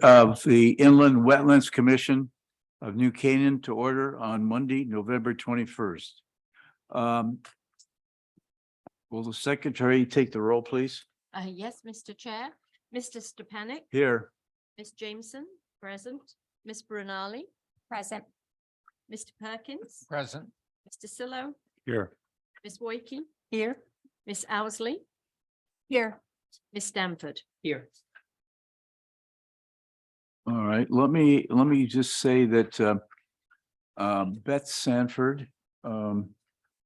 of the Inland Wetlands Commission of New Canaan to order on Monday, November 21st. Will the secretary take the roll, please? Yes, Mr. Chair. Mr. Stepanek, Here. Ms. Jameson, present. Ms. Brunali, Present. Mr. Perkins, Present. Mr. Sillo, Here. Ms. Woiki. Here. Ms. Owsley, Here. Ms. Stanford. Here. All right, let me just say that Beth Sanford,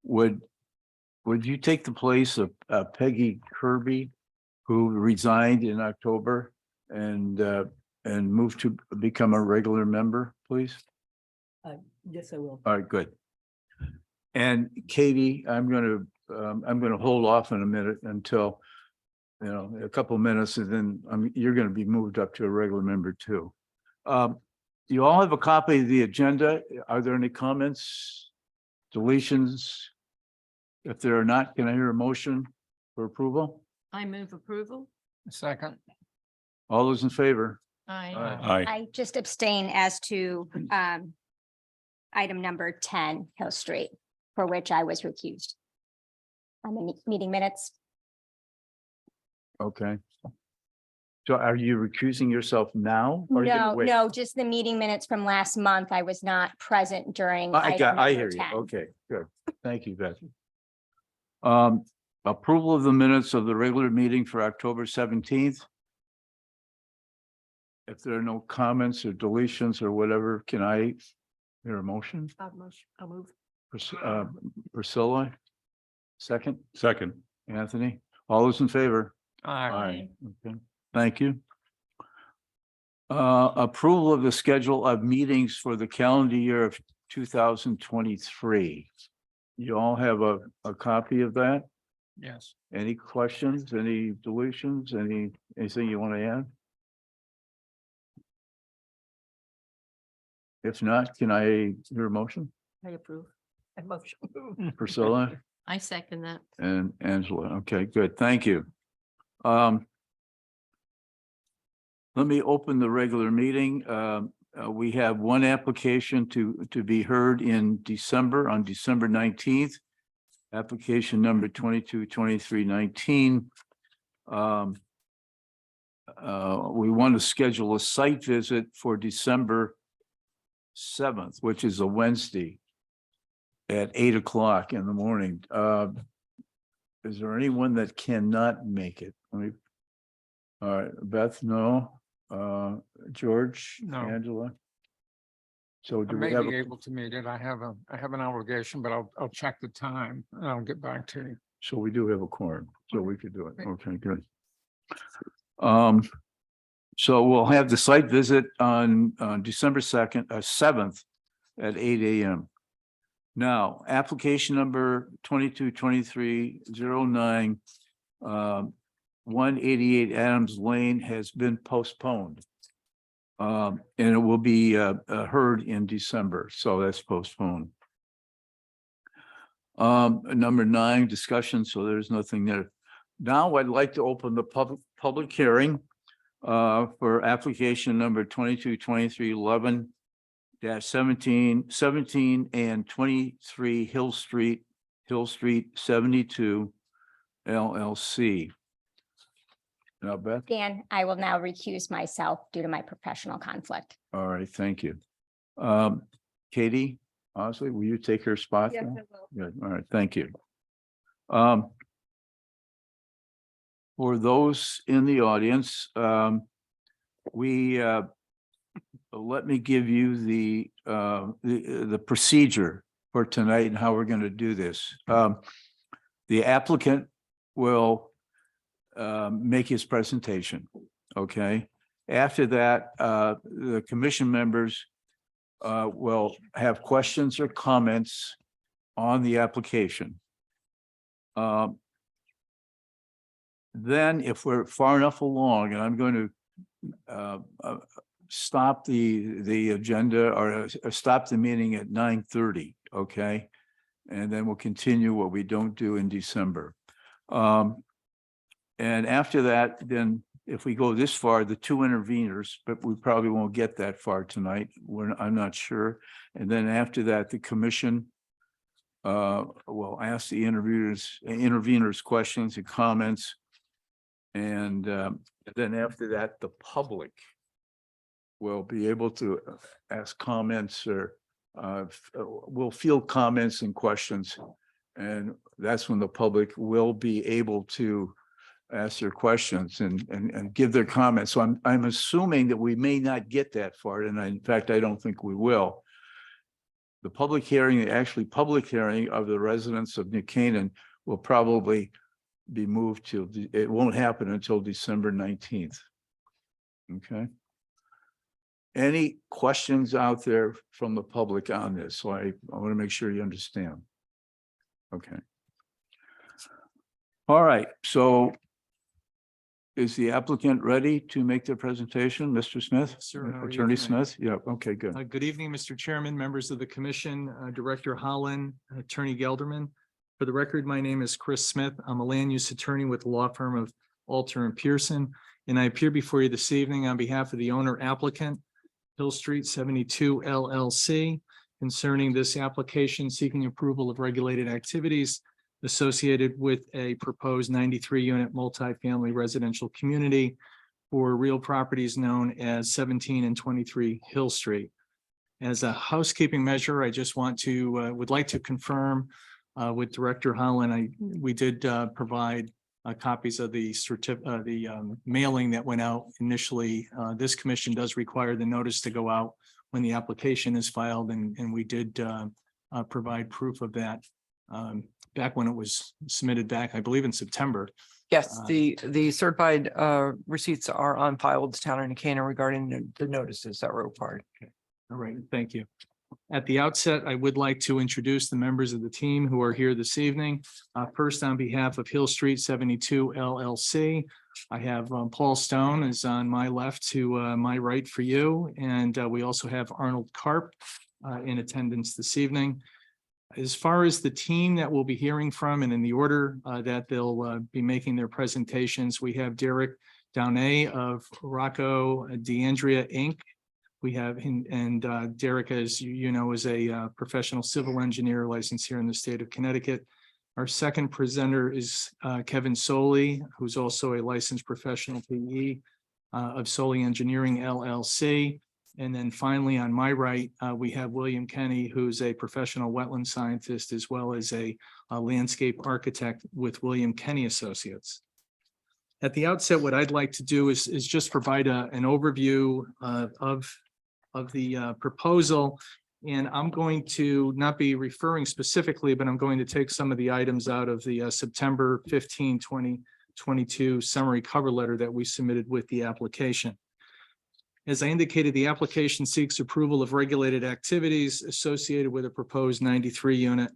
would you take the place of Peggy Kirby, who resigned in October and moved to become a regular member, please? Yes, I will. All right, good. And Katie, I'm gonna hold off in a minute until, you know, a couple of minutes, and then you're gonna be moved up to a regular member too. You all have a copy of the agenda. Are there any comments, deletions? If there are not, can I hear a motion for approval? I move approval. Second. All those in favor? Aye. I just abstain as to item number 10 Hill Street, for which I was recused on the meeting minutes. Okay. So are you recusing yourself now? or are you gonna No, wait? no, just the meeting minutes from last month. I was not present during. I item hear number you. 10. Okay, good. Thank you, Beth. Approval of the minutes of the regular meeting for October 17th. If there are no comments or deletions or whatever, can I hear a motion? I'll move. Priscilla? Second? Second. Anthony? All those in favor? Aye. Okay, thank you. Approval of the schedule of meetings for the calendar year of 2023. You all have a copy of that? Yes. Any questions, any deletions, anything you want to add? If not, can I hear a motion? I approve. I motion. Priscilla I second that. and Angela. Okay, good. Thank you. Let me open the regular meeting. We have one application to be heard in December, on December 19th. Application number 222319. We want to schedule a site visit for December 7th, which is a Wednesday at 8 o'clock in the morning. Is there anyone that cannot make it? All right, Beth, no. George, No. Angela. So I do may we have be a, able to meet it. I have an obligation, but I'll check the time and I'll get back to you. so we do have a quorum, so we could do it. Right. Okay, good. So we'll have the site visit on December 7th at 8 a.m. Now, application number 222309, 188 Adams Lane has been postponed. And it will be heard in December, so that's postponed. Number 9, discussion, so there's nothing there. Now I'd like to open the public hearing for application number 222311-17 and 23 Hill Street 72 LLC. Now, Beth? Dan, I will now recuse myself due to my professional conflict. All right, thank you. Katie, honestly, will you take her spot? Yes, now? I will. Good, all right, thank you. For those in the audience, let me give you the procedure for tonight and how we're going to do this. The applicant will make his presentation, okay? After that, the commission members will have questions or comments on the application. Then if we're far enough along, and I'm going to stop the agenda or stop the meeting at 9:30, okay? And then we'll continue what we don't do in December. And after that, then if we go this far, the two interveners, but we probably won't get that far tonight. I'm not sure. And then after that, the commission will ask the interveners questions and comments. And then after that, the public will be able to ask comments or will field comments and questions. And that's when the public will be able to ask their questions and give their comments. So I'm assuming that we may not get that far. And in fact, I don't think we will. The public hearing, actually public hearing of the residents of New Canaan will probably be moved to, it won't happen until December 19th. Okay. Any questions out there from the public on this? So I want to make sure you understand. Okay. All right, so is the applicant ready to make their presentation, Mr. Smith? Sir, how are you Attorney tonight? Smith? Yeah, okay, good. Good evening, Mr. Chairman, members of the commission, Director Holland, Attorney Gelderman. For the record, my name is Chris Smith. I'm a land use attorney with the law firm of Alter and Pearson, and I appear before you this evening on behalf of the owner applicant, Hill Street 72 LLC, concerning this application seeking approval of regulated activities associated with a proposed 93-unit multifamily residential community for real properties known as 17 and 23 Hill Street. As a housekeeping measure, I just would like to confirm with Director Holland, we did provide copies of the mailing that went out initially. This commission does require the notice to go out when the application is filed, and we did provide proof of that back when it was submitted back, I believe in September. Yes, the certified receipts are on file with the town of New Canaan regarding the notices that were required. All right, thank you. At the outset, I would like to introduce the members of the team who are here this evening. First, on behalf of Hill Street 72 LLC, I have Paul Stone is on my left to my right for you. And we also have Arnold Karp in attendance this evening. As far as the team that we'll be hearing from and in the order that they'll be making their presentations, we have Derek Downey of Rocco DeAndrea Inc. We have, and Derek, as you know, is a professional civil engineer licensed here in the state of Connecticut. Our second presenter is Kevin Soley, who's also a licensed professional PE of Soley Engineering LLC. And then finally, on my right, we have William Kenny, who's a professional wetland scientist, as well as a landscape architect with William Kenny Associates. At the outset, what I'd like to do is just provide an overview of the proposal. And I'm going to not be referring specifically, but I'm going to take some of the items out of the September 15, 2022 summary cover letter that we submitted with the application. As I indicated, the application seeks approval of regulated activities associated with a proposed 93-unit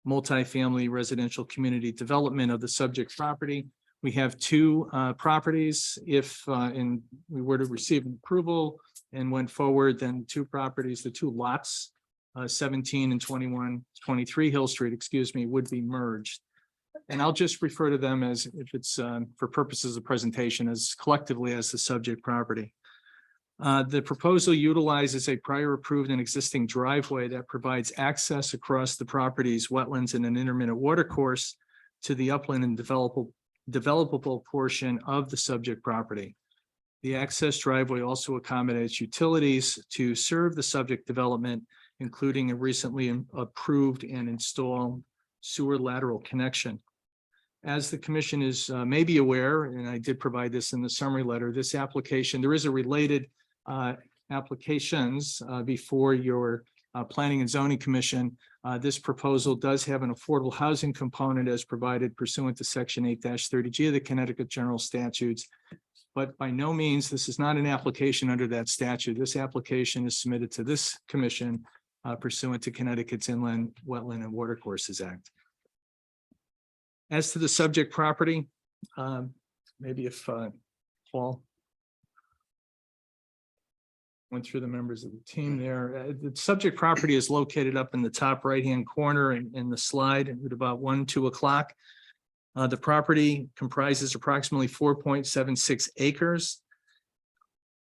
multifamily residential community development of the subject property. We have two properties. If we were to receive approval and went forward, then two properties, the two lots, 17 and 23 Hill Street, excuse me, would be merged. And I'll just refer to them as, if it's for purposes of presentation, as collectively as the subject property. The proposal utilizes a prior approved and existing driveway that provides access across the property's wetlands and an intermittent water course to the upland and developable portion of the subject property. The access driveway also accommodates utilities to serve the subject development, including a recently approved and installed sewer lateral connection. As the commission is maybe aware, and I did provide this in the summary letter, this application, there is a related applications before your Planning and Zoning Commission. This proposal does have an affordable housing component as provided pursuant to Section 8-30G of the Connecticut General Statutes. But by no means, this is not an application under that statute. This application is submitted to this commission pursuant to Connecticut's Inland Wetland and Watercourses Act. As to the subject property, maybe if Paul went through the members of the team there. The subject property is located up in the top right-hand corner in the slide at about 1, 2 o'clock. The property comprises approximately 4.76 acres.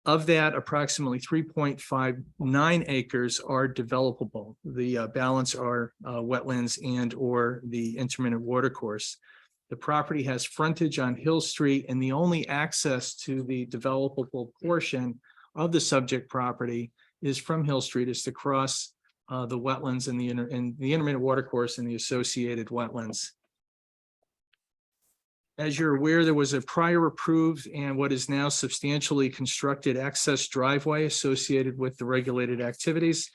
Of that, approximately 3.59 acres are developable. The balance are wetlands and or the intermittent water course. The property has frontage on Hill Street, and the only access to the developable portion of the subject property is from Hill Street, is to cross the wetlands and the intermittent water course and the associated wetlands. As you're aware, there was a prior approved and what is now substantially constructed access driveway associated with the regulated activities.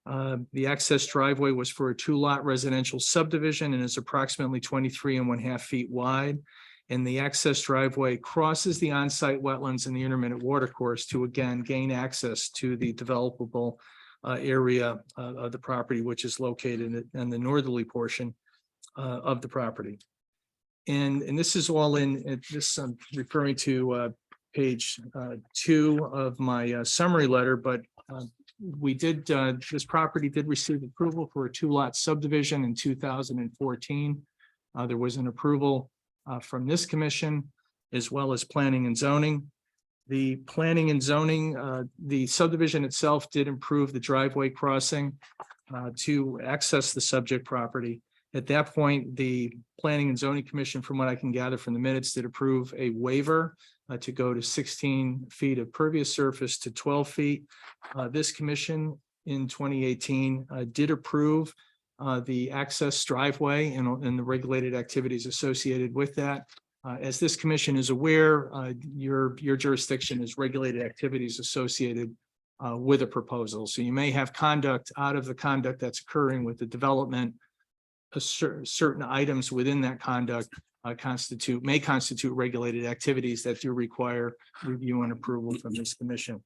The access driveway was for a 2-lot residential subdivision and is approximately 23.5 feet wide. And the access driveway crosses the on-site wetlands and the intermittent water course to again gain access to the developable area of the property, which is located in the northerly portion of the property. And this is all in this, I'm referring to page 2 of my summary letter, but we did, this property did receive approval for a 2-lot subdivision in 2014. There was an approval from this commission as well as planning and zoning. The planning and zoning, the subdivision itself did improve the driveway crossing to access the subject property. At that point, the Planning and Zoning Commission, from what I can gather from the minutes, did approve a waiver to go to 16 feet of pervious surface to 12 feet. This commission in 2018 did approve the access driveway and the regulated activities associated with that. As this commission is aware, your jurisdiction is regulated activities associated with a proposal. So you may have conduct out of the conduct that's occurring with the development. Certain items within that conduct may constitute regulated activities that do require review and approval from this commission.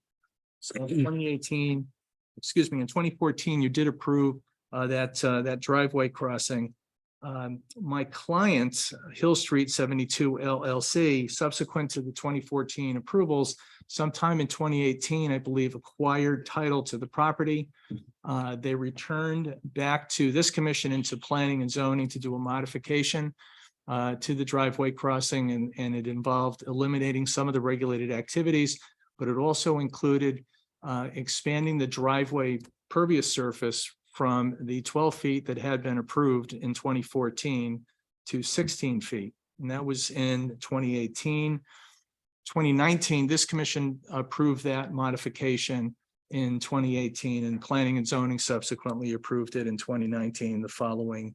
So in 2018, excuse me, in 2014, you did approve that driveway crossing. My client, Hill Street 72 LLC, subsequent to the 2014 approvals, sometime in 2018, I believe, acquired title to the property. They returned back to this commission into planning and zoning to do a modification to the driveway crossing, and it involved eliminating some of the regulated activities, but it also included expanding the driveway pervious surface from the 12 feet that had been approved in 2014 to 16 feet. And that was in 2018. 2019, this commission approved that modification in 2018, and planning and zoning subsequently approved it in 2019. The following,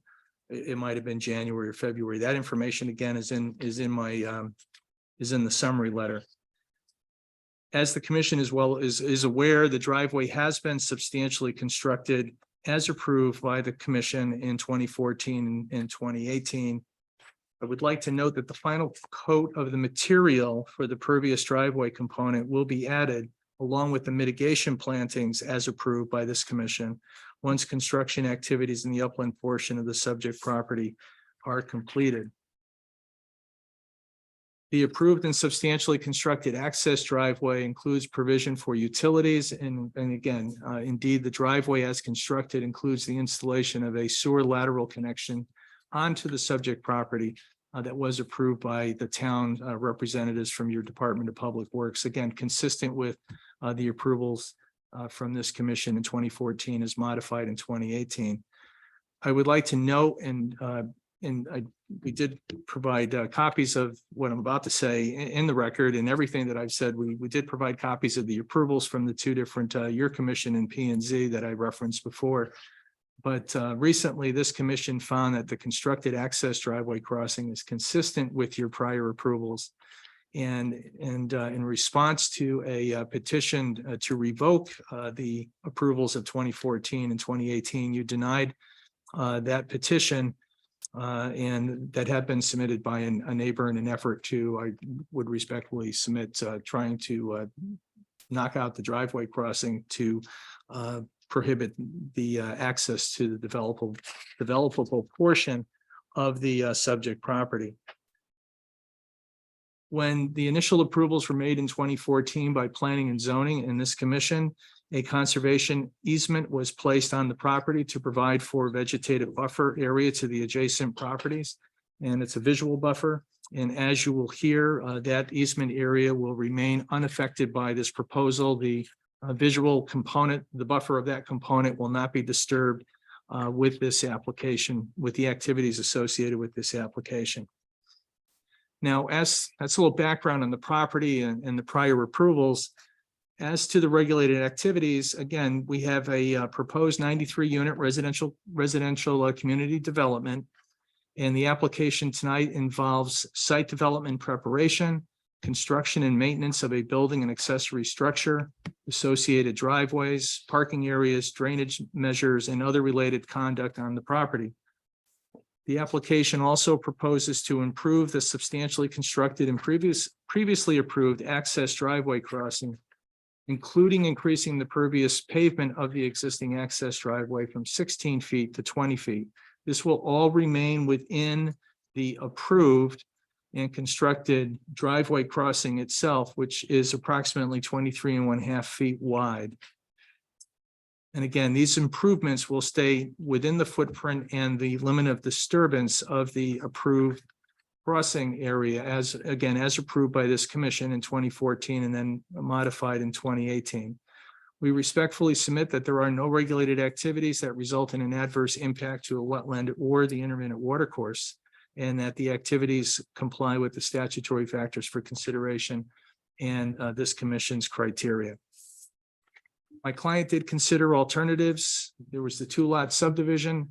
it might have been January or February. That information again is in the summary letter. As the commission as well is aware, the driveway has been substantially constructed as approved by the commission in 2014 and 2018. I would like to note that the final coat of the material for the pervious driveway component will be added along with the mitigation plantings as approved by this commission once construction activities in the upland portion of the subject property are completed. The approved and substantially constructed access driveway includes provision for utilities. And again, indeed, the driveway as constructed includes the installation of a sewer lateral connection onto the subject property that was approved by the town representatives from your Department of Public Works. Again, consistent with the approvals from this commission in 2014 as modified in 2018. I would like to note, we did provide copies of what I'm about to say in the record, and everything that I've said, we did provide copies of the approvals from the 2 different your commission and P&Z that I referenced before. But recently, this commission found that the constructed access driveway crossing is consistent with your prior approvals. And in response to a petition to revoke the approvals of 2014 and 2018, you denied that petition. And that had been submitted by a neighbor in an effort to, I would respectfully submit, trying to knock out the driveway crossing to prohibit the access to the developable portion of the subject property. When the initial approvals were made in 2014 by planning and zoning in this commission, a conservation easement was placed on the property to provide for vegetative buffer area to the adjacent properties. and it's a visual buffer. And as you will hear, that easement area will remain unaffected by this proposal. The visual component, the buffer of that component will not be disturbed with this application, with the activities associated with this application. Now, as that's a little background on the property and the prior approvals. As to the regulated activities, again, we have a proposed 93-unit residential community development. And the application tonight involves site development preparation, construction and maintenance of a building and accessory structure, associated driveways, parking areas, drainage measures, and other related conduct on the property. The application also proposes to improve the substantially constructed and previously approved access driveway crossing, including increasing the pervious pavement of the existing access driveway from 16 feet to 20 feet. This will all remain within the approved and constructed driveway crossing itself, which is approximately 23.5 feet wide. And again, these improvements will stay within the footprint and the limit of disturbance of the approved crossing area as approved by this commission in 2014 and then modified in 2018. We respectfully submit that there are no regulated activities that result in an adverse impact to a wetland or the intermittent watercourse, and that the activities comply with the statutory factors for consideration and this commission's criteria. My client did consider alternatives. There was the 2-lot subdivision.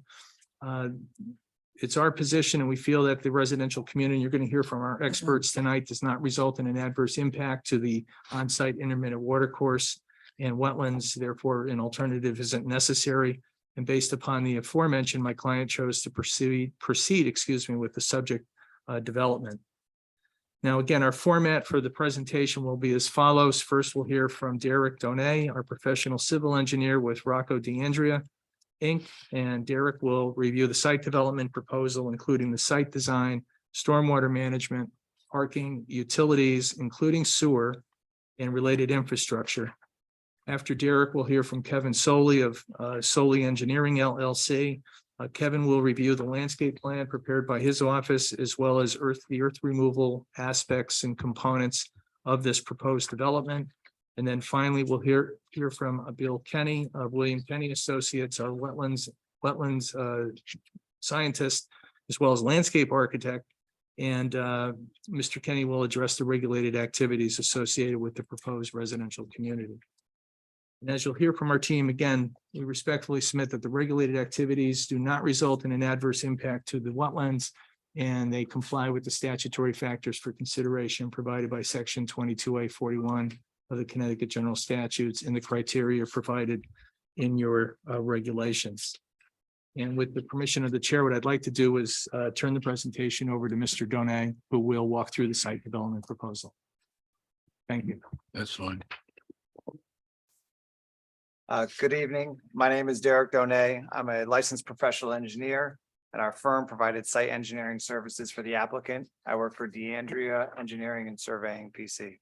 It's our position, and we feel that the residential community, you're going to hear from our experts tonight, does not result in an adverse impact to the on-site intermittent watercourse and wetlands. Therefore, an alternative isn't necessary. And based upon the aforementioned, my client chose to proceed, with the subject development. Now, again, our format for the presentation will be as follows. First, we'll hear from Derek Donay, our professional civil engineer with Rocco DeAndrea, Inc. And Derek will review the site development proposal, including the site design, stormwater management, parking, utilities, including sewer, and related infrastructure. After Derek, we'll hear from Kevin Soley of Soley Engineering LLC. Kevin will review the landscape plan prepared by his office, as well as the earth removal aspects and components of this proposed development. And then finally, we'll hear from Bill Kenny of William Kenny Associates, our wetlands scientist, as well as landscape architect. And Mr. Kenny will address the regulated activities associated with the proposed residential community. And as you'll hear from our team, again, we respectfully submit that the regulated activities do not result in an adverse impact to the wetlands, and they comply with the statutory factors for consideration provided by Section 22A41 of the Connecticut General Statutes and the criteria provided in your regulations. And with the permission of the chair, what I'd like to do is turn the presentation over to Mr. Donay, who will walk through the site development proposal. Thank you. That's fine. Good evening. My name is Derek Donay. I'm a licensed professional engineer, and our firm provided site engineering services for the applicant. I work for DeAndrea Engineering and Surveying PC,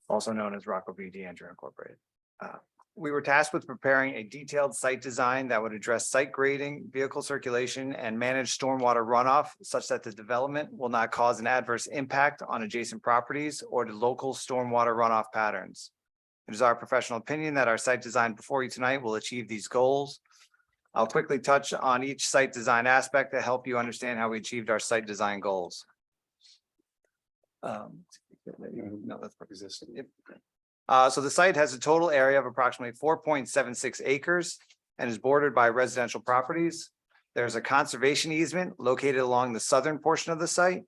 also known as Rocco B. DeAndrea Incorporated. We were tasked with preparing a detailed site design that would address site grading, vehicle circulation, and manage stormwater runoff such that the development will not cause an adverse impact on adjacent properties or to local stormwater runoff patterns. It is our professional opinion that our site design before you tonight will achieve these goals. I'll quickly touch on each site design aspect to help you understand how we achieved our site design goals. No, that's existing. So the site has a total area of approximately 4.76 acres and is bordered by residential properties. There's a conservation easement located along the southern portion of the site.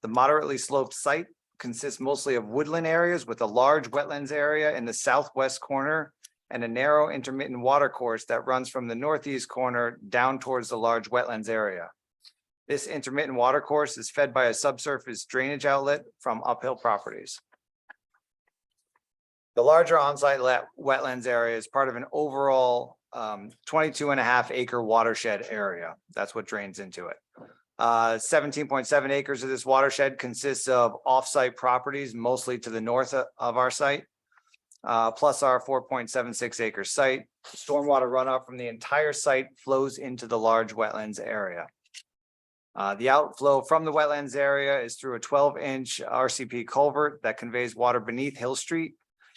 The moderately sloped site consists mostly of woodland areas with a large wetlands area in the southwest corner and a narrow intermittent water course that runs from the northeast corner down towards the large wetlands area. This intermittent water course is fed by a subsurface drainage outlet from uphill properties. The larger on-site wetlands area is part of an overall 22.5 acre watershed area. That's what drains into it. 17.7 acres of this watershed consists of off-site properties, mostly to the north of our site, plus our 4.76 acre site. Stormwater runoff from the entire site flows into the large wetlands area. The outflow from the wetlands area is through a 12-inch RCP culvert that conveys water beneath Hill Street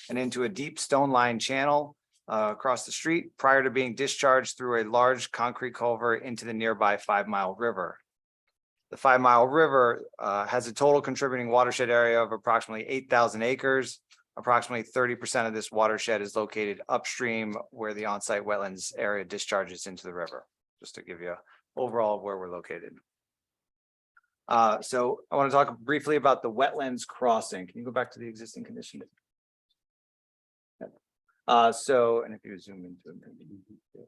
and into a deep stone lined channel across the street prior to being discharged through a large concrete culvert into the nearby 5 Mile River. The 5 Mile River has a total contributing watershed area of approximately 8,000 acres. Approximately 30% of this watershed is located upstream where the on-site wetlands area discharges into the river, just to give you overall of where we're located. So I want to talk briefly about the wetlands crossing. Can you go back to the existing condition? So, and if you zoom into it.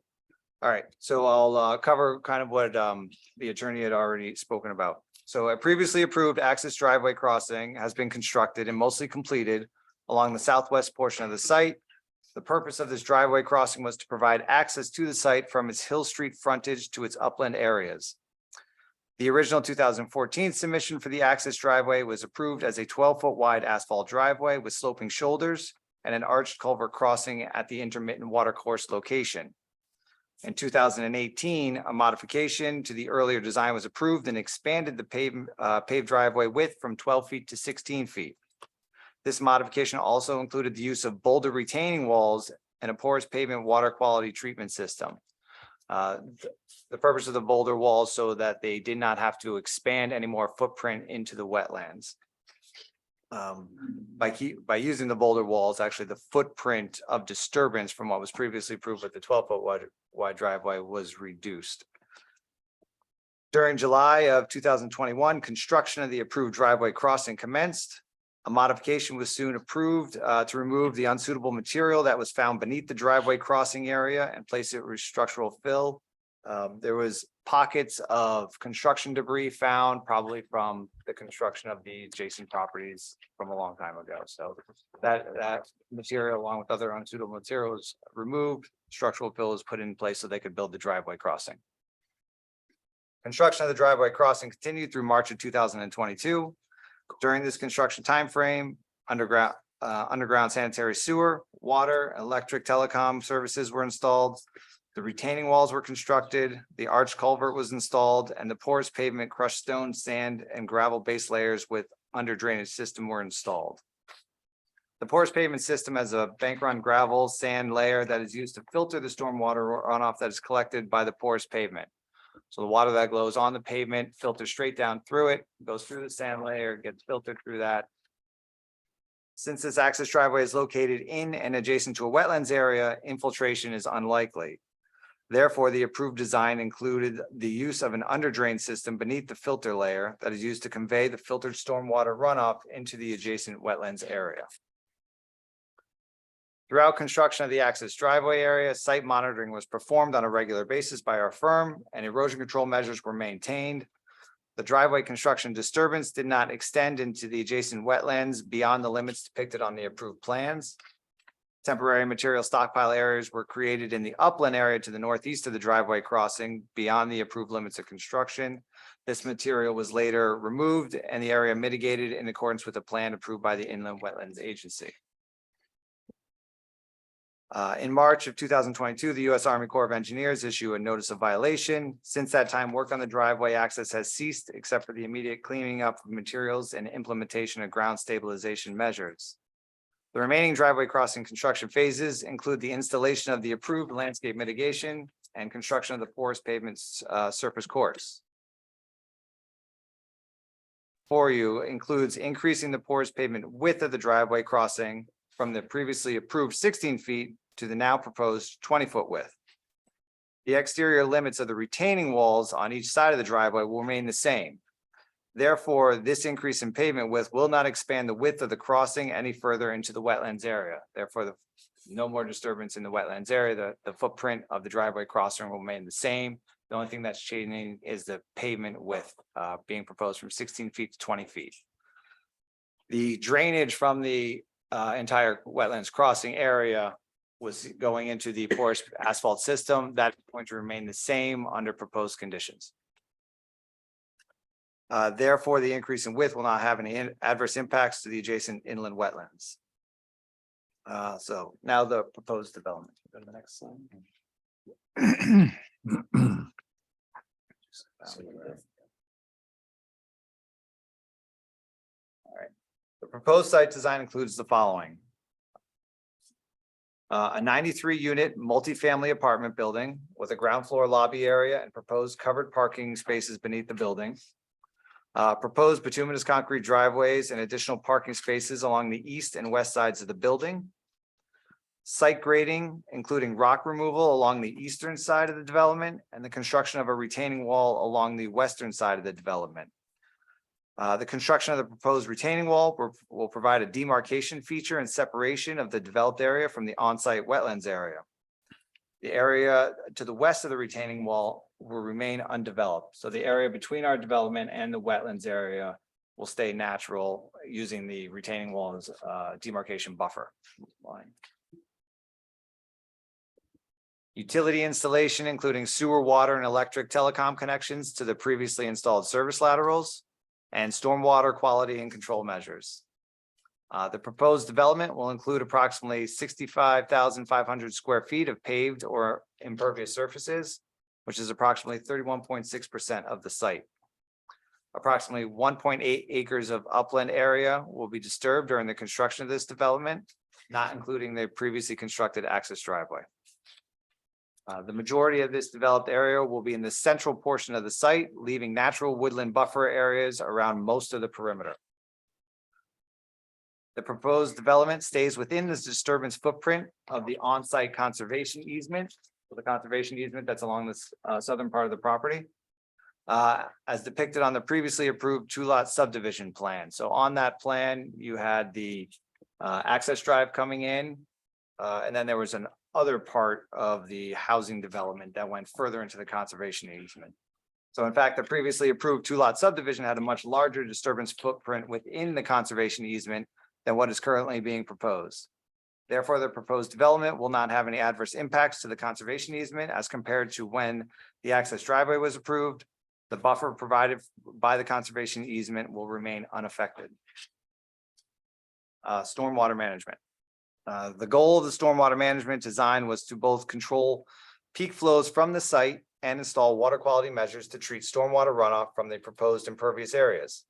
All right, so I'll cover kind of what the attorney had already spoken about. So a previously approved access driveway crossing has been constructed and mostly completed along the southwest portion of the site. The purpose of this driveway crossing was to provide access to the site from its Hill Street frontage to its upland areas. The original 2014 submission for the access driveway was approved as a 12-foot wide asphalt driveway with sloping shoulders and an arched culvert crossing at the intermittent water course location. In 2018, a modification to the earlier design was approved and expanded the paved driveway width from 12 feet to 16 feet. This modification also included the use of boulder retaining walls and a porous pavement water quality treatment system. The purpose of the boulder walls so that they did not have to expand any more footprint into the wetlands. By using the boulder walls, actually the footprint of disturbance from what was previously approved with the 12-foot wide driveway was reduced. During July of 2021, construction of the approved driveway crossing commenced. A modification was soon approved to remove the unsuitable material that was found beneath the driveway crossing area and place it with structural fill. There was pockets of construction debris found probably from the construction of the adjacent properties from a long time ago. So that material along with other unsuitable materials removed, structural fill was put in place so they could build the driveway crossing. Construction of the driveway crossing continued through March of 2022. During this construction timeframe, underground sanitary sewer, water, electric, telecom services were installed. The retaining walls were constructed, the arch culvert was installed, and the porous pavement, crushed stone, sand, and gravel base layers with under drainage system were installed. The porous pavement system has a bank run gravel sand layer that is used to filter the stormwater runoff that is collected by the porous pavement. So the water that glows on the pavement filters straight down through it, goes through the sand layer, gets filtered through that. Since this access driveway is located in and adjacent to a wetlands area, infiltration is unlikely. Therefore, the approved design included the use of an under drain system beneath the filter layer that is used to convey the filtered stormwater runoff into the adjacent wetlands area. Throughout construction of the access driveway area, site monitoring was performed on a regular basis by our firm and erosion control measures were maintained. The driveway construction disturbance did not extend into the adjacent wetlands beyond the limits depicted on the approved plans. Temporary material stockpile areas were created in the upland area to the northeast of the driveway crossing beyond the approved limits of construction. This material was later removed and the area mitigated in accordance with the plan approved by the Inland Wetlands Agency. In March of 2022, the U.S. Army Corps of Engineers issued a notice of violation. Since that time, work on the driveway access has ceased except for the immediate cleaning up of materials and implementation of ground stabilization measures. The remaining driveway crossing construction phases include the installation of the approved landscape mitigation and construction of the porous pavements surface course. For you includes increasing the porous pavement width of the driveway crossing from the previously approved 16 feet to the now proposed 20-foot width. The exterior limits of the retaining walls on each side of the driveway will remain the same. Therefore, this increase in pavement width will not expand the width of the crossing any further into the wetlands area. Therefore, no more disturbance in the wetlands area. The footprint of the driveway crossing will remain the same. The only thing that's changing is the pavement width being proposed from 16 feet to 20 feet. The drainage from the entire wetlands crossing area was going into the porous asphalt system. That's going to remain the same under proposed conditions. Therefore, the increase in width will not have any adverse impacts to the adjacent inland wetlands. So now the proposed development. Go to the next slide. proposed site design includes the following. A 93-unit multifamily apartment building with a ground floor lobby area and proposed covered parking spaces beneath the building. Proposed bituminous concrete driveways and additional parking spaces along the east and west sides of the building. Site grading, including rock removal along the eastern side of the development and the construction of a retaining wall along the western side of the development. The construction of the proposed retaining wall will provide a demarcation feature and separation of the developed area from the on-site wetlands area. The area to the west of the retaining wall will remain undeveloped. So the area between our development and the wetlands area will stay natural using the retaining wall as a demarcation buffer line. Utility installation, including sewer, water, and electric telecom connections to the previously installed service laterals. And stormwater quality and control measures. The proposed development will include approximately 65,500 square feet of paved or impervious surfaces, which is approximately 31.6% of the site. Approximately 1.8 acres of upland area will be disturbed during the construction of this development, not including the previously constructed access driveway. The majority of this developed area will be in the central portion of the site, leaving natural woodland buffer areas around most of the perimeter. The proposed development stays within this disturbance footprint of the on-site conservation easement, so the conservation easement that's along this southern part of the property, as depicted on the previously approved 2-lot subdivision plan. So on that plan, you had the access drive coming in, and then there was an other part of the housing development that went further into the conservation easement. So in fact, the previously approved 2-lot subdivision had a much larger disturbance footprint within the conservation easement than what is currently being proposed. Therefore, the proposed development will not have any adverse impacts to the conservation easement as compared to when the access driveway was approved. The buffer provided by the conservation easement will remain unaffected. Stormwater management. The goal of the stormwater management design was to both control peak flows from the site and install water quality measures to treat stormwater runoff from the proposed impervious areas.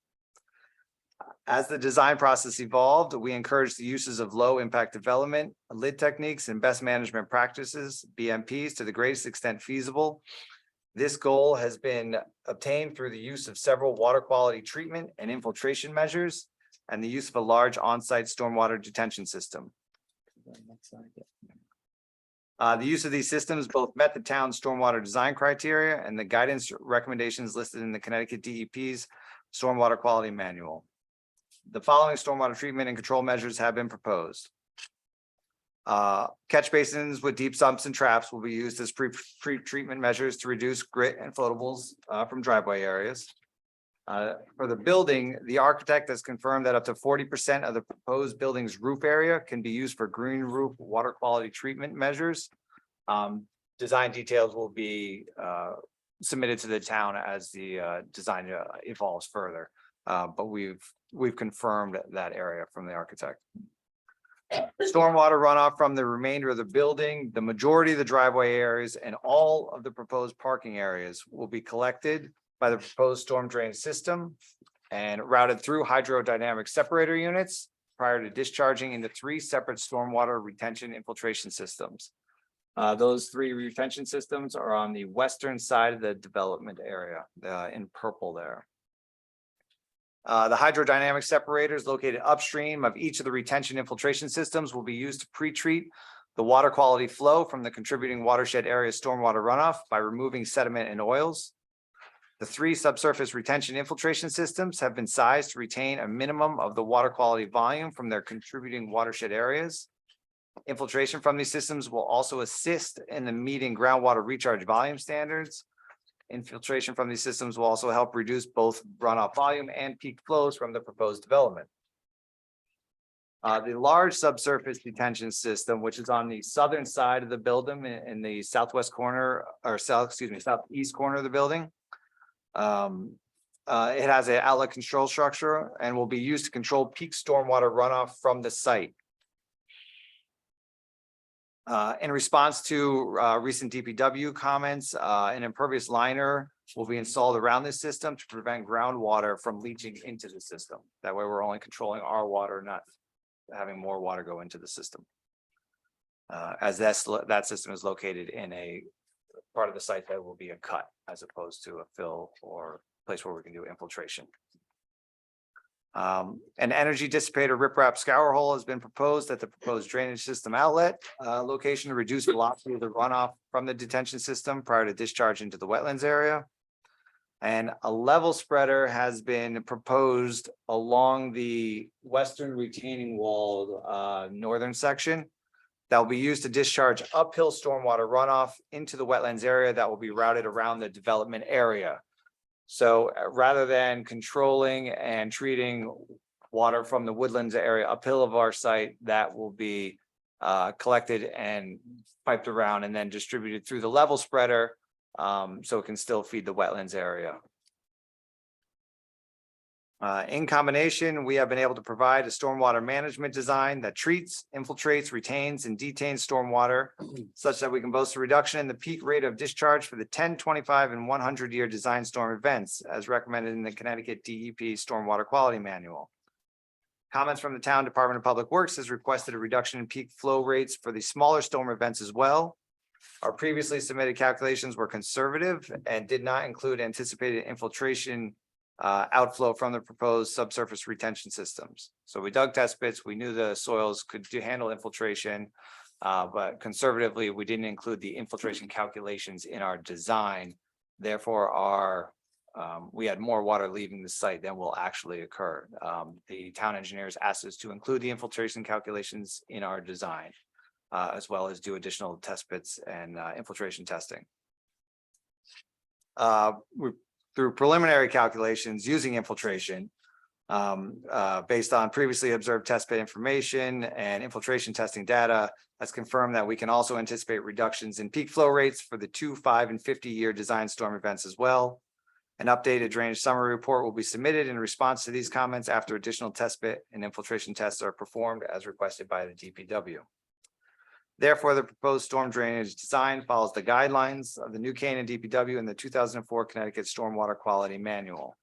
As the design process evolved, we encouraged the uses of low impact development, lid techniques, and best management practices, BMPs, to the greatest extent feasible. This goal has been obtained through the use of several water quality treatment and infiltration measures and the use of a large on-site stormwater detention system. The use of these systems both met the town's stormwater design criteria and the guidance recommendations listed in the Connecticut DEP's Stormwater Quality Manual. The following stormwater treatment and control measures have been proposed. Catch basins with deep sumps and traps will be used as pre-treatment measures to reduce grit and floatables from driveway areas. For the building, the architect has confirmed that up to 40% of the proposed building's roof area can be used for green roof water quality treatment measures. Design details will be submitted to the town as the design evolves further. But we've confirmed that area from the architect. Stormwater runoff from the remainder of the building, the majority of the driveway areas, and all of the proposed parking areas will be collected by the proposed storm drain system and routed through hydrodynamic separator units prior to discharging into 3 separate stormwater retention infiltration systems. Those 3 retention systems are on the western side of the development area, in purple there. The hydrodynamic separators located upstream of each of the retention infiltration systems will be used to pre-treat the water quality flow from the contributing watershed area stormwater runoff by removing sediment and oils. The 3 subsurface retention infiltration systems have been sized to retain a minimum of the water quality volume from their contributing watershed areas. Infiltration from these systems will also assist in the meeting groundwater recharge volume standards. Infiltration from these systems will also help reduce both runoff volume and peak flows from the proposed development. The large subsurface detention system, which is on the southern side of the building in the southwest corner or southeast corner of the building. It has an outlet control structure and will be used to control peak stormwater runoff from the site. In response to recent DPW comments, an impervious liner will be installed around this system to prevent groundwater from leaching into the system. That way, we're only controlling our water, not having more water go into the system. As that system is located in a part of the site that will be a cut as opposed to a fill or place where we can do infiltration. An energy dissipator riprap scour hole has been proposed at the proposed drainage system outlet location to reduce velocity of the runoff from the detention system prior to discharge into the wetlands area. And a level spreader has been proposed along the western retaining wall northern section that will be used to discharge uphill stormwater runoff into the wetlands area that will be routed around the development area. So rather than controlling and treating water from the woodlands area uphill of our site, that will be collected and piped around and then distributed through the level spreader, so it can still feed the wetlands area. In combination, we have been able to provide a stormwater management design that treats, infiltrates, retains, and detains stormwater such that we can boast a reduction in the peak rate of discharge for the 10, 25, and 100-year design storm events as recommended in the Connecticut DEP Stormwater Quality Manual. Comments from the Town Department of Public Works has requested a reduction in peak flow rates for the smaller storm events as well. Our previously submitted calculations were conservative and did not include anticipated infiltration outflow from the proposed subsurface retention systems. So we dug test pits. We knew the soils could handle infiltration, but conservatively, we didn't include the infiltration calculations in our design. Therefore, we had more water leaving the site than will actually occur. The town engineers asked us to include the infiltration calculations in our design, as well as do additional test pits and infiltration testing. Through preliminary calculations using infiltration, based on previously observed test pit information and infiltration testing data, has confirmed that we can also anticipate reductions in peak flow rates for the 2, 5, and 50-year design storm events as well. An updated drainage summary report will be submitted in response to these comments after additional test pit and infiltration tests are performed as requested by the DPW. Therefore, the proposed storm drainage design follows the guidelines of the New Canaan DPW and the 2004 Connecticut Stormwater Quality Manual.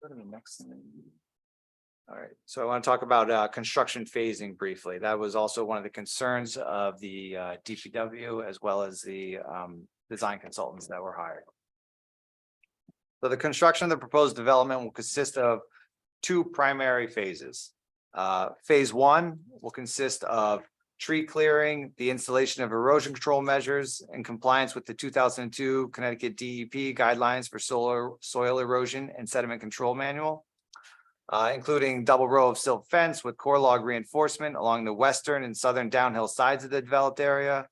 Go to the next thing. All right, so I want to talk about construction phasing briefly. That was also one of the concerns of the DPW as well as the design consultants that were hired. So the construction of the proposed development will consist of 2 primary phases. Phase 1 will consist of tree clearing, the installation of erosion control measures in compliance with the 2002 Connecticut DEP guidelines for soil erosion and sediment control manual, including double row of silt fence with core log reinforcement along the western and southern downhill sides of the developed area,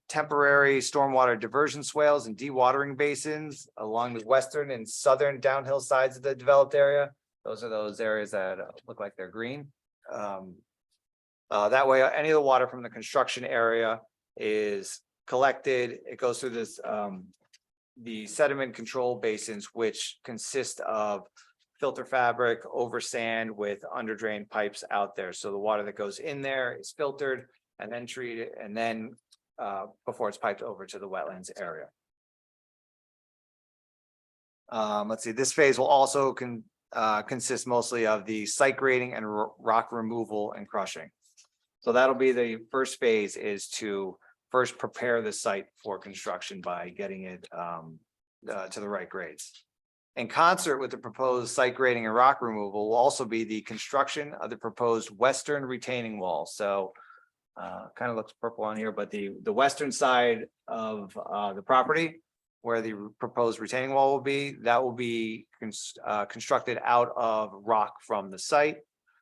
temporary stormwater diversion swales and dewatering basins along the western and southern downhill sides of the developed area. Those are those areas that look like they're green. That way, any of the water from the construction area is collected. It goes through this, the sediment control basins, which consist of filter fabric over sand with under drain pipes out there. So the water that goes in there is filtered and then treated, and then before it's piped over to the wetlands area. Let's see, this phase will also consist mostly of the site grading and rock removal and crushing. So that'll be the first phase, is to first prepare the site for construction by getting it to the right grades. In concert with the proposed site grading and rock removal will also be the construction of the proposed western retaining wall. So kind of looks purple on here, but the western side of the property where the proposed retaining wall will be, that will be constructed out of rock from the site.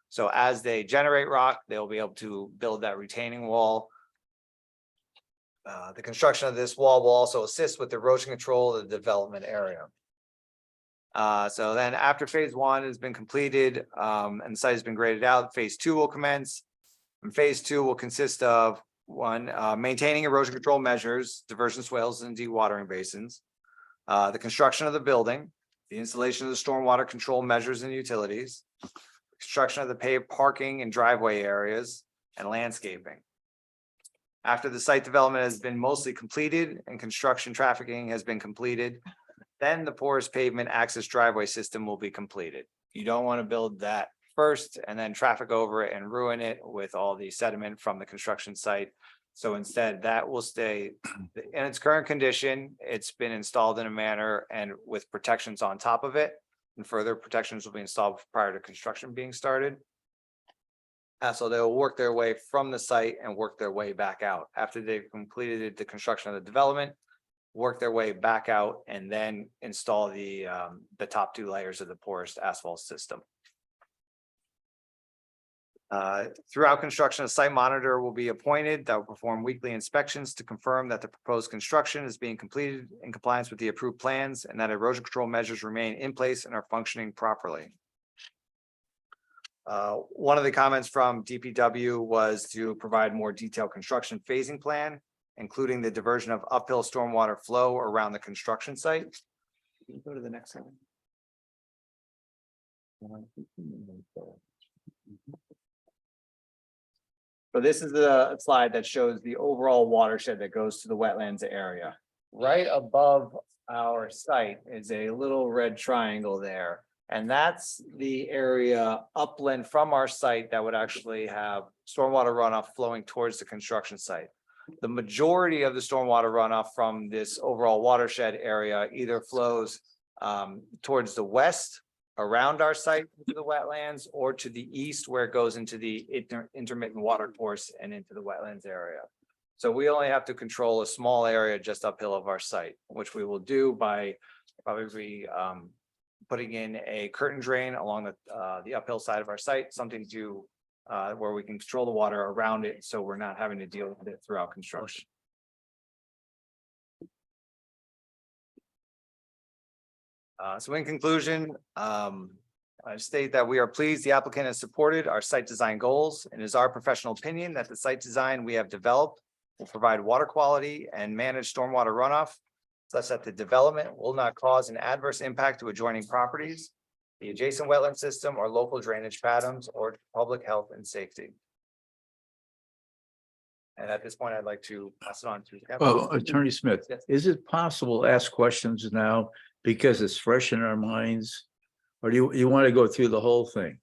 So as they generate rock, they'll be able to build that retaining wall. The construction of this wall will also assist with the erosion control of the development area. So then after phase 1 has been completed and the site has been graded out, phase 2 will commence. And phase 2 will consist of 1, maintaining erosion control measures, diversion swales and dewatering basins, the construction of the building, the installation of the stormwater control measures and utilities, construction of the paved parking and driveway areas, and landscaping. After the site development has been mostly completed and construction trafficking has been completed, then the porous pavement access driveway system will be completed. You don't want to build that first and then traffic over it and ruin it with all the sediment from the construction site. So instead, that will stay in its current condition. It's been installed in a manner and with protections on top of it. And further protections will be installed prior to construction being started. So they'll work their way from the site and work their way back out after they've completed the construction of the development, work their way back out and then install the top 2 layers of the porous asphalt system. Throughout construction, a site monitor will be appointed that will perform weekly inspections to confirm that the proposed construction is being completed in compliance with the approved plans and that erosion control measures remain in place and are functioning properly. One of the comments from DPW was to provide more detailed construction phasing plan, including the diversion of uphill stormwater flow around the construction site. Can you go to the next slide? So this is the slide that shows the overall watershed that goes to the wetlands area. Right above our site is a little red triangle there. And that's the area upland from our site that would actually have stormwater runoff flowing towards the construction site. The majority of the stormwater runoff from this overall watershed area either flows towards the west around our site into the wetlands or to the east where it goes into the intermittent water course and into the wetlands area. So we only have to control a small area just uphill of our site, which we will do by probably putting in a curtain drain along the uphill side of our site, something to where we can control the water around it, so we're not having to deal with it throughout construction. So in conclusion, I state that we are pleased the applicant has supported our site design goals, and it is our professional opinion that the site design we have developed will provide water quality and manage stormwater runoff, such that the development will not cause an adverse impact to adjoining properties, the adjacent wetland system, or local drainage patterns, or public health and safety. And at this point, I'd like to pass it on to Kevin. Well, Attorney Smith, Yes. is it possible to ask questions now because it's fresh in our minds? Or do you want to go through the whole thing?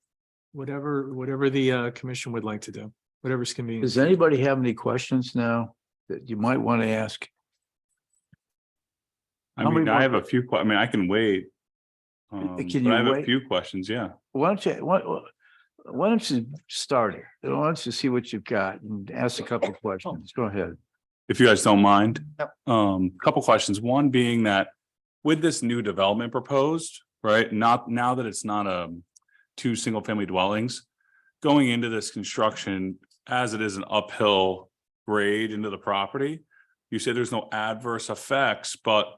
Whatever the commission would like to do, whatever's convenient. Does anybody have any questions now that you might want to ask? I How many mean, I more have a few, I mean, I can wait. Can But you I have a wait? few questions, yeah. Why don't you start it? Why don't you see what you've got and ask a couple of questions? Go ahead. If you guys don't mind. Yep. Couple questions. One being that with this new development proposed, right? Not now that it's not 2 single family dwellings, going into this construction as it is an uphill grade into the property, you say there's no adverse effects, but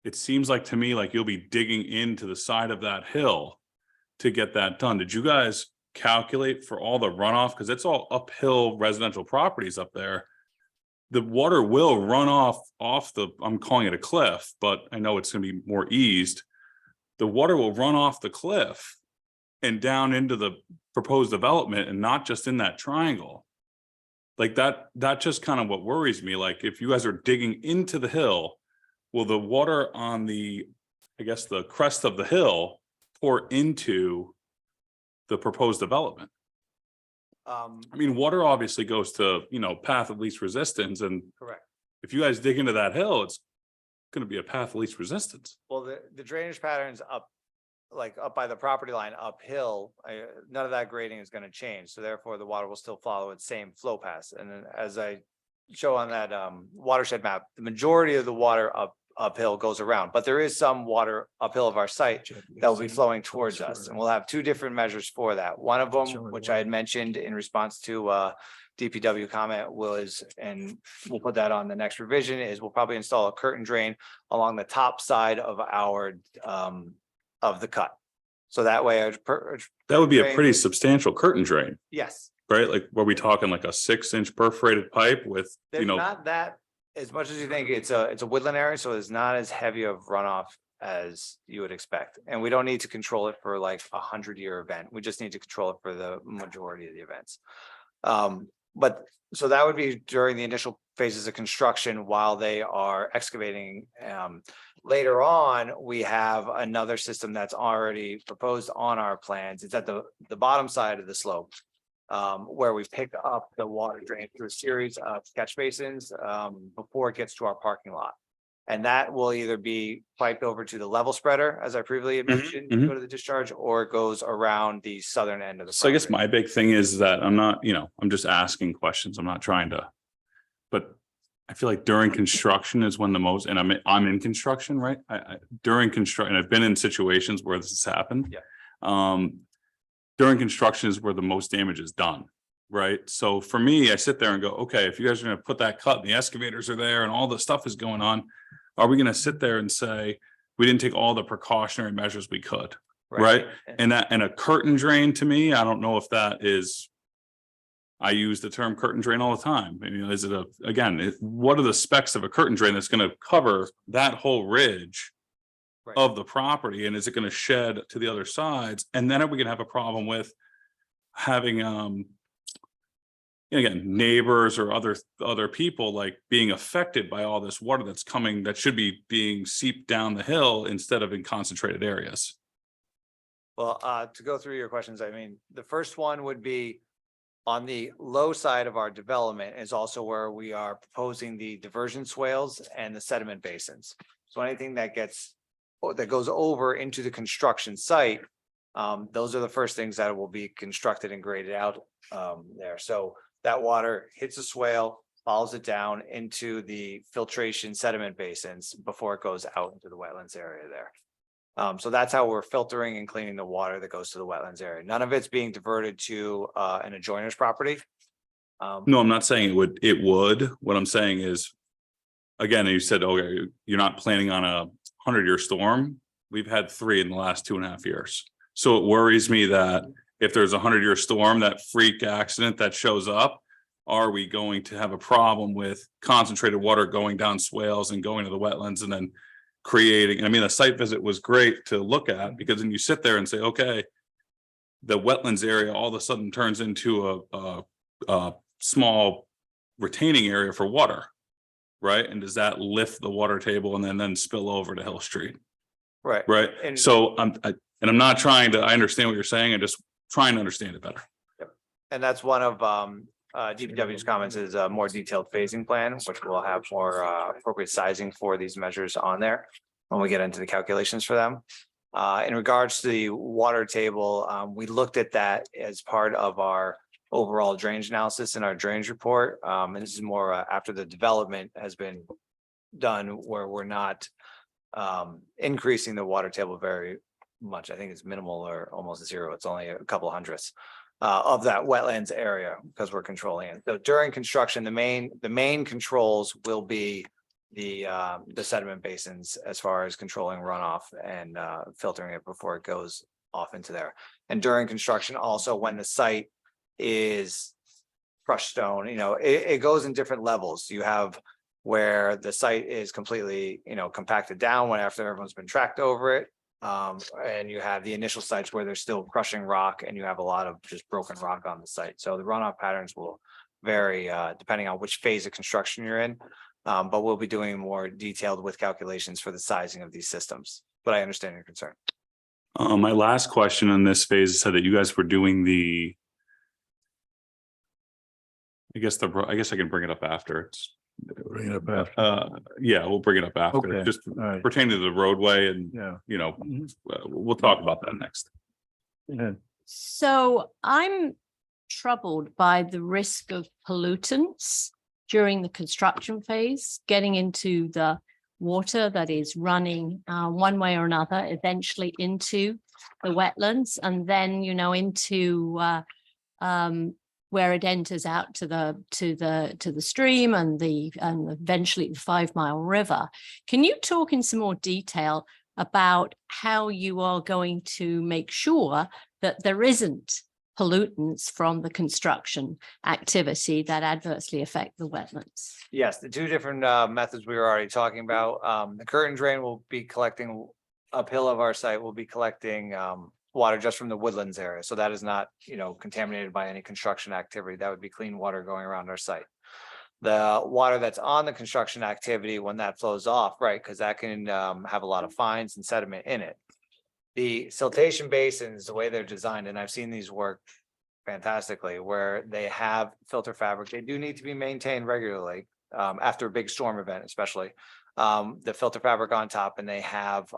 it seems like to me like you'll be digging into the side of that hill to get that done. Did you guys calculate for all the runoff? Because it's all uphill residential properties up there. The water will run off the, I'm calling it a cliff, but I know it's going to be more eased. The water will run off the cliff and down into the proposed development and not just in that triangle. Like that's just kind of what worries me. Like if you guys are digging into the hill, will the water on the, I guess, the crest of the hill pour into the proposed development? I mean, water obviously goes to, path of least resistance. And Correct. if you guys dig into that hill, it's going to be a path of least resistance. Well, the drainage patterns up by the property line uphill, none of that grading is going to change. So therefore the water will still follow its same flow paths. And then as I show on that watershed map, the majority of the water uphill goes around, but there is some water uphill of our site that will be flowing towards us. And we'll have 2 different measures for that. One of them, which I had mentioned in response to DPW comment, was, and we'll put that on the next revision, is we'll probably install a curtain drain along the top side of our of the cut. So that way That would be a pretty substantial curtain drain, yes. right? Like, were we talking like a 6-inch perforated pipe with, There's not that as much as you think. It's a woodland area, so it's not as heavy of runoff as you would expect. And we don't need to control it for like 100-year event. We just need to control it for the majority of the events. But so that would be during the initial phases of construction while they are excavating. Later on, we have another system that's already proposed on our plans. It's at the bottom side of the slope. Where we pick up the water drain through a series of catch basins before it gets to our parking lot. And that will either be piped over to the level spreader, as I previously had mentioned, to go to the discharge, or it goes around the southern end of the. So I guess property. my big thing is that I'm not, I'm just asking questions. I'm not trying to. But I feel like during construction is when the most, and I'm in construction, right? During construction, I've been in situations where this has happened. Yeah. During construction is where the most damage is done, right? So for me, I sit there and go, okay, if you guys are gonna put that cut and the excavators are there and all the stuff is going on, are we gonna sit there and say, we didn't take all the precautionary measures we could, right? And a curtain drain, to me, I don't know if that is. I use the term curtain drain all the time. Is it what are the specs of a curtain drain that's gonna cover that whole ridge? Right. Of the property, and is it going to shed to the other sides? And then are we going to have a problem with having again, neighbors or other people like being affected by all this water that's coming that should be being seeped down the hill instead of in concentrated areas? Well, to go through your questions, I mean, the first one would be on the low side of our development is also where we are proposing the diversion swales and the sediment basins. So anything that goes over into the construction site, those are the first things that will be constructed and graded out there. So that water hits a swale, follows it down into the filtration sediment basins before it goes out into the wetlands area there. So that's how we're filtering and cleaning the water that goes to the wetlands area. None of it's being diverted to an adjoiner's property. No, I'm not saying it would. What I'm saying is, again, you said, okay, you're not planning on a 100-year storm. We've had 3 in the last 2.5 years. So it worries me that if there's a 100-year storm, that freak accident that shows up, are we going to have a problem with concentrated water going down swales and going to the wetlands and then creating, I mean, the site visit was great to look at because then you sit there and say, okay, the wetlands area all of a sudden turns into a small retaining area for water. Right. And does that lift the water table and then spill over to Hill Street? Right. Right. And So I'm not trying to, I understand what you're saying. I'm just trying to understand it better. And that's one of DPW's comments is a more detailed phasing plan, which will have more appropriate sizing for these measures on there when we get into the calculations for them. In regards to the water table, we looked at that as part of our overall drainage analysis in our drainage report. And this is more after the development has been done where we're not increasing the water table very much. I think it's minimal or almost zero. It's only a couple hundredths of that wetlands area because we're controlling it. So during construction, the main controls will be the sediment basins as far as controlling runoff and filtering it before it goes off into there. And during construction, also when the site is crushed stone, it goes in different levels. You have where the site is completely, compacted down when after everyone's been tracked over it. And you have the initial sites where they're still crushing rock and you have a lot of just broken rock on the site. So the runoff patterns will vary depending on which phase of construction you're in. But we'll be doing more detailed with calculations for the sizing of these systems. But I understand your concern. My last question on this phase said that you guys were doing I guess I can bring it up after. It's Bring it up after. yeah, we'll bring it up after. Okay. Just All right. pertaining to the roadway and, Yeah. we'll talk about that next. Yeah. So I'm troubled by the risk of pollutants during the construction phase, getting into the water that is running one way or another, eventually into the wetlands and then, into where it enters out to the stream and eventually the 5 Mile River. Can you talk in some more detail about how you are going to make sure that there isn't pollutants from the construction activity that adversely affect the wetlands? Yes, the 2 different methods we were already talking about. The curtain drain will be collecting uphill of our site. We'll be collecting water just from the Woodlands area. So that is not, contaminated by any construction activity. That would be clean water going around our site. The water that's on the construction activity, when that flows off, right, because that can have a lot of fines and sediment in it. The siltation basins, the way they're designed, and I've seen these work fantastically, where they have filter fabric, they do need to be maintained regularly after a big storm event, especially. The filter fabric on top, and they have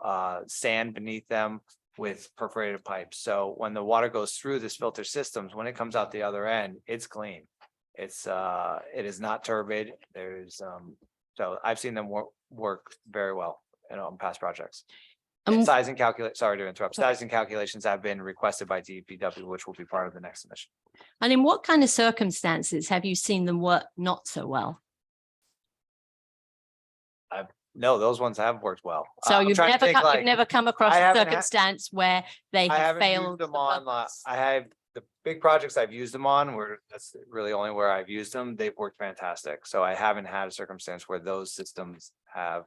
sand beneath them with perforated pipes. So when the water goes through this filter systems, when it comes out the other end, it's clean. It is not turbid. So I've seen them work very well on past projects. And Um, sizing sorry to interrupt, sizing calculations have been requested by DPW, which will be part of the next submission. And in what kind of circumstances have you seen them work not so well? No, those ones have worked well. So I'm you've trying to never, think, you've never come across I a haven't had- circumstance where they I have haven't used failed. them the on, purpose? I have the big projects I've used them on where that's really only where I've used them. They've worked fantastic. So I haven't had a circumstance where those systems have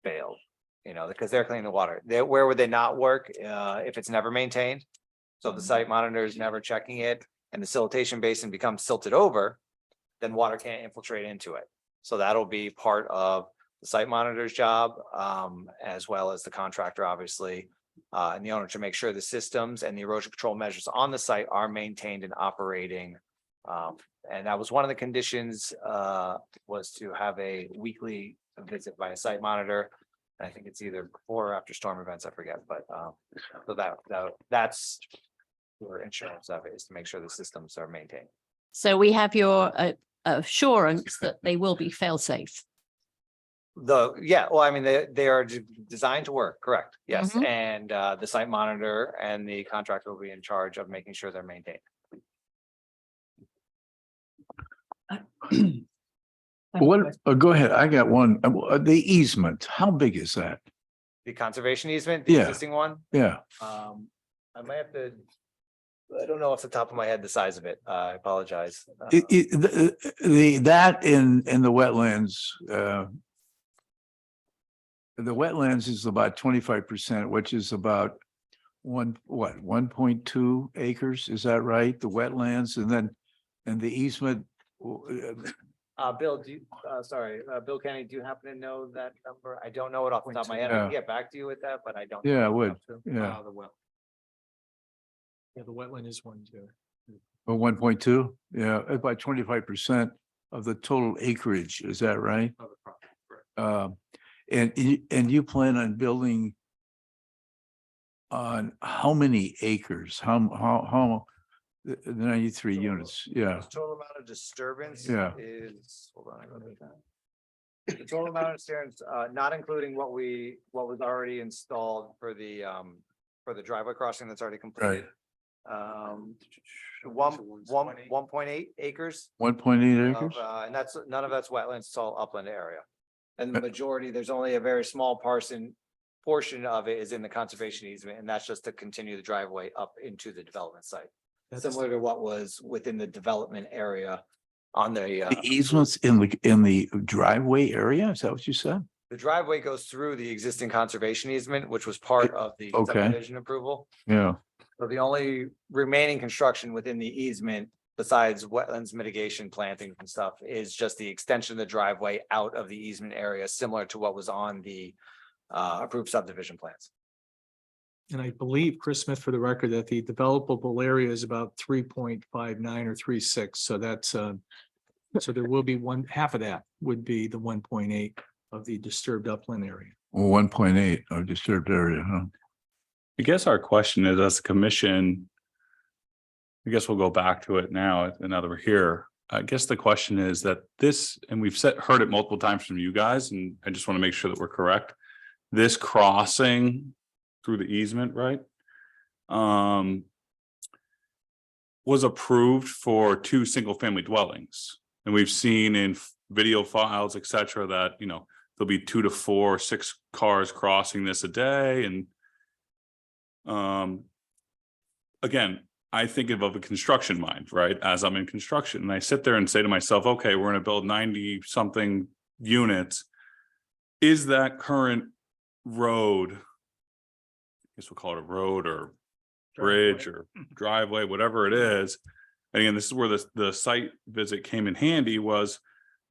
failed, because they're cleaning the water. Where would they not work? If it's never maintained. So if the site monitor is never checking it and the siltation basin becomes silted over, then water can't infiltrate into it. So that'll be part of the site monitor's job, as well as the contractor, obviously, and the owner, to make sure the systems and the erosion control measures on the site are maintained and operating. And that was one of the conditions, was to have a weekly visit by a site monitor. I think it's either before or after storm events, I forget, but so that's your insurance of it, is to make sure the systems are maintained. So we have your assurance that they will be fail safe. Well, I mean, they are designed to work, correct? Yes, Mhm. and the site monitor and the contractor will be in charge of making sure they're maintained. What, go ahead. I got one. The easement, how big is that? The conservation easement, the Yeah. existing one, Yeah, I might have to. I don't know off the top of my head the size of it. I apologize. that in the wetlands, the wetlands is about 25%, which is about 1.2 acres, is that right? The wetlands, and the easement. Bill, Bill Kenny, do you happen to know that number? I don't know it off the top of my head. I can Yeah. get back to you with that, but I don't. Yeah, I know it would. off the- Yeah, The well. Yeah, the wetland is one too. or 1.2, yeah, about 25% of the total acreage, is that right? of the property, correct. And you plan on building on how many acres? How, the 93 So, units, yeah, The total amount of disturbance Yeah. is, hold on, I wrote it down. The total amount of disturbance, not including what was already installed for the driveway crossing that's already completed. right, 1.8 acres. 1.8 acres? And none of that's wetlands, it's all upland area. And the majority, there's only a very small portion of it is in the conservation easement, and that's just to continue the driveway up into the development site. Similar to what was within the development area on The the easements in the driveway area, is that what you said? the driveway goes through the existing conservation easement, which was part of the Okay. subdivision approval. Yeah, So the only remaining construction within the easement, besides wetlands mitigation, plantings and stuff, is just the extension of the driveway out of the easement area, similar to what was on the approved subdivision plans. And I believe, Chris Smith, for the record, that the developable area is about 3.59 or 3.6. So that's so there will be half of that would be the 1.8 of the disturbed upland area. well, 1.8 of disturbed area, huh? I guess our question is, as a commission, I guess we'll go back to it now that we're here. I guess the question is that this, and we've heard it multiple times from you guys, and I just want to make sure that we're correct. This crossing through the easement, right? Was approved for 2 single-family dwellings. And we've seen in video files, et cetera, that, there'll be 2 to 4, 6 cars crossing this a day. And again, I think of a construction mind, right? As I'm in construction, and I sit there and say to myself, okay, we're going to build 90 something units. Is that current road, I guess we'll call it a road or bridge or driveway, whatever it is. And again, this is where the site visit came in handy was,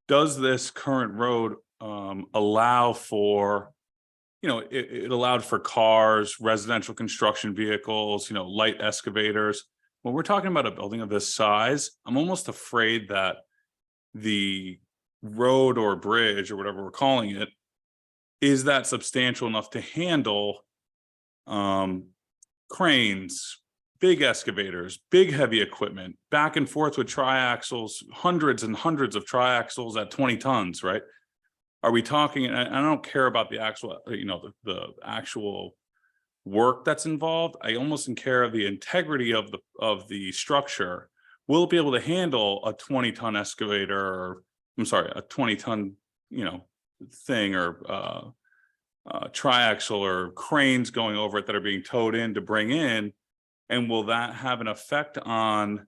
does this current road allow for, it allowed for cars, residential construction vehicles, light excavators. When we're talking about a building of this size, I'm almost afraid that the road or bridge or whatever we're calling it, is that substantial enough to handle cranes, big excavators, big heavy equipment, back and forth with triaxles, hundreds and hundreds of triaxles at 20 tons, right? Are we talking, and I don't care about the actual, the actual work that's involved. I almost care of the integrity of the structure. Will it be able to handle a 20-ton excavator, or I'm sorry, a 20-ton, thing, or triaxle or cranes going over it that are being towed in to bring in? And will that have an effect on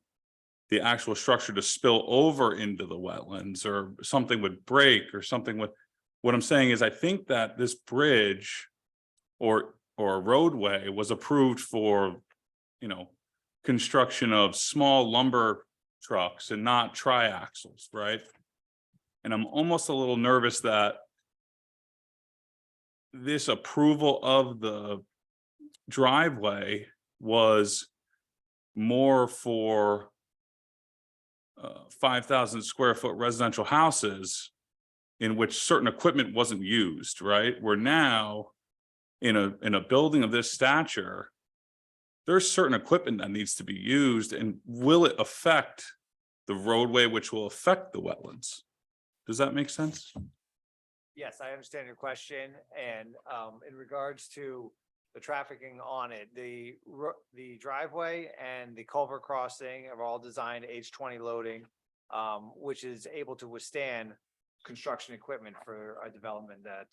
the actual structure to spill over into the wetlands, or something would break, or something with, what I'm saying is, I think that this bridge or roadway was approved for, construction of small lumber trucks and not triaxles, right? And I'm almost a little nervous that this approval of the driveway was more for 5,000 square foot residential houses in which certain equipment wasn't used, right? We're now in a building of this stature, there's certain equipment that needs to be used, and will it affect the roadway, which will affect the wetlands? Does that make sense? Yes, I understand your question, and in regards to the trafficking on it, the driveway and the culvert crossing are all designed H20 loading, which is able to withstand construction equipment for a development that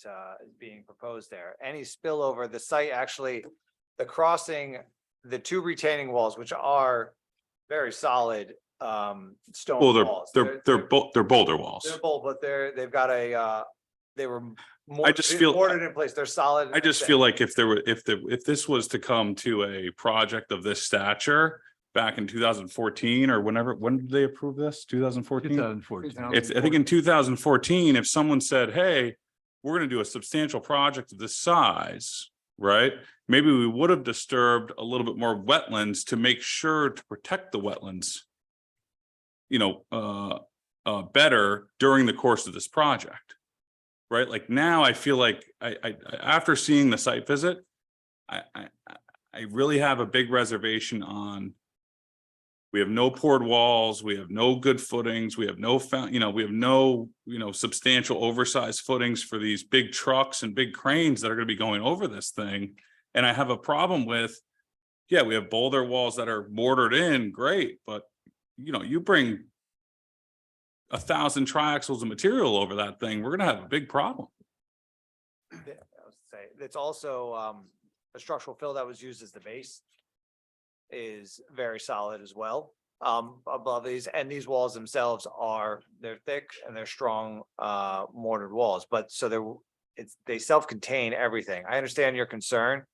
is being proposed there. Any spillover, the site actually, the crossing, the two retaining walls, which are very solid stone Well, walls. they're boulder walls. They're bold, but they've got they were more. I just feel- mortared in place. They're solid. I just feel like if this was to come to a project of this stature back in 2014 or when did they approve this? 2014? 2014. I think in 2014, if someone said, hey, we're going to do a substantial project of this size, right? Maybe we would have disturbed a little bit more wetlands to make sure to protect the wetlands, better during the course of this project, right? Like now I feel like I after seeing the site visit, I really have a big reservation on, we have no poured walls, we have no good footings, we have no substantial oversized footings for these big trucks and big cranes that are going to be going over this thing. And I have a problem with, yeah, we have boulder walls that are mortared in, great, but you bring 1,000 triaxles of material over that thing, we're gonna have a big problem. I was to say, it's also the structural fill that was used as the base is very solid as well. Above these, and these walls themselves they're thick and they're strong mortared walls, but so they self-contain everything. I understand your concern.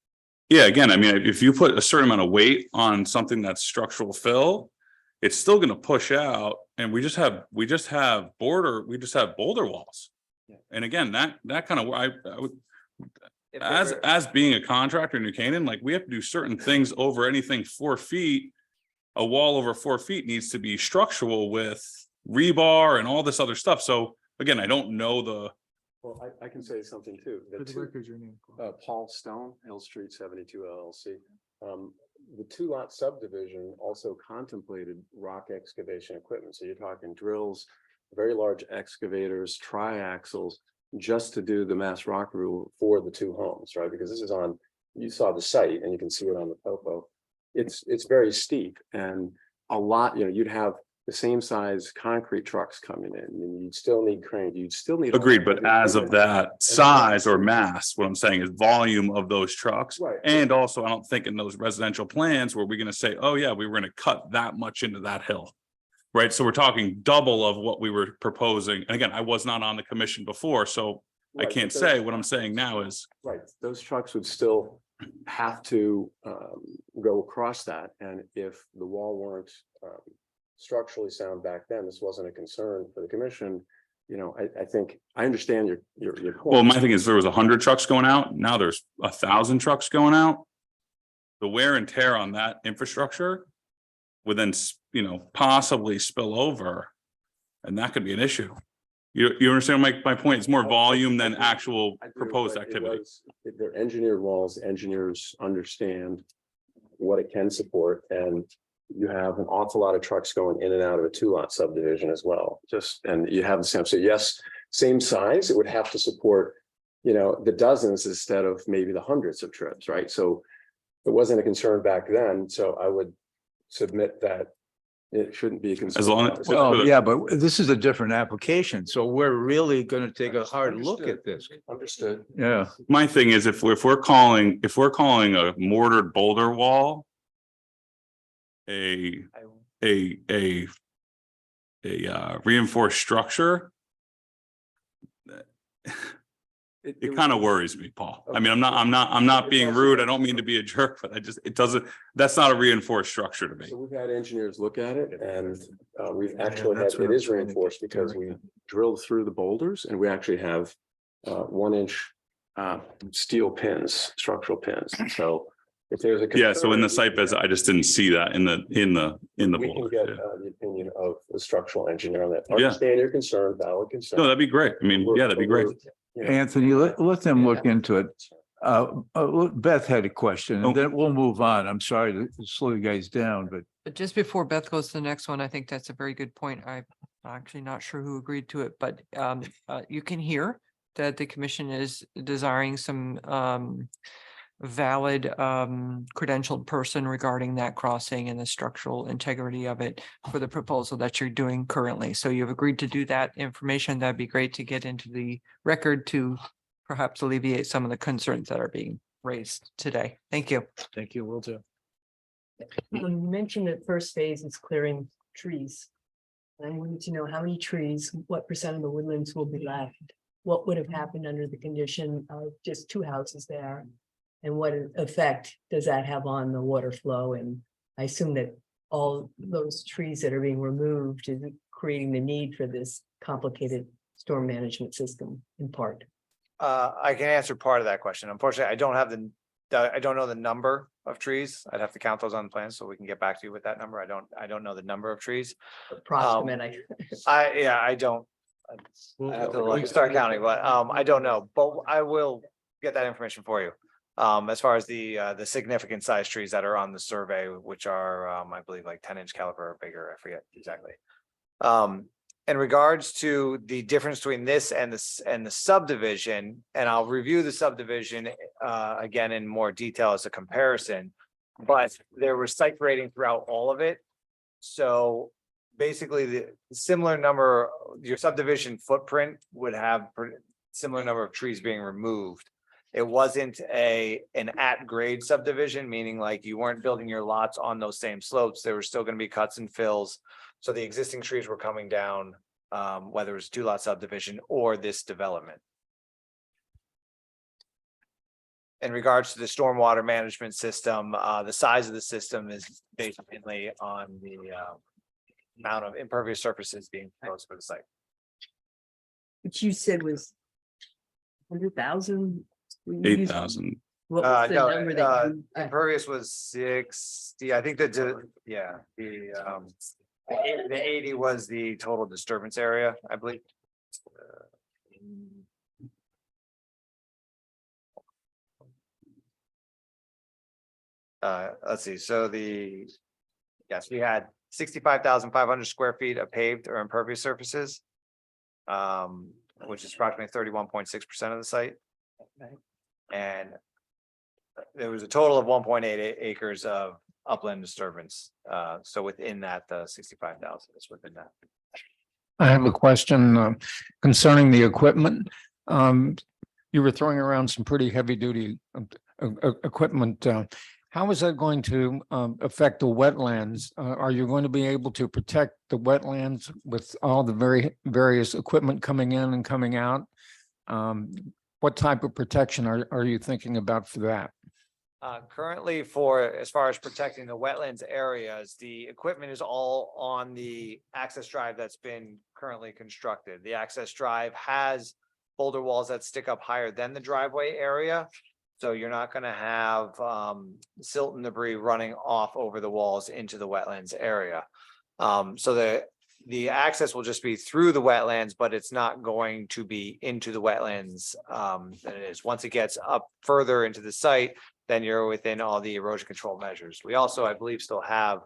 Yeah, again, I mean, if you put a certain amount of weight on something that's structural fill, it's still going to push out, and we just have boulder walls. And again, that kind of, I would, If they were- as being a contractor in New Canaan, like we have to do certain things over anything 4 feet. A wall over 4 feet needs to be structural with rebar and all this other stuff. So again, I don't know Well, I can say something too. For the record, your name. Paul Stone, Hill Street 72 LLC. The 2-lot subdivision also contemplated rock excavation equipment. So you're talking drills, very large excavators, triaxles, just to do the mass rock removal for the 2 homes, right? Because this is you saw the site and you can see it on the topo. It's very steep, and a lot, you'd have the same size concrete trucks coming in, and you'd still need cranes, you'd still need. agreed, but as of that size or mass, what I'm saying is volume of those trucks. Right. And also, I don't think in those residential plans were we going to say, oh yeah, we were going to cut that much into that hill. Right. So we're talking double of what we were proposing. And again, I was not on the commission before, so I Right, can't but say. those- What I'm saying now is, Right, those trucks would still have to go across that. And if the wall weren't structurally sound back then, this wasn't a concern for the commission. You know, I think I understand your point. Well, my thing is there was 100 trucks going out. Now there's 1,000 trucks going out. The wear and tear on that infrastructure would then, you know, possibly spill over. And that could be an issue. You understand my point? It's more volume than actual I do, proposed but it activity. was- They're engineered walls, engineers understand what it can support, and you have an awful lot of trucks going in and out of a 2-lot subdivision as well. And you have the same, so yes, same size, it would have to support, you know, the dozens instead of maybe the hundreds of trips, right? So it wasn't a concern back then, so I would submit that it shouldn't be a concern. As long as- Well, yeah, but this is a different application, so we're really gonna take a hard look at this. Understood. Yeah, My thing is if we're calling a mortared boulder wall a reinforced structure, it kind of worries me, Paul. I mean, I'm not being rude. I don't mean to be a jerk, but that's not a reinforced structure to me. So we've had engineers look at it, and we've Yeah, actually had, that's what it I'm is trying to reinforced get because Derek we at. drilled through the boulders, and we actually have 1-inch steel pins, structural pins. So if there's a Yeah, so in the concern, site visit, I just didn't see that in the we can boulder. get Yeah. the opinion of the structural engineer on that. Yeah. Understand your concern, valid concern. No, that'd be great. I mean, yeah, that'd be great. You know, Anthony, let them look into it. concern. Beth had a question Oh. and then we'll move on. I'm sorry to slow you guys down, but But just before Beth goes to the next one, I think that's a very good point. I'm actually not sure who agreed to it, but you can hear that the commission is desiring some valid credentialed person regarding that crossing and the structural integrity of it for the proposal that you're doing currently. So you've agreed to do that information. That'd be great to get into the record to perhaps alleviate some of the concerns that are being raised today. Thank you. thank you, will do. You mentioned that first phase is clearing trees. I wanted to know how many trees, what percent of the woodlands will be left? What would have happened under the condition of just 2 houses there? And what effect does that have on the water flow? And I assume that all those trees that are being removed is creating the need for this complicated storm management system in part. I can answer part of that question. Unfortunately, I don't have I don't know the number of trees. I'd have to count those on the plan so we can get back to you with that number. I don't know the number of trees. Approximate, I don't. I have to like start counting, but I don't know, but I will get that information for you. As far as the significant size trees that are on the survey, which are I believe like 10-inch caliber or bigger, I forget exactly. In regards to the difference between this and the subdivision, and I'll review the subdivision again in more detail as a comparison, but there was site grading throughout all of it. So basically the similar number, your subdivision footprint would have similar number of trees being removed. It wasn't an at-grade subdivision, meaning like you weren't building your lots on those same slopes. There were still going to be cuts and fills. So the existing trees were coming down, whether it was 2-lot subdivision or this development. In regards to the stormwater management system, the size of the system is based mainly on the amount of impervious surfaces being proposed for the site. which you said was 100,000? 8,000. What was the No, number that you? impervious was 60. I think that, yeah, the 80 was the total disturbance area, I believe. Let's see, so yes, we had 65,500 square feet of paved or impervious surfaces. Which is approximately 31.6% of the site. And there was a total of 1.8 acres of upland disturbance. So within that, the 65,000 is within that. I have a question concerning the equipment. You were throwing around some pretty heavy duty equipment. How is that going to affect the wetlands? Are you going to be able to protect the wetlands with all the various equipment coming in and coming out? What type of protection are you thinking about for that? Currently for, as far as protecting the wetlands areas, the equipment is all on the access drive that's been currently constructed. The access drive has boulder walls that stick up higher than the driveway area. So you're not gonna have silt and debris running off over the walls into the wetlands area. So the access will just be through the wetlands, but it's not going to be into the wetlands than it is. Once it gets up further into the site, then you're within all the erosion control measures. We also, I believe, still have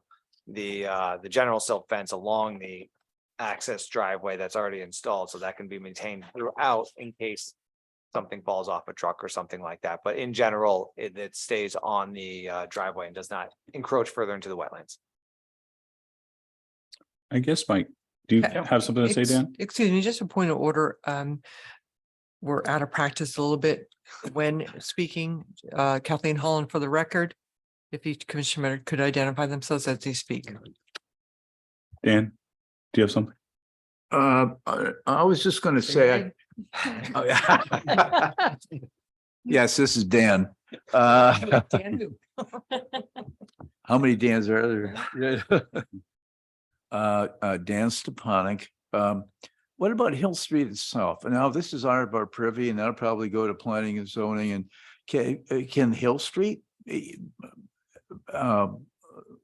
the general silt fence along the access driveway that's already installed, so that can be maintained throughout in case something falls off a truck or something like that. But in general, it stays on the driveway and does not encroach further into the wetlands. I guess, Mike, do you Yeah. have something to say, Dan? Excuse me, just a point of order. We're out of practice a little bit when speaking. Kathleen Holland, for the record, if each commissioner could identify themselves as they speak. Dan, do you have something? I was just gonna say. Oh, yeah. Yes, this is Dan. Dan who? How many Dans are there? Dan Stepanek. What about Hill Street itself? And now this is out of our privy, and that'll probably go to planning and zoning. And can Hill Street? It's not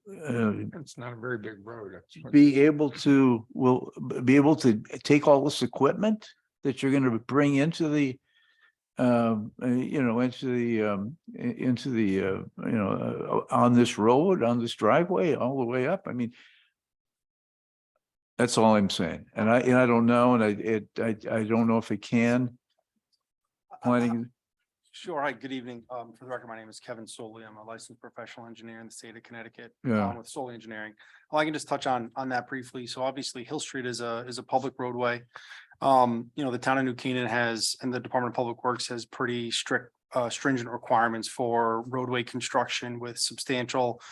a very big road. Be able to, will be able to take all this equipment that you're gonna bring into the on this road, on this driveway, all the way up. I mean, that's all I'm saying. And I don't know, and I don't know if it can. Planning, Sure. Hi, good evening. For the record, my name is Kevin Soley. I'm a licensed professional engineer in the state of Connecticut Yeah. with Soley Engineering. Well, I can just touch on that briefly. So obviously Hill Street is a public roadway. The town of New Canaan has, and the Department of Public Works has pretty strict stringent requirements for roadway construction with substantial,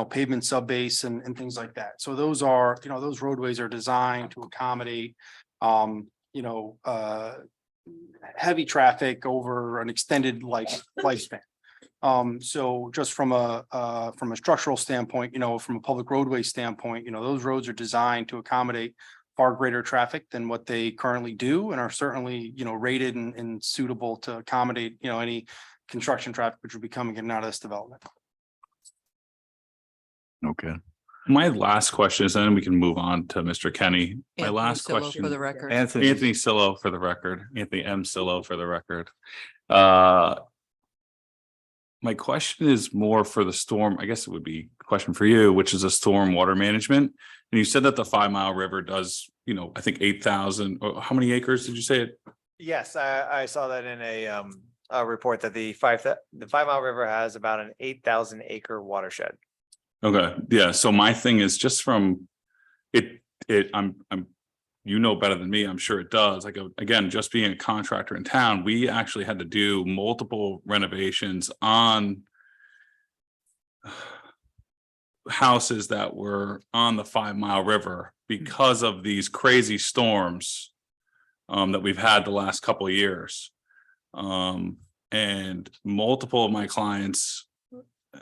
pavement subbase and things like that. So those are, those roadways are designed to accommodate, heavy traffic over an extended lifespan. So just from a structural standpoint, from a public roadway standpoint, those roads are designed to accommodate far greater traffic than what they currently do, and are certainly, rated and suitable to accommodate, any construction traffic which will be coming in and out of this development. okay. My last question is, then we can move on to Mr. Kenny. My Anthony last Sillo question. For the record. Anthony, Anthony Sillo for the record, Anthony M. Sillo for the record. My question is more for the storm. I guess it would be a question for you, which is a storm water management. And you said that the 5 Mile River does, I think 8,000, or how many acres did you say it? Yes, I saw that in a report that the 5 Mile River has about an 8,000 acre watershed. Okay, yeah, so my thing is just from it, I'm better than me, I'm sure it does. Like, again, just being a contractor in town, we actually had to do multiple renovations on houses that were on the 5 Mile River because of these crazy storms that we've had the last couple of years. And multiple of my clients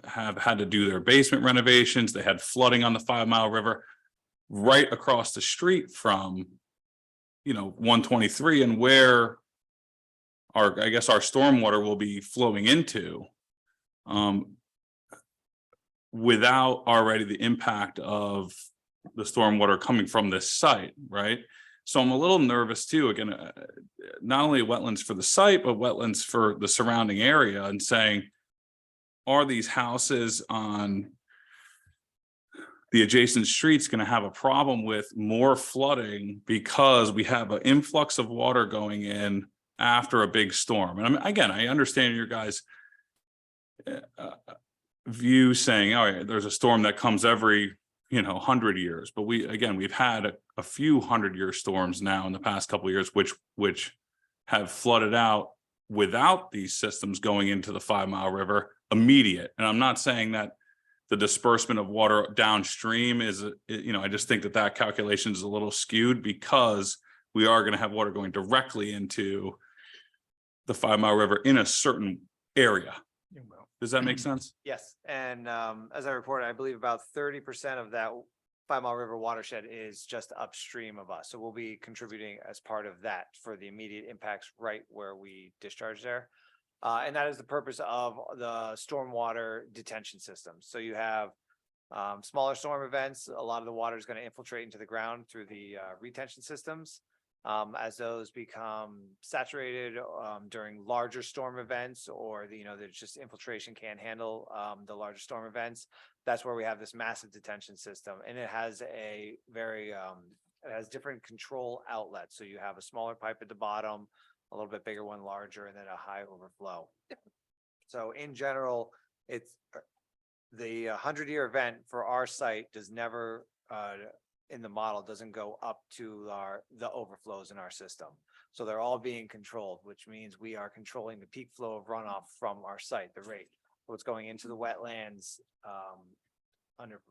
have had to do their basement renovations. They had flooding on the 5 Mile River right across the street from 123, and where our stormwater will be flowing into, without already the impact of the stormwater coming from this site, right? So I'm a little nervous too, again, not only wetlands for the site, but wetlands for the surrounding area, and saying, are these houses on the adjacent streets going to have a problem with more flooding because we have an influx of water going in after a big storm? And I understand your guys' view saying, all right, there's a storm that comes every 100 years, but we've had a few 100-year storms now in the past couple of years, which have flooded out without these systems going into the 5 Mile River immediate. And I'm not saying that the disbursement of water downstream is, I just think that calculation is a little skewed, because we are going to have water going directly into the 5 Mile River in a certain area. Does that make sense? Yes, and as I reported, I believe about 30% of that 5 Mile River watershed is just upstream of us. So we'll be contributing as part of that for the immediate impacts right where we discharge there. And that is the purpose of the stormwater detention system. So you have smaller storm events. A lot of the water is going to infiltrate into the ground through the retention systems. As those become saturated during larger storm events, or there's just infiltration can't handle the larger storm events. That's where we have this massive detention system, and it has a very it has different control outlets. So you have a smaller pipe at the bottom, a little bit bigger one, larger, and then a high overflow. So in general, it's the 100-year event for our site does never in the model doesn't go up to the overflows in our system. So they're all being controlled, which means we are controlling the peak flow of runoff from our site, the rate. What's going into the wetlands under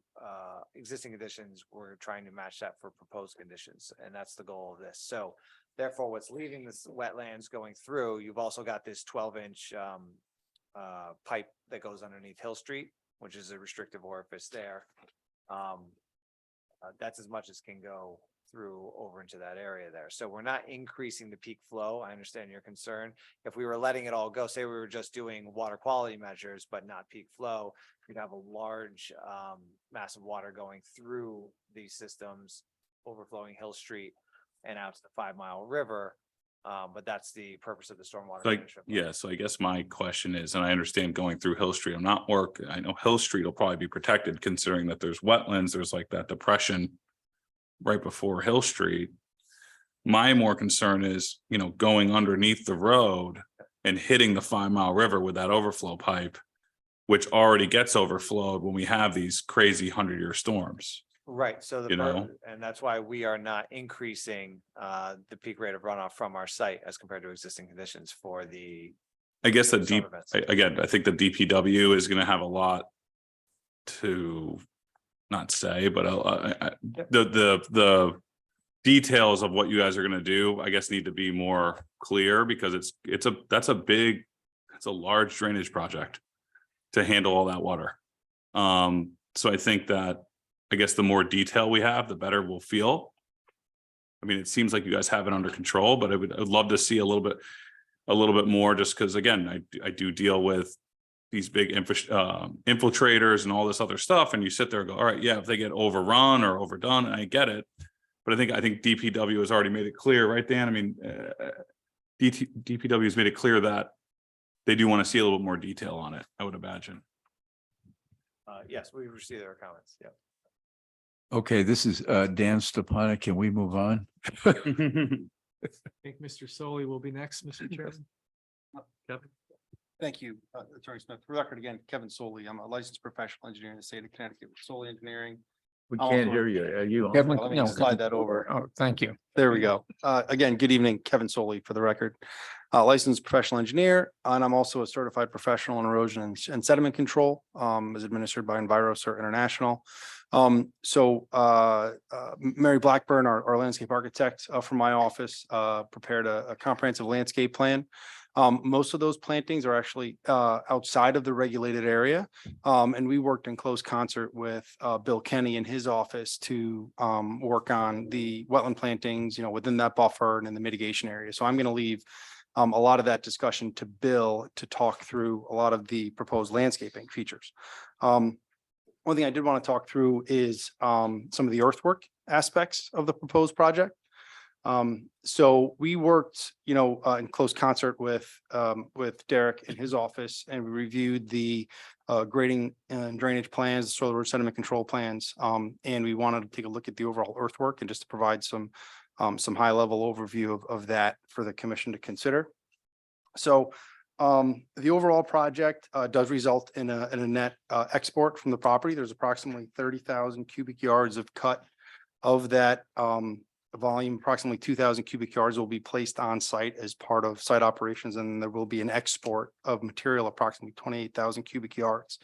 existing conditions, we're trying to match that for proposed conditions, and that's the goal of this. So therefore, what's leaving this wetlands going through, you've also got this 12-inch pipe that goes underneath Hill Street, which is a restrictive orifice there. That's as much as can go through over into that area there. So we're not increasing the peak flow. I understand your concern. If we were letting it all go, say we were just doing water quality measures, but not peak flow, you'd have a large mass of water going through these systems, overflowing Hill Street and out to the 5 Mile River. But that's the purpose of the stormwater. management plan. Yeah, so I guess my question is, and I understand going through Hill Street, I know Hill Street will probably be protected considering that there's wetlands, there's like that depression right before Hill Street. My more concern is, going underneath the road and hitting the 5 Mile River with that overflow pipe, which already gets overflowed when we have these crazy 100-year storms. Right, so You know? and that's why we are not increasing the peak rate of runoff from our site as compared to existing conditions for the. I guess the storm deep, events. again, I think the DPW is gonna have a lot to not say, but the details of what you guys are gonna do, I guess, need to be more clear, because that's a large drainage project to handle all that water. So I think that, I guess the more detail we have, the better we'll feel. I mean, it seems like you guys have it under control, but I'd love to see a little bit more, just because, again, I do deal with these big infiltrators and all this other stuff, and you sit there and go, all right, yeah, if they get overrun or overdone, I get it. But I think DPW has already made it clear, right, Dan? I mean, DPW has made it clear that they do want to see a little bit more detail on it, I would imagine. Yes, we've received their comments, yeah. Okay, this is Dan Stepanek. Can we move on? I think Mr. Solly will be next, Mr. Chairman. Kevin? Thank you, Attorney Smith. For the record, again, Kevin Soley. I'm a licensed professional engineer in the state of Connecticut with Soley Engineering. We I'll can't also- hear you. Are you on? Kevin, Let me no. slide that over. Oh, thank you. There we go. Again, good evening, Kevin Soley for the record. Licensed professional engineer, and I'm also a certified professional in erosion and sediment control, as administered by EnviroCert International. Mary Blackburn, our landscape architect from my office, prepared a comprehensive landscape plan. Most of those plantings are actually outside of the regulated area. And we worked in close concert with Bill Kenny in his office to work on the wetland plantings, within that buffer and in the mitigation area. So I'm going to leave a lot of that discussion to Bill to talk through a lot of the proposed landscaping features. One thing I did want to talk through is some of the earthwork aspects of the proposed project. So we worked, in close concert with Derek in his office, and we reviewed the grading and drainage plans, soil erosion sediment control plans. And we wanted to take a look at the overall earthwork and just to provide some high level overview of that for the commission to consider. So the overall project does result in a net export from the property. There's approximately 30,000 cubic yards of cut of that volume. Approximately 2,000 cubic yards will be placed on site as part of site operations, and there will be an export of material approximately 28,000 cubic yards.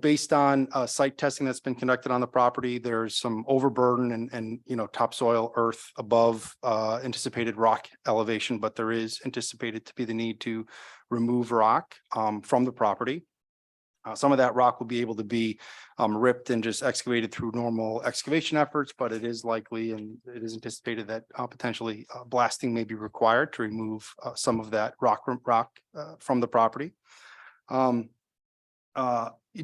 based on site testing that's been conducted on the property, there's some overburden and topsoil earth above anticipated rock elevation, but there is anticipated to be the need to remove rock from the property. Some of that rock will be able to be ripped and just excavated through normal excavation efforts, but it is likely and it is anticipated that potentially blasting may be required to remove some of that rock from the property.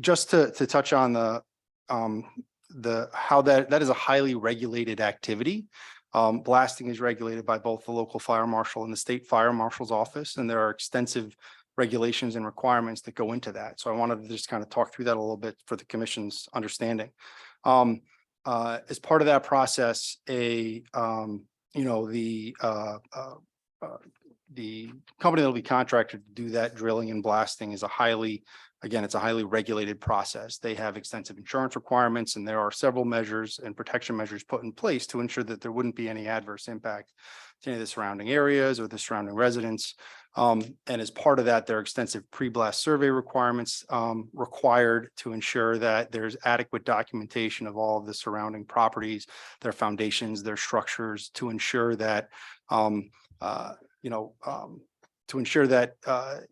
Just to touch on how that is a highly regulated activity. Blasting is regulated by both the local fire marshal and the state fire marshal's office, and there are extensive regulations and requirements that go into that. So I wanted to just kind of talk through that a little bit for the commission's understanding. As part of that process, the company that will be contracted to do that drilling and blasting is it's a highly regulated process. They have extensive insurance requirements, and there are several measures and protection measures put in place to ensure that there wouldn't be any adverse impact to any of the surrounding areas or the surrounding residents. And as part of that, there are extensive pre-blast survey requirements required to ensure that there's adequate documentation of all of the surrounding properties, their foundations, their structures, to ensure that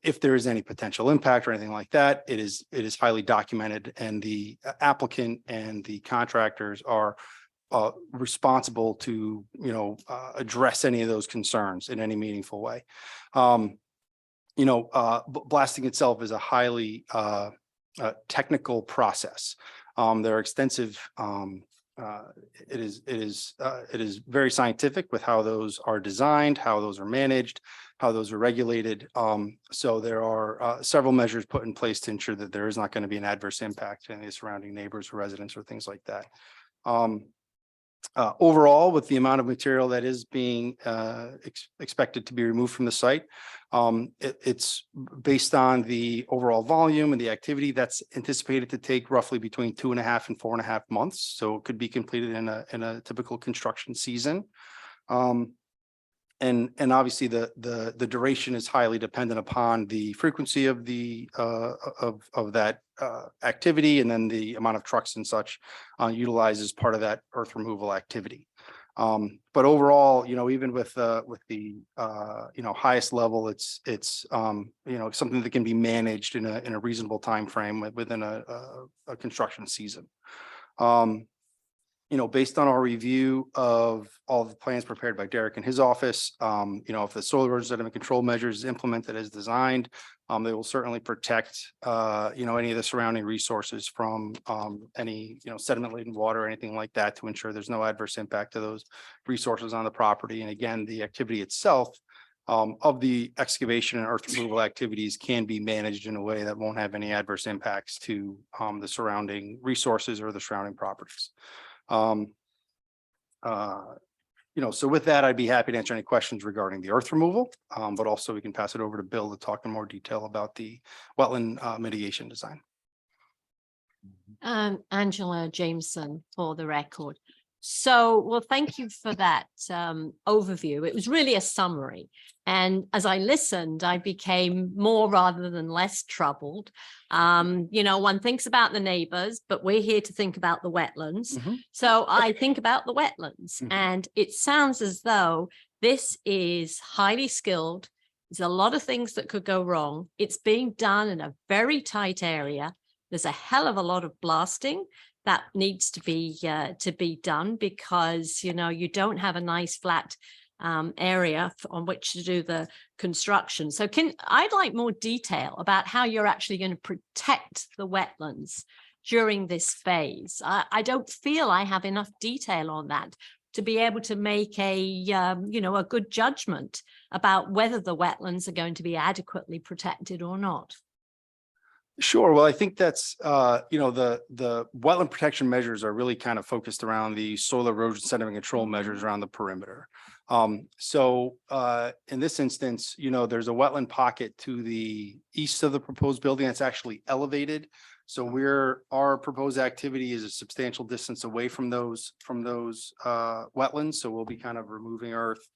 if there is any potential impact or anything like that, it is highly documented, and the applicant and the contractors are responsible to address any of those concerns in any meaningful way. Blasting itself is a highly technical process. There are extensive. It is very scientific with how those are designed, how those are managed, how those are regulated. So there are several measures put in place to ensure that there is not going to be an adverse impact to any of the surrounding neighbors or residents or things like that. Overall, with the amount of material that is being expected to be removed from the site, it's based on the overall volume and the activity that's anticipated to take roughly between 2.5 and 4.5 months. So it could be completed in a typical construction season. And obviously the duration is highly dependent upon the frequency of that activity, and then the amount of trucks and such utilized as part of that earth removal activity. But overall, even with the highest level, it's something that can be managed in a reasonable time frame within a construction season. Based on our review of all the plans prepared by Derek in his office, if the soil erosion sediment control measures implemented as designed, they will certainly protect, any of the surrounding resources from any, sediment laden water or anything like that, to ensure there's no adverse impact to those resources on the property. And again, the activity itself of the excavation and earth removal activities can be managed in a way that won't have any adverse impacts to the surrounding resources or the surrounding properties. So with that, I'd be happy to answer any questions regarding the earth removal, but also we can pass it over to Bill to talk in more detail about the wetland mitigation design. Angela Jameson, for the record. So, well, thank you for that overview. It was really a summary. And as I listened, I became more rather than less troubled. One thinks about the neighbors, but we're here to think about the wetlands. Mm-hmm. So I think about the wetlands, and it sounds as though this is highly skilled. There's a lot of things that could go wrong. It's being done in a very tight area. There's a hell of a lot of blasting that needs to be done, because you don't have a nice flat area on which to do the construction. So I'd like more detail about how you're actually going to protect the wetlands during this phase. I don't feel I have enough detail on that to be able to make a good judgment about whether the wetlands are going to be adequately protected or not. Sure. Well, I think that's, the wetland protection measures are really kind of focused around the soil erosion sediment control measures around the perimeter. So in this instance, there's a wetland pocket to the east of the proposed building that's actually elevated. So our proposed activity is a substantial distance away from those wetlands. So we'll be kind of removing earth,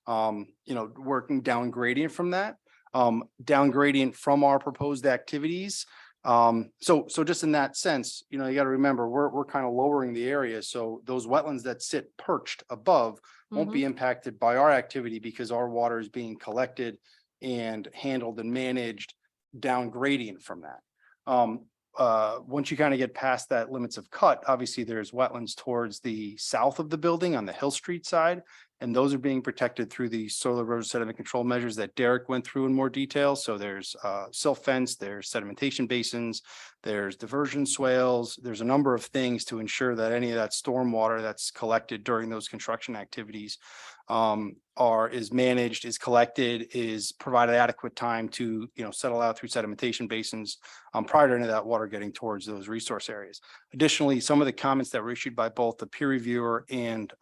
working down gradient from that. Down gradient from our proposed activities So just in that sense, you got to remember, we're kind of lowering the area. So those wetlands that sit perched above won't be impacted by our activity because our water is being collected and handled and managed down gradient from that. Once you kind of get past that limits of cut, obviously there's wetlands towards the south of the building on the Hill Street side. And those are being protected through the soil erosion sediment control measures that Derek went through in more detail. So there's silt fence, there's sedimentation basins, there's diversion swales. There's a number of things to ensure that any of that storm water that's collected during those construction activities is managed, is collected, is provided adequate time to, settle out through sedimentation basins prior to any of that water getting towards those resource areas. Additionally, some of the comments that were issued by both the peer reviewer and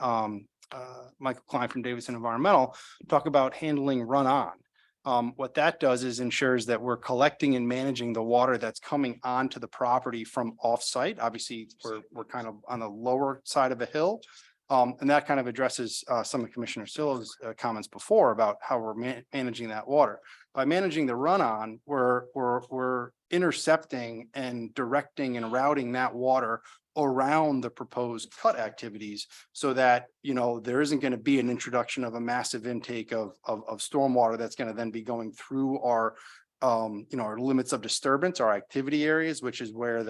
Michael Klein from Davidson Environmental talk about handling run on. What that does is ensures that we're collecting and managing the water that's coming onto the property from offsite. Obviously, we're kind of on the lower side of a hill. And that kind of addresses some of Commissioner Sillo's comments before about how we're managing that water. By managing the runoff, we're intercepting and directing and routing that water around the proposed cut activities so that, there isn't going to be an introduction of a massive intake of stormwater that's going to then be going through our our limits of disturbance, our activity areas, which is where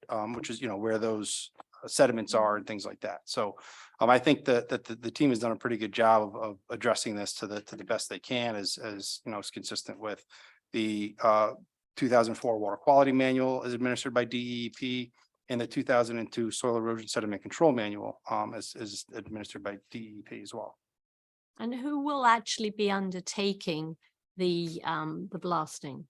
where those sediments are and things like that. So I think that the team has done a pretty good job of addressing this to the best they can, as is consistent with the 2004 Water Quality Manual as administered by DEP and the 2002 Soil Erosion Sediment Control Manual is administered by DEP as well. And who will actually be undertaking the blasting?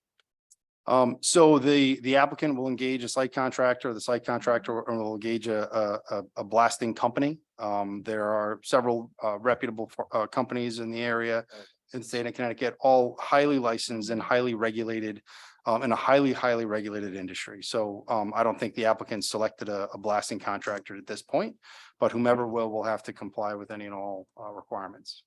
So the applicant will engage a site contractor, the site contractor will engage a blasting company. There are several reputable companies in the area in the state of Connecticut, all highly licensed and highly regulated in a highly regulated industry. So I don't think the applicant selected a blasting contractor at this point, but whomever will have to comply with any and all requirements.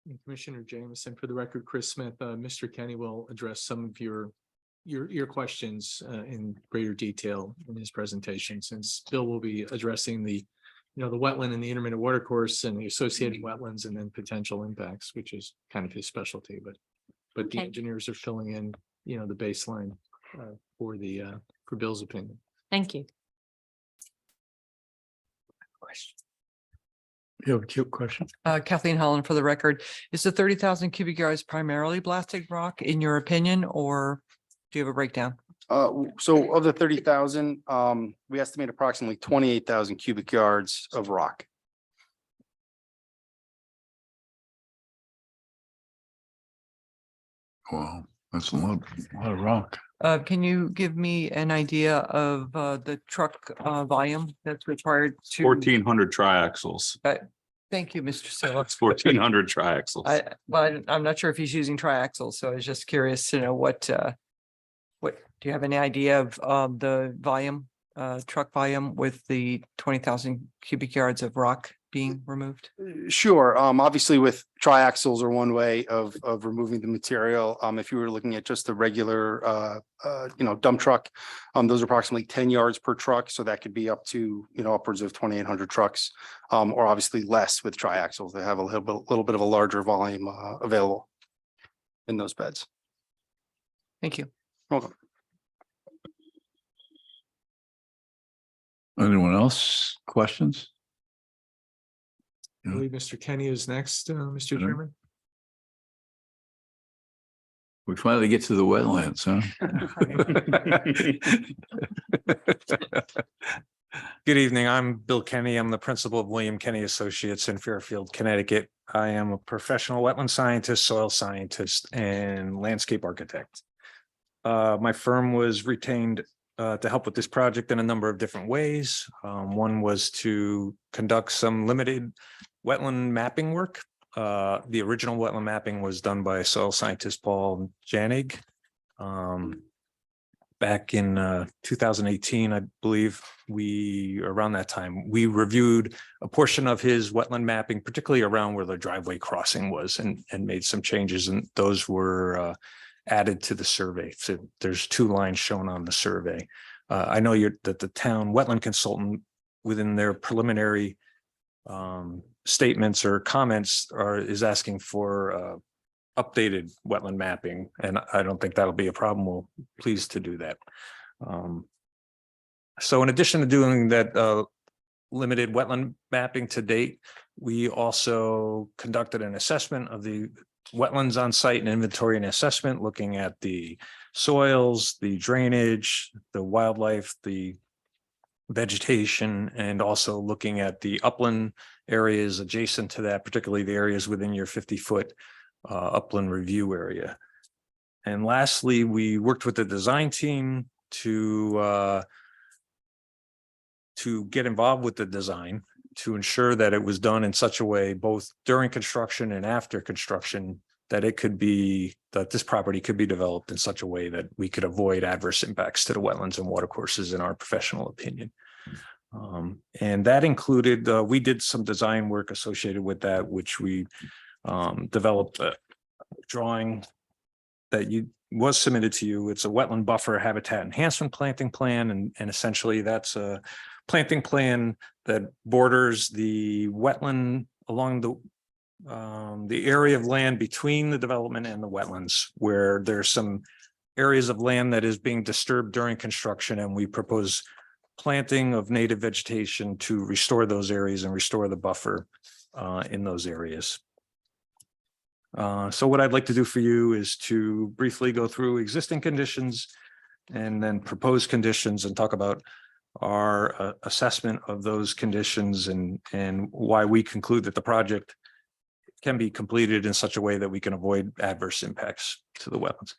And Commissioner Jameson, for the record, Chris Smith, Mr. Kenny will address some of your questions in greater detail in his presentation, since Bill will be addressing the wetland and the intermittent water course and the associated wetlands and then potential impacts, which is kind of his specialty, but the Okay. engineers are filling in, the baseline for Bill's opinion. Thank you. You have a cute question? Kathleen Holland, for the record, is the 30,000 cubic yards primarily blasted rock in your opinion, or do you have a breakdown? So of the 30,000, we estimate approximately 28,000 cubic yards of rock. Wow, that's a lot of rock. Can you give me an idea of the truck volume that's required to? 1,400 triaxles. Thank you, Mr. Silla. That's 1,400 triaxles. I'm not sure if he's using triaxles, so I was just curious to know what do you have any idea of the volume, truck volume with the 20,000 cubic yards of rock being removed? Sure. Obviously with triaxles are one way of removing the material. If you were looking at just the regular, dump truck, those are approximately 10 yards per truck. So that could be up to, upwards of 2,800 trucks, or obviously less with triaxles. They have a little bit of a larger volume available in those beds. Thank you. Welcome. Anyone else? Questions? I believe Mr. Kenny is next, Mr. Okay. Chairman. We finally get to the wetlands, huh? Good evening. I'm Bill Kenny. I'm the principal of William Kenny Associates in Fairfield, Connecticut. I am a professional wetland scientist, soil scientist, and landscape architect. My firm was retained to help with this project in a number of different ways. One was to conduct some limited wetland mapping work. The original wetland mapping was done by soil scientist Paul Janig. Back in 2018, I believe around that time, we reviewed a portion of his wetland mapping, particularly around where the driveway crossing was, and made some changes, and those were added to the survey. So there's 2 lines shown on the survey. I know that the town wetland consultant within their preliminary statements or comments is asking for updated wetland mapping, and I don't think that'll be a problem. We're pleased to do that. So in addition to doing that limited wetland mapping to date, we also conducted an assessment of the wetlands on site, and inventory and assessment, looking at the soils, the drainage, the wildlife, the vegetation, and also looking at the upland areas adjacent to that, particularly the areas within your 50-foot upland review area. And lastly, we worked with the design team to get involved with the design to ensure that it was done in such a way, both during construction and after construction, that this property could be developed in such a way that we could avoid adverse impacts to the wetlands and watercourses, in our professional opinion. And that included, we did some design work associated with that, which we developed a drawing that was submitted to you. It's a wetland buffer habitat enhancement planting plan, and essentially that's a planting plan that borders the wetland along the area of land between the development and the wetlands, where there's some areas of land that is being disturbed during construction, and we propose planting of native vegetation to restore those areas and restore the buffer in those areas. So what I'd like to do for you is to briefly go through existing conditions and then proposed conditions, and talk about our assessment of those conditions and why we conclude that the project can be completed in such a way that we can avoid adverse impacts to the wetlands.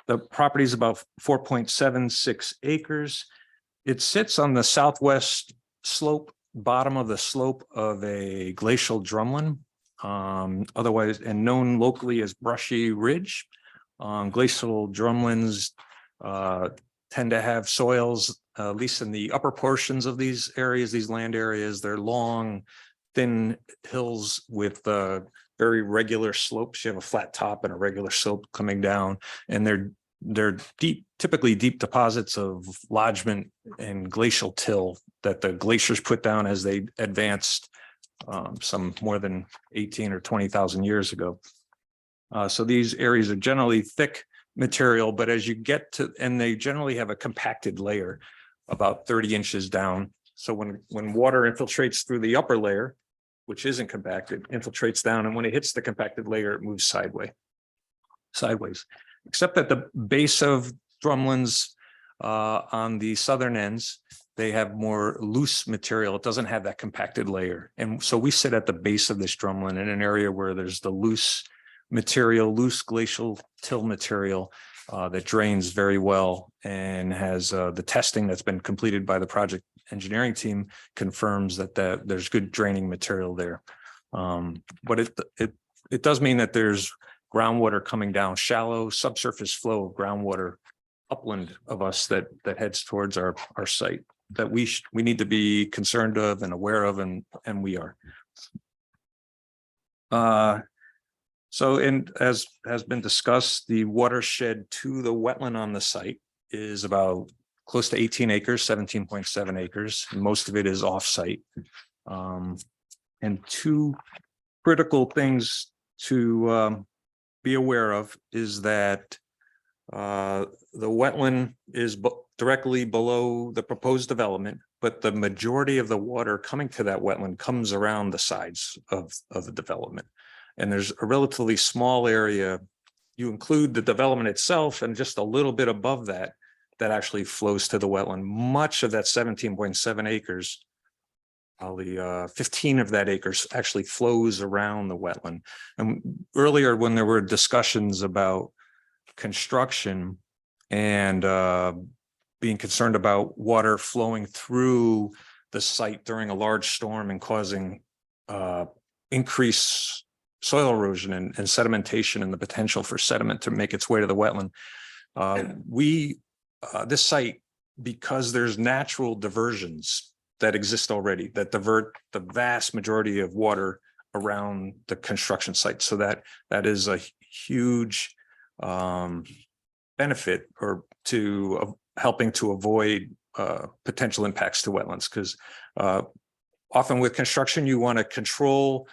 The property is about 4.76 acres. It sits on the southwest slope, bottom of the slope of a glacial drumlin, otherwise and known locally as Brushy Ridge. Glacial drumlins tend to have soils, at least in the upper portions of these areas, these land areas. They're long, thin hills with very regular slopes. You have a flat top and a regular slope coming down, and they're deep, typically deep deposits of lodgement and glacial till that the glaciers put down as they advanced some more than 18 or 20,000 years ago. So these areas are generally thick material, but as you get to, and they generally have a compacted layer about 30 inches down. So when water infiltrates through the upper layer, which isn't compacted, infiltrates down, and when it hits the compacted layer, it moves sideways. Except at the base of drumlins on the southern ends, they have more loose material. It doesn't have that compacted layer. And so we sit at the base of this drumlin in an area where there's the loose material, loose glacial till material that drains very well, and has the testing that's been completed by the project engineering team confirms that there's good draining material there. But it does mean that there's groundwater coming down, shallow subsurface flow of groundwater upland of us that heads towards our site, that we need to be concerned of and aware of, and we are. So, and as has been discussed, the watershed to the wetland on the site is about close to 18 acres, 17.7 acres. Most of it is off-site. And 2 critical things to be aware of is that the wetland is directly below the proposed development, but the majority of the water coming to that wetland comes around the sides of the development. And there's a relatively small area. You include the development itself and just a little bit above that actually flows to the wetland. Much of that 17.7 acres, probably 15 of that acres actually flows around the wetland. And earlier, when there were discussions about construction and being concerned about water flowing through the site during a large storm and causing increased soil erosion and sedimentation, and the potential for sediment to make its way to the wetland. This site, because there's natural diversions that exist already that divert the vast majority of water around the construction site. So that is a huge benefit or to helping to avoid potential impacts to wetlands, because often with construction, you want to control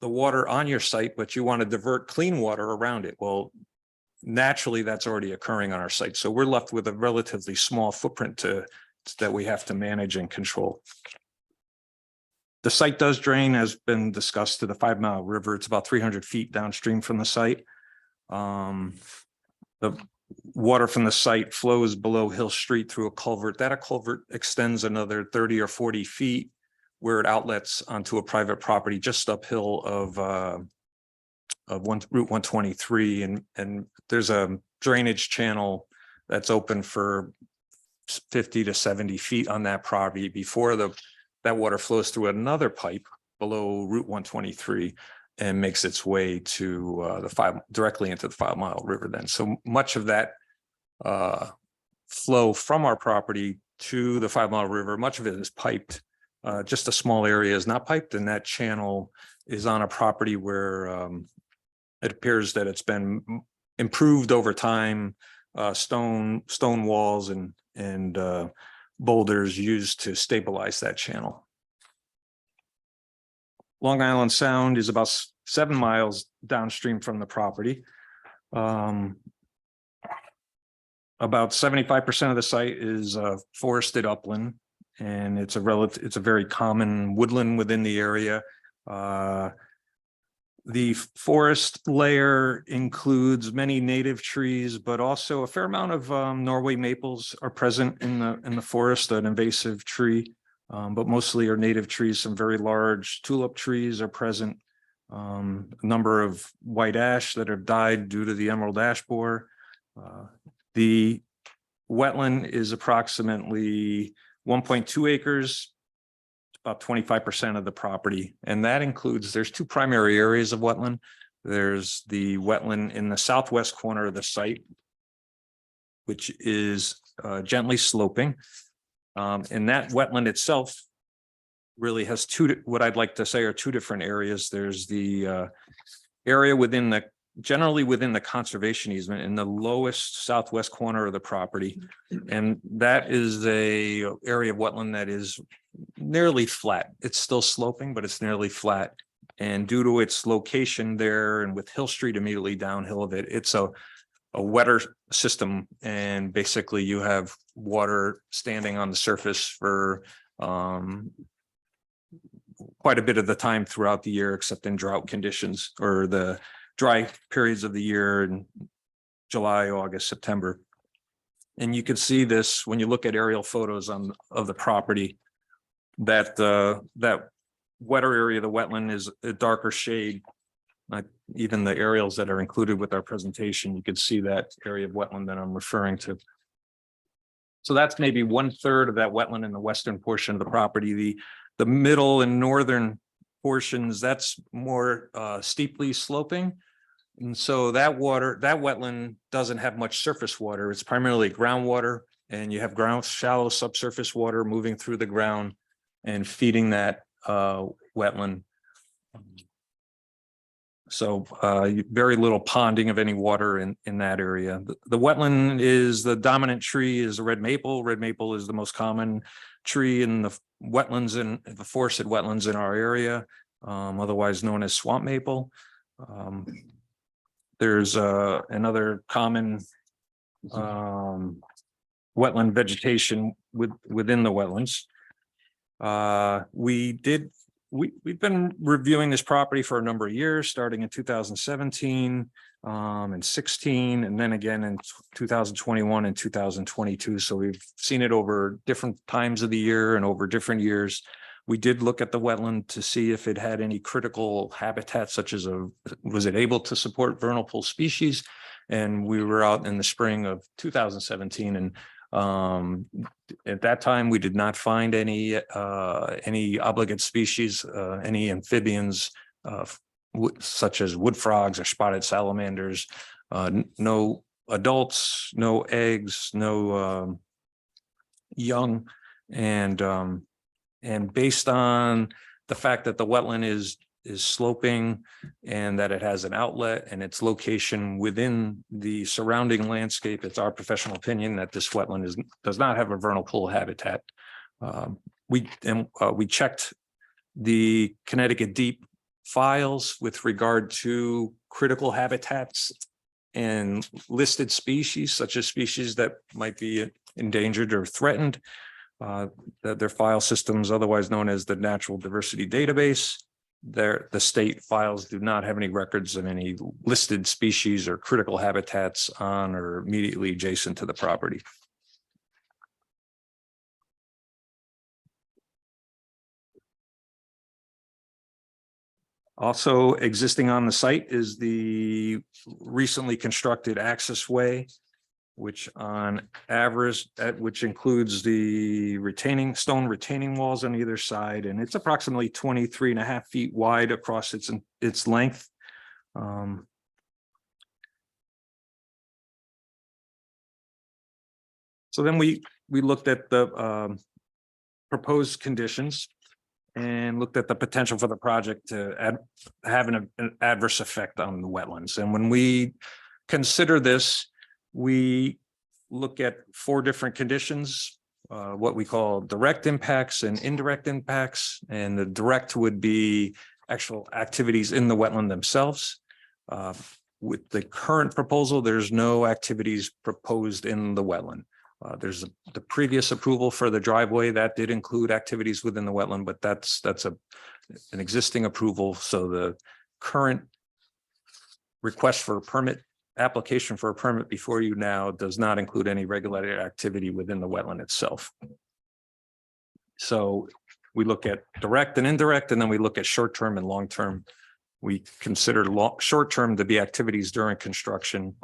the water on your site, but you want to divert clean water around it. Well, naturally, that's already occurring on our site. So we're left with a relatively small footprint that we have to manage and control. The site does drain, as been discussed, to the 5 Mile River. It's about 300 feet downstream from the site. The water from the site flows below Hill Street through a culvert. That culvert extends another 30 or 40 feet where it outlets onto a private property just uphill of Route 123. And there's a drainage channel that's open for 50 to 70 feet on that property before that water flows through another pipe below Route 123 and makes its way to directly into the 5 Mile River then. So much of that flow from our property to the 5 Mile River, much of it is piped. Just a small area is not piped, and that channel is on a property where it appears that it's been improved over time. Stone walls and boulders used to stabilize that channel. Long Island Sound is about 7 miles downstream from the property. About 75% of the site is forested upland, and it's a very common woodland within the area. The forest layer includes many native trees, but also a fair amount of Norway maples are present in the forest, an invasive tree, but mostly are native trees. Some very large tulip trees are present. A number of white ash that have died due to the emerald ash borer. The wetland is approximately 1.2 acres. About 25% of the property. And that includes, there's two primary areas of wetland. There's the wetland in the southwest corner of the site, which is gently sloping. And that wetland itself really has what I'd like to say are two different areas. There's the area generally within the conservation easement in the lowest southwest corner of the property. And that is a area of wetland that is nearly flat. It's still sloping, but it's nearly flat. And due to its location there and with Hill Street immediately downhill of it, it's a wetter system. And basically you have water standing on the surface for quite a bit of the time throughout the year, except in drought conditions or the dry periods of the year in July, August, September. And you can see this when you look at aerial photos of the property, that that wetter area of the wetland is a darker shade. Even the aerials that are included with our presentation, you can see that area of wetland that I'm referring to. So that's maybe 1/3 of that wetland in the western portion of the property. The middle and northern portions, that's more steeply sloping. And so that wetland doesn't have much surface water. It's primarily groundwater, and you have shallow subsurface water moving through the ground and feeding that wetland. So very little ponding of any water in that area. The wetland the dominant tree is red maple. Red maple is the most common tree in the wetlands and the forested wetlands in our area, otherwise known as swamp maple. There's another common wetland vegetation within the wetlands. We've been reviewing this property for a number of years, starting in 2017 and 16, and then again in 2021 and 2022. So we've seen it over different times of the year and over different years. We did look at the wetland to see if it had any critical habitat, such as was it able to support vernal pool species? And we were out in the spring of 2017, and at that time we did not find any obligate species, any amphibians, such as wood frogs or spotted salamanders, no adults, no eggs, no young, and based on the fact that the wetland is is sloping and that it has an outlet and its location within the surrounding landscape. It's our professional opinion that this wetland does not have a vernal pool habitat. We checked the Connecticut Deep files with regard to critical habitats and listed species, such as species that might be endangered or threatened. That their file systems, otherwise known as the Natural Diversity Database. The state files do not have any records of any listed species or critical habitats on or immediately adjacent to the property. Also existing on the site is the recently constructed access way, which on average, which includes the stone retaining walls on either side, and it's approximately 23.5 feet wide across its length. So then we looked at the proposed conditions and looked at the potential for the project to have an adverse effect on the wetlands. And when we consider this, we look at 4 different conditions, what we call direct impacts and indirect impacts. And the direct would be actual activities in the wetland themselves. With the current proposal, there's no activities proposed in the wetland. There's the previous approval for the driveway that did include activities within the wetland, but that's an existing approval. So the current request for a permit, application for a permit before you now does not include any regulated activity within the wetland itself. So we look at direct and indirect, and then we look at short-term and long-term. We consider short-term to be activities during construction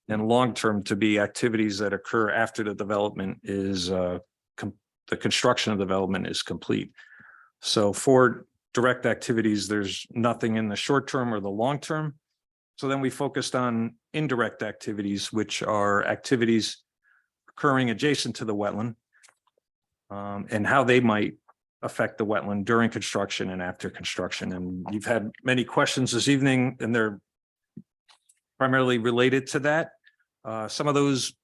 and long-term to be activities that occur after the development is the construction of development is complete. So for direct activities, there's nothing in the short term or the long term. So then we focused on indirect activities, which are activities occurring adjacent to the wetland, and how they might affect the wetland during construction and after construction. And you've had many questions this evening, and they're primarily related to that. Some of those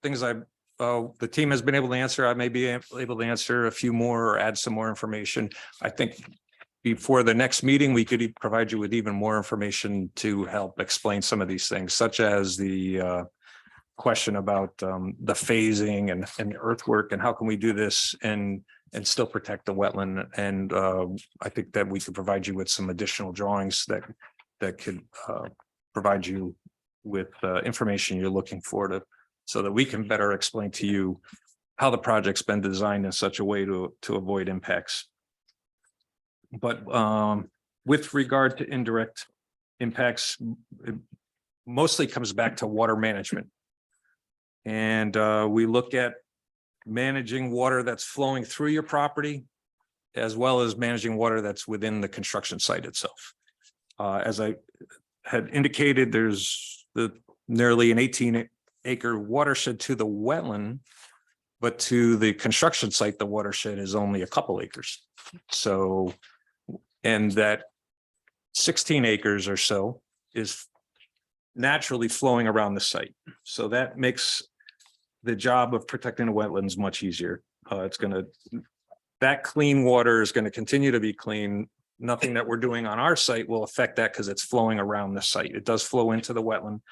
things the team has been able to answer. I may be able to answer a few more or add some more information. I think before the next meeting, we could provide you with even more information to help explain some of these things, such as the question about the phasing and the earthwork and how can we do this and still protect the wetland. And I think that we could provide you with some additional drawings that could provide you with information you're looking for so that we can better explain to you how the project's been designed in such a way to avoid impacts. But with regard to indirect impacts, it mostly comes back to water management. And we look at managing water that's flowing through your property, as well as managing water that's within the construction site itself. As I had indicated, there's nearly an 18-acre watershed to the wetland, but to the construction site, the watershed is only a couple acres. So, and that 16 acres or so is naturally flowing around the site. So that makes the job of protecting the wetlands much easier. That clean water is going to continue to be clean. Nothing that we're doing on our site will affect that because it's flowing around the site. It does flow into the wetland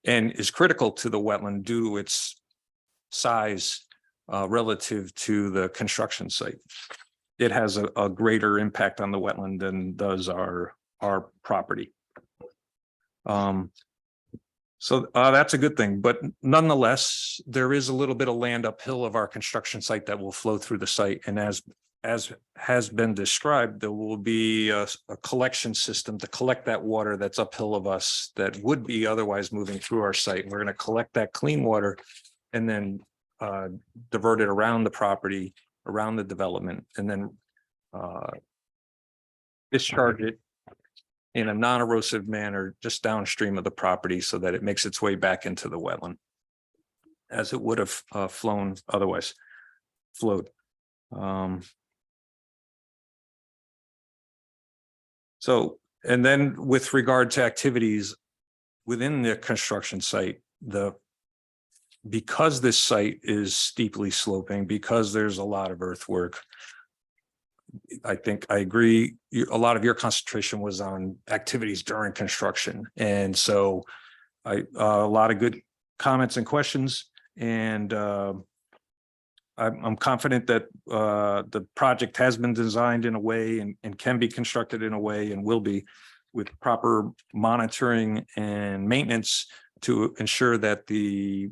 and is critical to the wetland due to its size relative to the construction site. It has a greater impact on the wetland than does our property. So that's a good thing, but nonetheless, there is a little bit of land uphill of our construction site that will flow through the site. And as has been described, there will be a collection system to collect that water that's uphill of us that would be otherwise moving through our site. We're going to collect that clean water and then divert it around the property, around the development, and then discharge it in a non-erosive manner just downstream of the property so that it makes its way back into the wetland as it would have flowed. So And then with regard to activities within the construction site, because this site is steeply sloping, because there's a lot of earthwork, I think I agree. A lot of your concentration was on activities during construction. And so a lot of good comments and questions. And I'm confident that the project has been designed in a way and can be constructed in a way and will be with proper monitoring and maintenance to ensure that the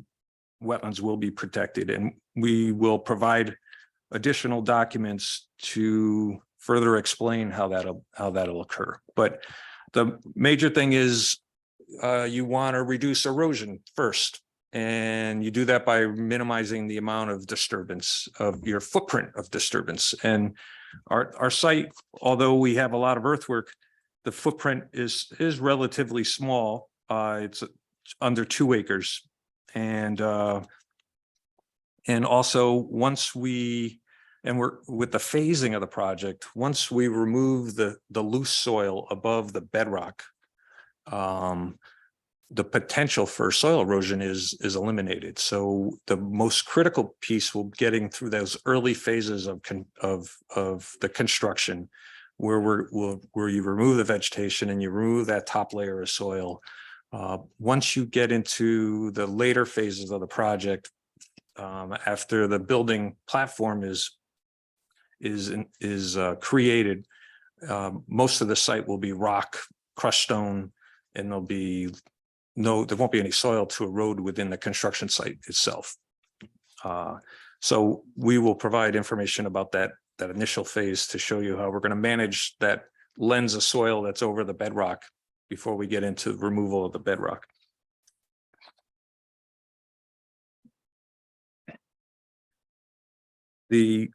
wetlands will be protected. And we will provide additional documents to further explain how that'll occur. But the major thing is you want to reduce erosion first. And you do that by minimizing the amount of disturbance of your footprint of disturbance. And our site, although we have a lot of earthwork, the footprint is relatively small. It's under 2 acres. And also once we're with the phasing of the project, once we remove the loose soil above the bedrock, the potential for soil erosion is eliminated. So the most critical piece will getting through those early phases of the construction, where you remove the vegetation and you remove that top layer of soil. Once you get into the later phases of the project, after the building platform is created, most of the site will be rock, crushed stone, and there won't be any soil to erode within the construction site itself. So we will provide information about that initial phase to show you how we're going to manage that lens of soil that's over the bedrock before we get into removal of the bedrock. And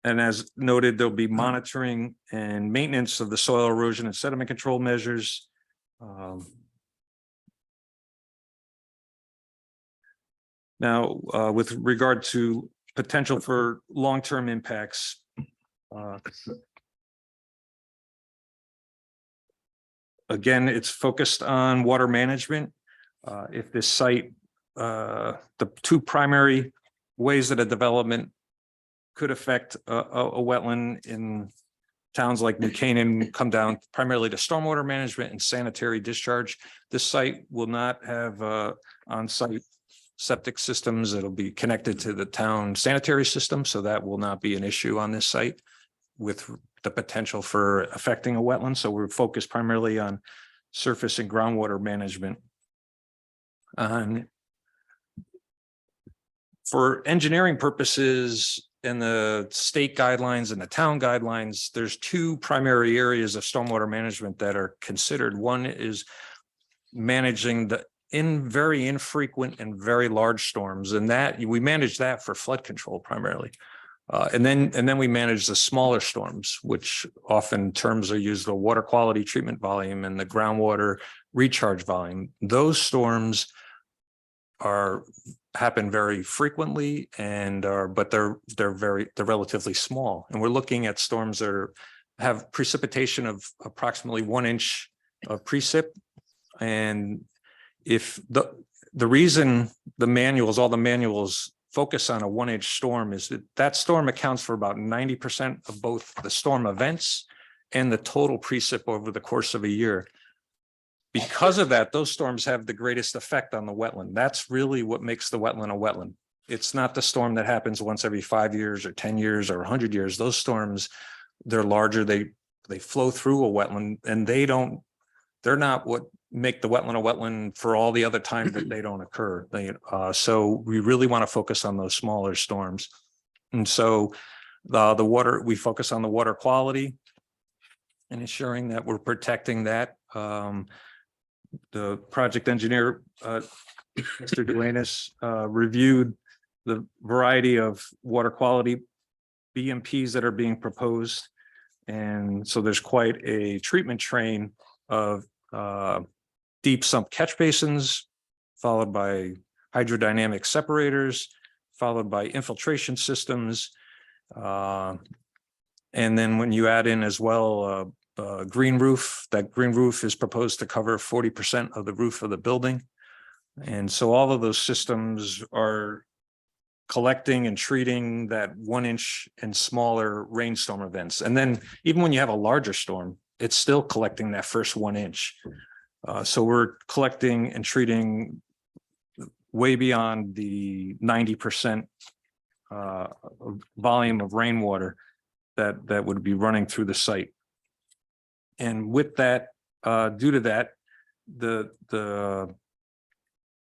as noted, there'll be monitoring and maintenance of the soil erosion and sediment control measures. Now, with regard to potential for long-term impacts, again, it's focused on water management. If this site, the 2 primary ways that a development could affect a wetland in towns like New Canaan come down primarily to stormwater management and sanitary discharge. This site will not have on-site septic systems. It'll be connected to the town sanitary system, so that will not be an issue on this site with the potential for affecting a wetland. So we're focused primarily on surface and groundwater management. For engineering purposes and the state guidelines and the town guidelines, there's 2 primary areas of stormwater management that are considered. One is managing the very infrequent and very large storms, and that we manage that for flood control primarily. And then we manage the smaller storms, which often terms are used, the water quality treatment volume and the groundwater recharge volume. Those storms happen very frequently but they're relatively small. And we're looking at storms that have precipitation of approximately 1 inch of precip. And if the reason all the manuals focus on a 1 inch storm is that storm accounts for about 90% of both the storm events and the total precip over the course of a year. Because of that, those storms have the greatest effect on the wetland. That's really what makes the wetland a wetland. It's not the storm that happens once every 5 years or 10 years or 100 years. Those storms, they're larger, they flow through a wetland, and they're not what make the wetland a wetland for all the other times that they don't occur. So we really want to focus on those smaller storms. And so the water, we focus on the water quality and ensuring that we're protecting that. The project engineer, Mr. Duenas, reviewed the variety of water quality BMPs that are being proposed. And so there's quite a treatment train of deep sump catch basins, followed by hydrodynamic separators, followed by infiltration systems. And then when you add in as well green roof. That green roof is proposed to cover 40% of the roof of the building. And so all of those systems are collecting and treating that 1 inch and smaller rainstorm events. And then even when you have a larger storm, it's still collecting that first 1 inch. So we're collecting and treating way beyond the 90% volume of rainwater that would be running through the site. And with that, due to that,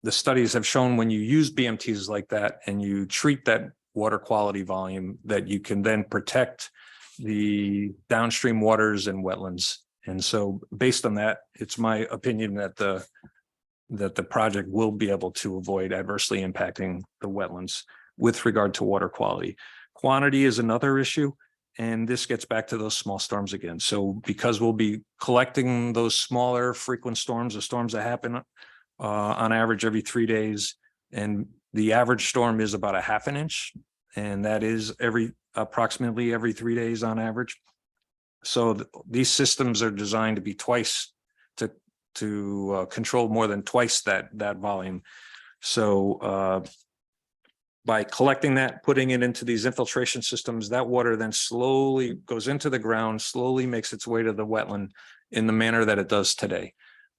the studies have shown when you use BMTs like that and you treat that water quality volume, that you can then protect the downstream waters and wetlands. And so based on that, it's my opinion that the project will be able to avoid adversely impacting the wetlands with regard to water quality. Quantity is another issue, and this gets back to those small storms again. So because we'll be collecting those smaller frequent storms, the storms that happen on average every 3 days, and the average storm is about a ½ inch, and that is approximately every 3 days on average. So these systems are designed to be twice to control more than twice that volume. So by collecting that, putting it into these infiltration systems, that water then slowly goes into the ground, slowly makes its way to the wetland in the manner that it does today.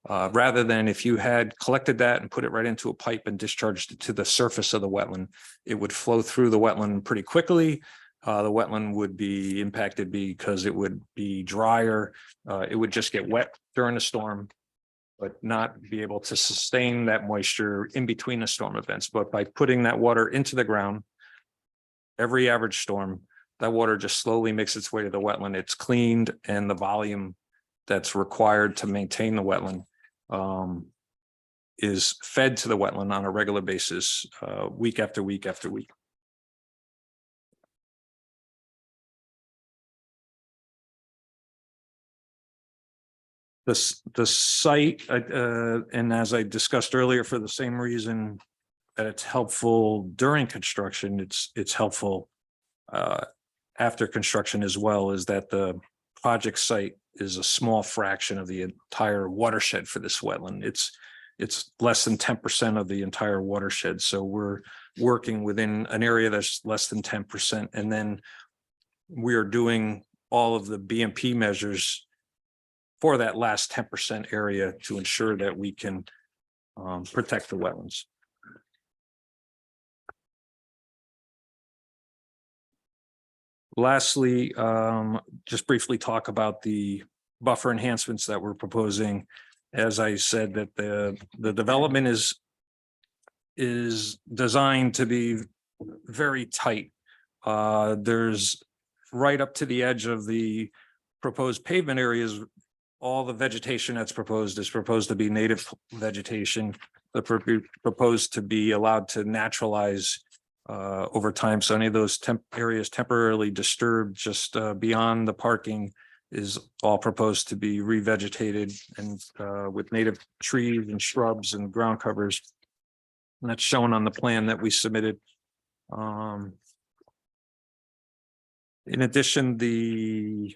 Rather than if you had collected that and put it right into a pipe and discharged it to the surface of the wetland, it would flow through the wetland pretty quickly. The wetland would be impacted because it would be drier. It would just get wet during a storm, but not be able to sustain that moisture in between the storm events. But by putting that water into the ground, every average storm, that water just slowly makes its way to the wetland. It's cleaned, and the volume that's required to maintain the wetland is fed to the wetland on a regular basis, week after week after week. The site, and as I discussed earlier, for the same reason that it's helpful during construction, it's helpful after construction as well, is that the project site is a small fraction of the entire watershed for this wetland. It's less than 10% of the entire watershed. So we're working within an area that's less than 10%. And then we are doing all of the BMP measures for that last 10% area to ensure that we can protect the wetlands. Lastly, just briefly talk about the buffer enhancements that we're proposing. As I said, that the development is designed to be very tight. There's right up to the edge of the proposed pavement areas. All the vegetation that's proposed is proposed to be native vegetation, proposed to be allowed to naturalize over time. So any of those areas temporarily disturbed just beyond the parking is all proposed to be revegetated and with native trees and shrubs and ground covers. And that's shown on the plan that we submitted. In addition, the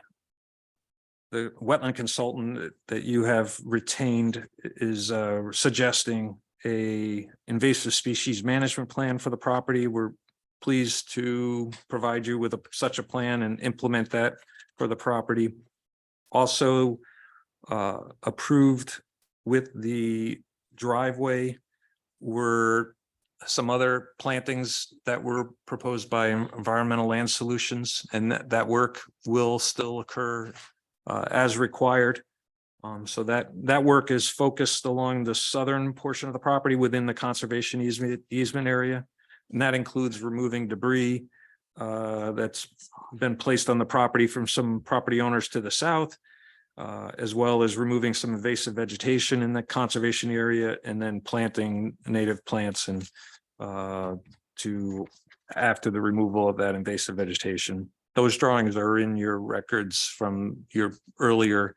wetland consultant that you have retained is suggesting a invasive species management plan for the property. We're pleased to provide you with such a plan and implement that for the property. Also approved with the driveway were some other plantings that were proposed by Environmental Land Solutions, and that work will still occur as required. So that work is focused along the southern portion of the property within the conservation easement area. And that includes removing debris that's been placed on the property from some property owners to the south, as well as removing some invasive vegetation in the conservation area, and then planting native plants and after the removal of that invasive vegetation. Those drawings are in your records from your earlier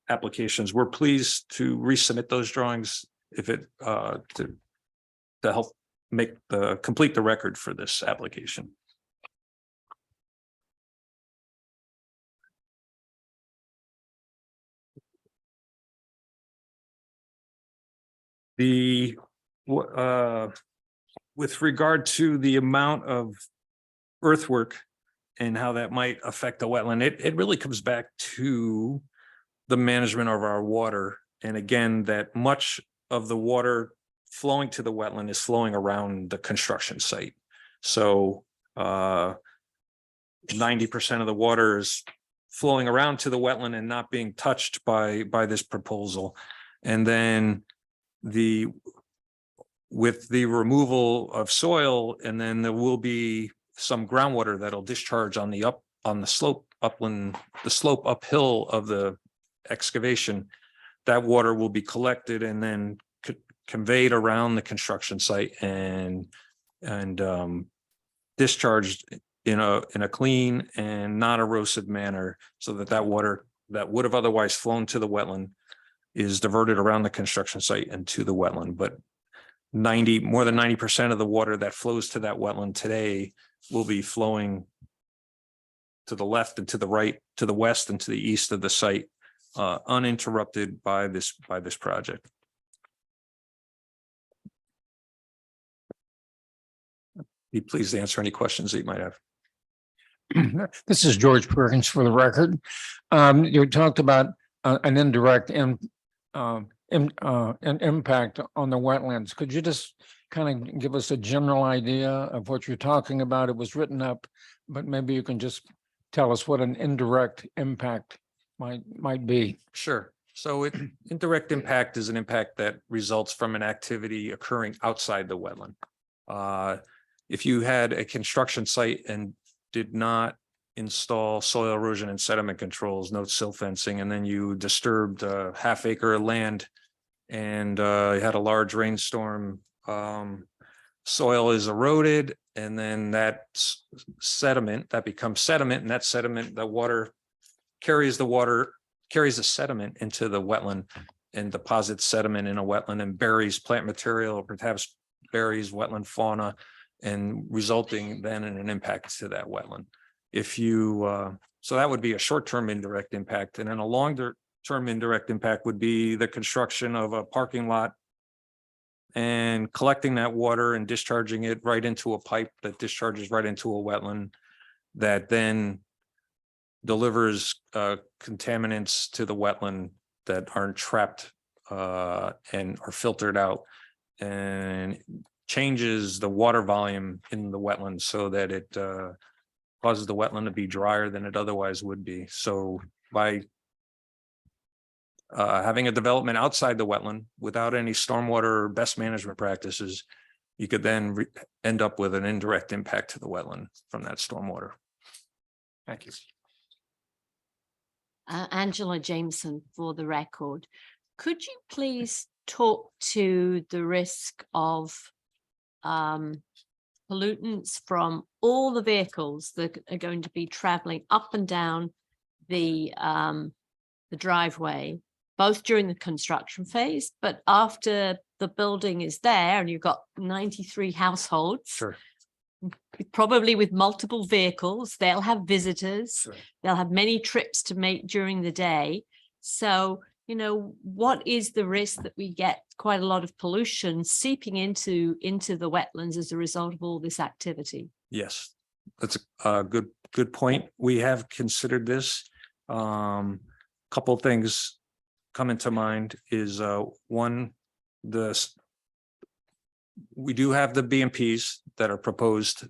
applications. We're pleased to resubmit those drawings if it to help complete the record for this application. The, with regard to the amount of earthwork and how that might affect the wetland, it really comes back to the management of our water. And again, that much of the water flowing to the wetland is flowing around the construction site. So 90% of the water is flowing around to the wetland and not being touched by this proposal. And then with the removal of soil, and then there will be some groundwater that'll discharge on the slope upland, the slope uphill of the excavation. That water will be collected and then conveyed around the construction site and discharged in a clean and non erosive manner, so that water that would have otherwise flown to the wetland is diverted around the construction site and to the wetland. But more than 90% of the water that flows to that wetland today will be flowing to the left and to the right, to the west and to the east of the site, uninterrupted by this project. Be pleased to answer any questions that you might have. This is George Perkins for the record. You talked about an indirect impact on the wetlands. Could you just kind of give us a general idea of what you're talking about? It was written up, but maybe you can just tell us what an indirect impact might be. Sure. So indirect impact is an impact that results from an activity occurring outside the wetland. If you had a construction site and did not install soil erosion and sediment controls, no sill fencing, and then you disturbed a half-acre of land and you had a large rainstorm, soil is eroded, and then that sediment, that becomes sediment, and that sediment, the water carries the sediment into the wetland and deposits sediment in a wetland and buries plant material, or perhaps buries wetland fauna, and resulting then in an impact to that wetland. If you, so that would be a short-term indirect impact. And then a longer-term indirect impact would be the construction of a parking lot and collecting that water and discharging it right into a pipe that discharges right into a wetland that then delivers contaminants to the wetland that aren't trapped and are filtered out, and changes the water volume in the wetland so that it causes the wetland to be drier than it otherwise would be. So by having a development outside the wetland without any stormwater or best management practices, you could then end up with an indirect impact to the wetland from that stormwater. Thank you. Angela Jameson for the record. Could you please talk to the risk of pollutants from all the vehicles that are going to be traveling up and down the driveway, both during the construction phase, but after the building is there and you've got 93 households, Sure. probably with multiple vehicles, they'll have visitors, Sure. they'll have many trips to make during the day. So, you know, what is the risk that we get quite a lot of pollution seeping into the wetlands as a result of all this activity? Yes, that's a good point. We have considered this. Couple things come into mind is one, we do have the BMPs that are proposed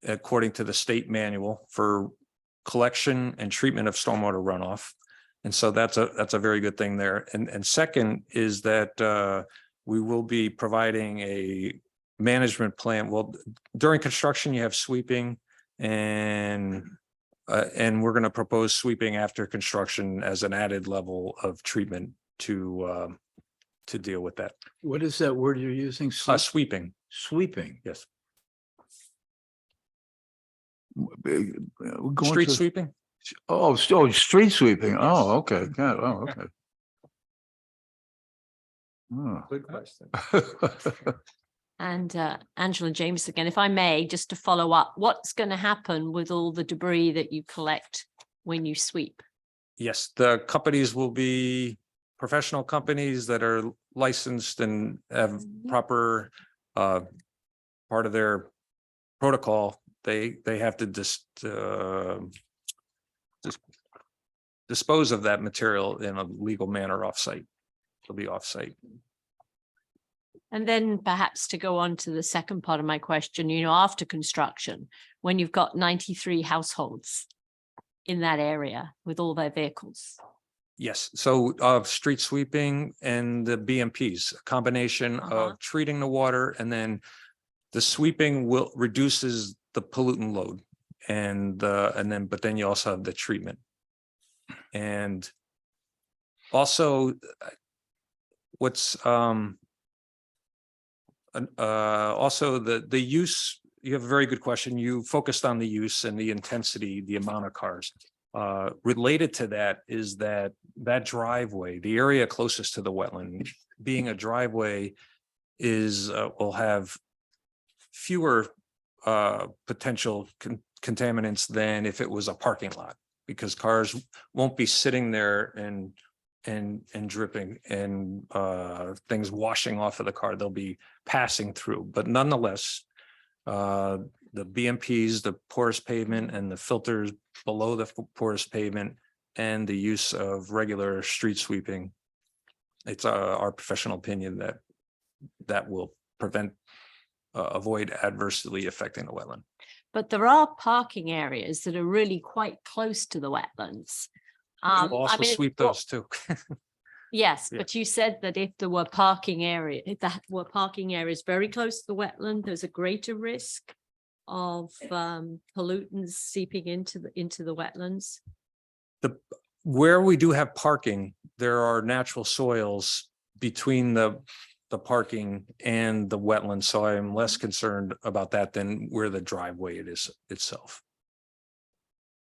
according to the state manual for collection and treatment of stormwater runoff. And so that's a very good thing there. And second is that we will be providing a management plan. Well, during construction, you have sweeping, and we're going to propose sweeping after construction as an added level of treatment to deal with that. What is that word you're using? Sweeping. Sweeping. Yes. We're going Street to- sweeping. Oh, street sweeping. Oh, okay. God, oh, okay. Oh. Good question. And Angela James again, if I may, just to follow up, what's going to happen with all the debris that you collect when you sweep? Yes, the companies will be professional companies that are licensed and have proper part of their protocol, they have to dispose of that material in a legal manner offsite. It'll be offsite. And then perhaps to go on to the second part of my question, after construction, when you've got 93 households in that area with all their vehicles. Yes, so street sweeping and the BMPs, a combination of treating the water, and then the sweeping will reduces the pollutant load. But then you also have the treatment. And also what's also the use, you have a very good question. You focused on the use and the intensity, the amount of cars. Related to that is that driveway, the area closest to the wetland, being a driveway, will have fewer potential contaminants than if it was a parking lot, because cars won't be sitting there and dripping and things washing off of the car. They'll be passing through, but nonetheless, the BMPs, the porous pavement, and the filters below the porous pavement, and the use of regular street sweeping, it's our professional opinion that will avoid adversely affecting the wetland. But there are parking areas that are really quite close to the wetlands. We'll also sweep those too. Yes, Yeah. but you said that if there were parking areas very close to the wetland, there's a greater risk of pollutants seeping into the wetlands. Where we do have parking, there are natural soils between the parking and the wetland, so I am less concerned about that than where the driveway it is itself.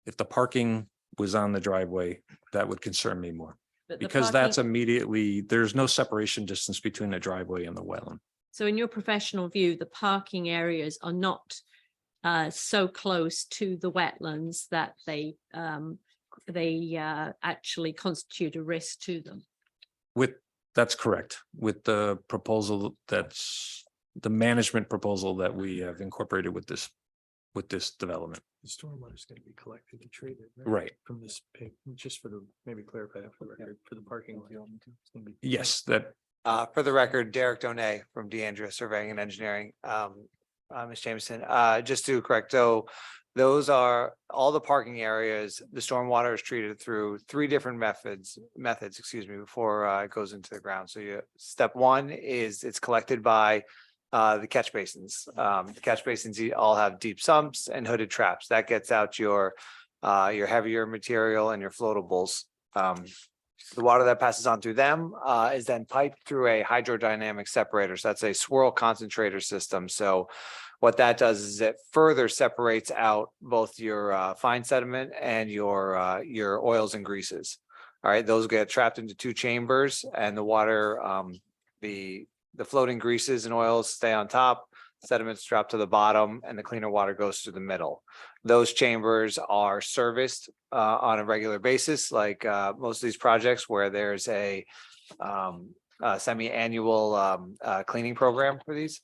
If the parking was on the driveway, that would concern me more, But the because that's parking- immediately, there's no separation distance between the driveway and the wetland. So in your professional view, the parking areas are not so close to the wetlands that they actually constitute a risk to them. That's correct. With the proposal, that's the management proposal that we have incorporated with this development. The stormwater is going to be collected and treated. Right. From this, just for the, maybe clarify that for the record, for the parking lot. It's gonna be- Yes, that For the record, Derek Donay from DeAndrea Surveying and Engineering. Ms. Jameson, just to correct, so those are all the parking areas. The stormwater is treated through three different methods, before it goes into the ground. So step one is it's collected by the catch basins. The catch basins all have deep sumps and hooded traps. That gets out your heavier material and your floatables. The water that passes on through them is then piped through a hydrodynamic separator. So that's a swirl concentrator system. So what that does is it further separates out both your fine sediment and your oils and greases. All right, those get trapped into two chambers, and the water, the floating greases and oils stay on top, sediments drop to the bottom, and the cleaner water goes through the middle. Those chambers are serviced on a regular basis, like most of these projects where there's a semi-annual cleaning program for these.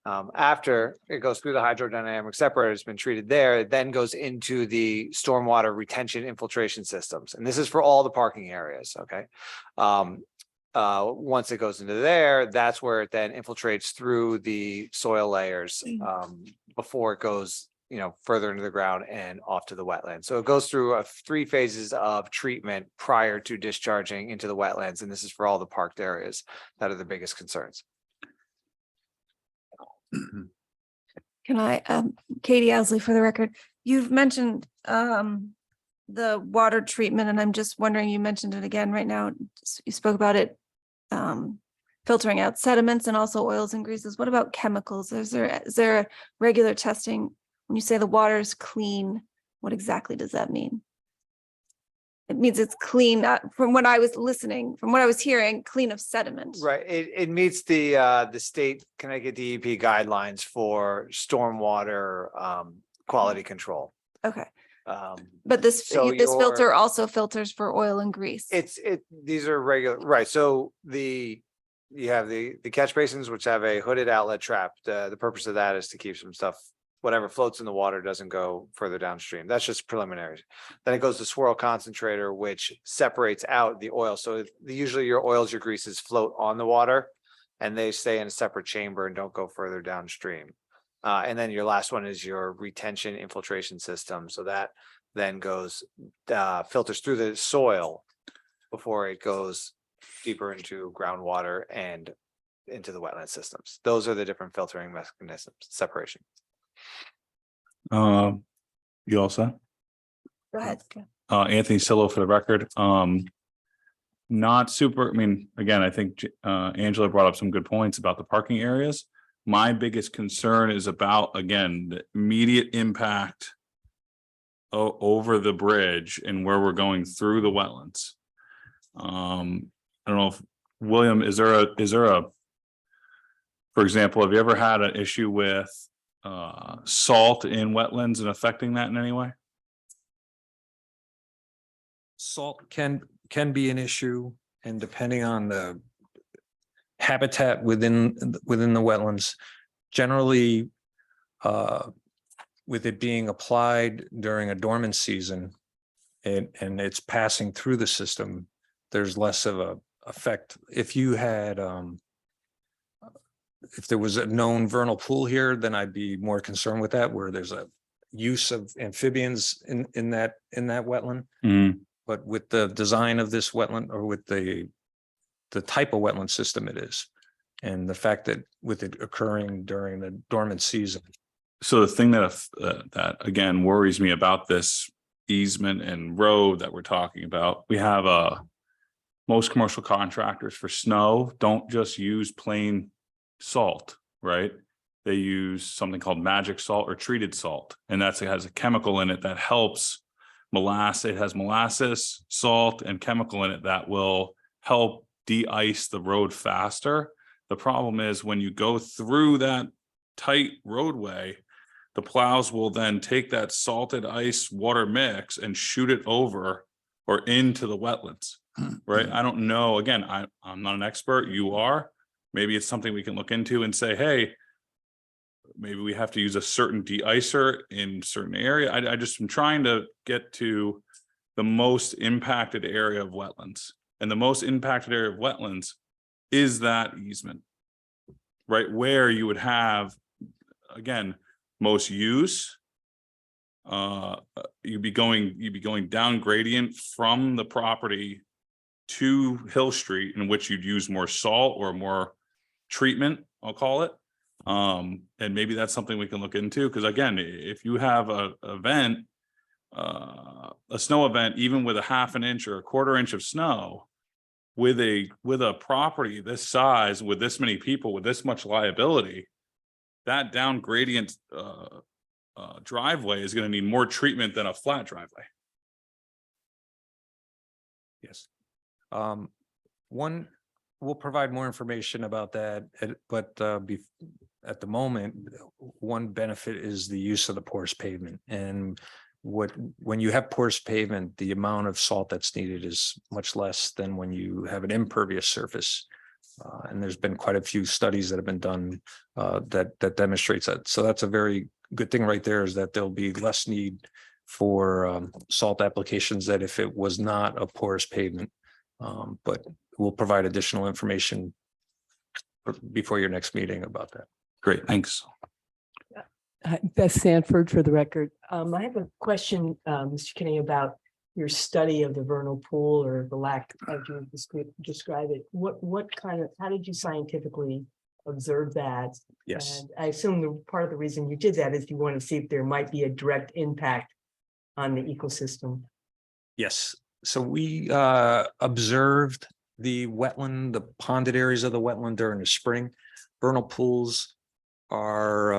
After it goes through the hydrodynamic separator, it's been treated there, it then goes into the stormwater retention infiltration systems. And this is for all the parking areas, okay? Once it goes into there, that's where it then infiltrates through the soil layers before it goes, further into the ground and off to the wetland. So it goes through 3 phases of treatment prior to discharging into the wetlands. And this is for all the parked areas that are the biggest concerns. Can I, Katie Owsley for the record, you've mentioned the water treatment, and I'm just wondering, you mentioned it again right now. You spoke about it filtering out sediments and also oils and greases. What about chemicals? Is there a regular testing? When you say the water is clean, what exactly does that mean? It means it's clean, from what I was listening, from what I was hearing, clean of sediment. Right, it meets the state Connecticut DEP guidelines for stormwater quality control. Okay. But this, So this filter your- also filters for oil and grease. These are regular, right, so you have the catch basins, which have a hooded outlet trap. The purpose of that is to keep some stuff, whatever floats in the water doesn't go further downstream. That's just preliminary. Then it goes to swirl concentrator, which separates out the oil. So usually your oils, your greases float on the water and they stay in a separate chamber and don't go further downstream. And then your last one is your retention infiltration system. So that then goes, filters through the soil before it goes deeper into groundwater and into the wetland systems. Those are the different filtering mechanisms, separation. You all set? Go ahead. Anthony Sillo for the record. Not super, I mean, again, I think Angela brought up some good points about the parking areas. My biggest concern is about, again, the immediate impact over the bridge and where we're going through the wetlands. I don't know if, William, is there a, for example, have you ever had an issue with salt in wetlands and affecting that in any way? Salt can be an issue, and depending on the habitat within the wetlands, generally with it being applied during a dormant season and it's passing through the system, there's less of a effect. If you had if there was a known vernal pool here, then I'd be more concerned with that, where there's a use of amphibians in that wetland. But with the design of this wetland, or with the type of wetland system it is, and the fact that with it occurring during the dormant season. So the thing that again worries me about this easement and road that we're talking about, we have most commercial contractors for snow don't just use plain salt, right? They use something called magic salt or treated salt, and it has a chemical in it that helps molasses. It has molasses, salt, and chemical in it that will help de-ice the road faster. The problem is when you go through that tight roadway, the plows will then take that salted ice water mix and shoot it over or into the wetlands, right? I don't know. Again, I'm not an expert. You are. Maybe it's something we can look into and say, hey, maybe we have to use a certain de-icer in certain area. I just am trying to get to the most impacted area of wetlands. And the most impacted area of wetlands is that easement, right? Where you would have, again, most use. You'd be going down gradient from the property to Hill Street, in which you'd use more salt or more treatment, I'll call it. And maybe that's something we can look into, because again, if you have a snow event, even with a half an inch or a quarter inch of snow, with a property this size, with this many people, with this much liability, that down gradient driveway is going to need more treatment than a flat driveway. Yes. We'll provide more information about that, but at the moment, one benefit is the use of the porous pavement. And when you have porous pavement, the amount of salt that's needed is much less than when you have an impervious surface. And there's been quite a few studies that have been done that demonstrates that. So that's a very good thing right there, is that there'll be less need for salt applications than if it was not a porous pavement. But we'll provide additional information before your next meeting about that. Great, thanks. Beth Sanford for the record. I have a question, Mr. Kinney, about your study of the vernal pool, or the lack, as you describe it. How did you scientifically observe that? Yes. And I assume part of the reason you did that is you want to see if there might be a direct impact on the ecosystem. Yes. So we observed the wetland, the ponded areas of the wetland during the spring. Vernal pools are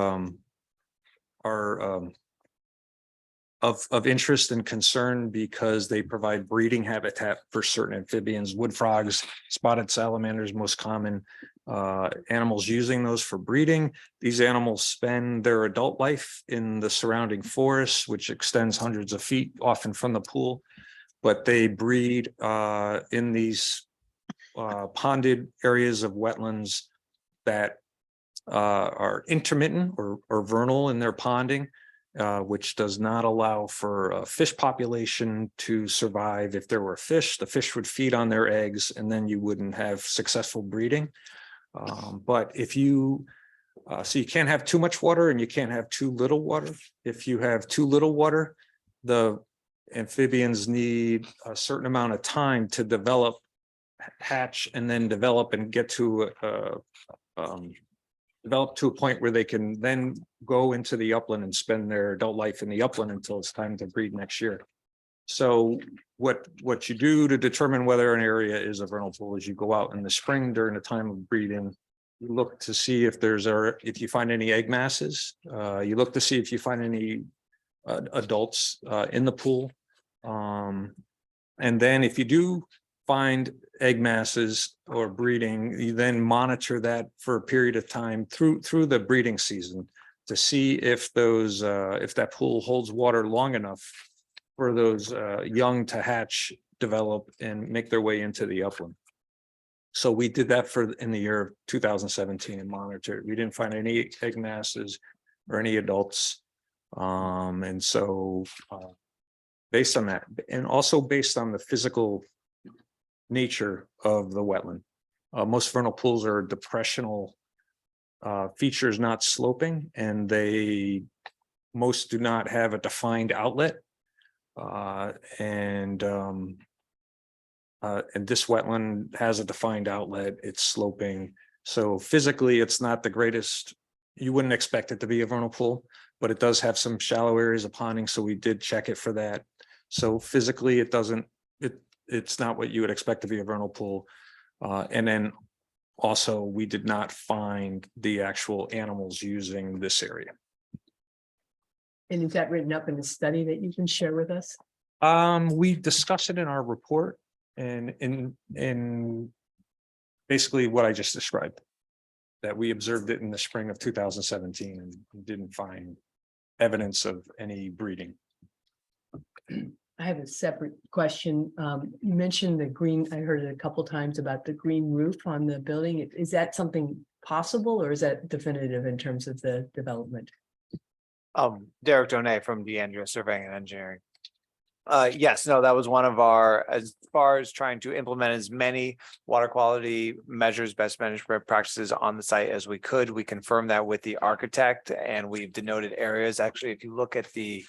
of interest and concern because they provide breeding habitat for certain amphibians, wood frogs, spotted salamanders, most common, animals using those for breeding. These animals spend their adult life in the surrounding forest, which extends hundreds of feet, often from the pool. But they breed in these ponded areas of wetlands that are intermittent or vernal in their ponding, which does not allow for a fish population to survive. If there were fish, the fish would feed on their eggs, and then you wouldn't have successful breeding. But if you, so you can't have too much water and you can't have too little water. If you have too little water, the amphibians need a certain amount of time to develop, hatch, and then develop and get to develop to a point where they can then go into the upland and spend their adult life in the upland until it's time to breed next year. So what you do to determine whether an area is a vernal pool is you go out in the spring during the time of breeding. You look to see if if you find any egg masses. You look to see if you find any adults in the pool. And then if you do find egg masses or breeding, you then monitor that for a period of time through the breeding season to see if those if that pool holds water long enough for those young to hatch, develop, and make their way into the upland. So we did that in the year of 2017 and monitored. We didn't find any egg masses or any adults. And so based on that, and also based on the physical nature of the wetland, most vernal pools are depressional features, not sloping, and most do not have a defined outlet. And this wetland has a defined outlet. It's sloping, so physically it's not the greatest. You wouldn't expect it to be a vernal pool, but it does have some shallow areas of ponding, so we did check it for that. So physically it doesn't, it's not what you would expect to be a vernal pool. And then also we did not find the actual animals using this area. And is that written up in the study that you can share with us? We discussed it in our report and in basically what I just described, that we observed it in the spring of 2017 and didn't find evidence of any breeding. I have a separate question. You mentioned the green, I heard it a couple times about the green roof on the building. Is that something possible or is that definitive in terms of the development? Derek Donay from DeAndrea Surveying and Engineering. Yes, no, that was one of our, as far as trying to implement as many water quality measures, best management practices on the site as we could. We confirmed that with the architect and we've denoted areas. Actually, if you look at the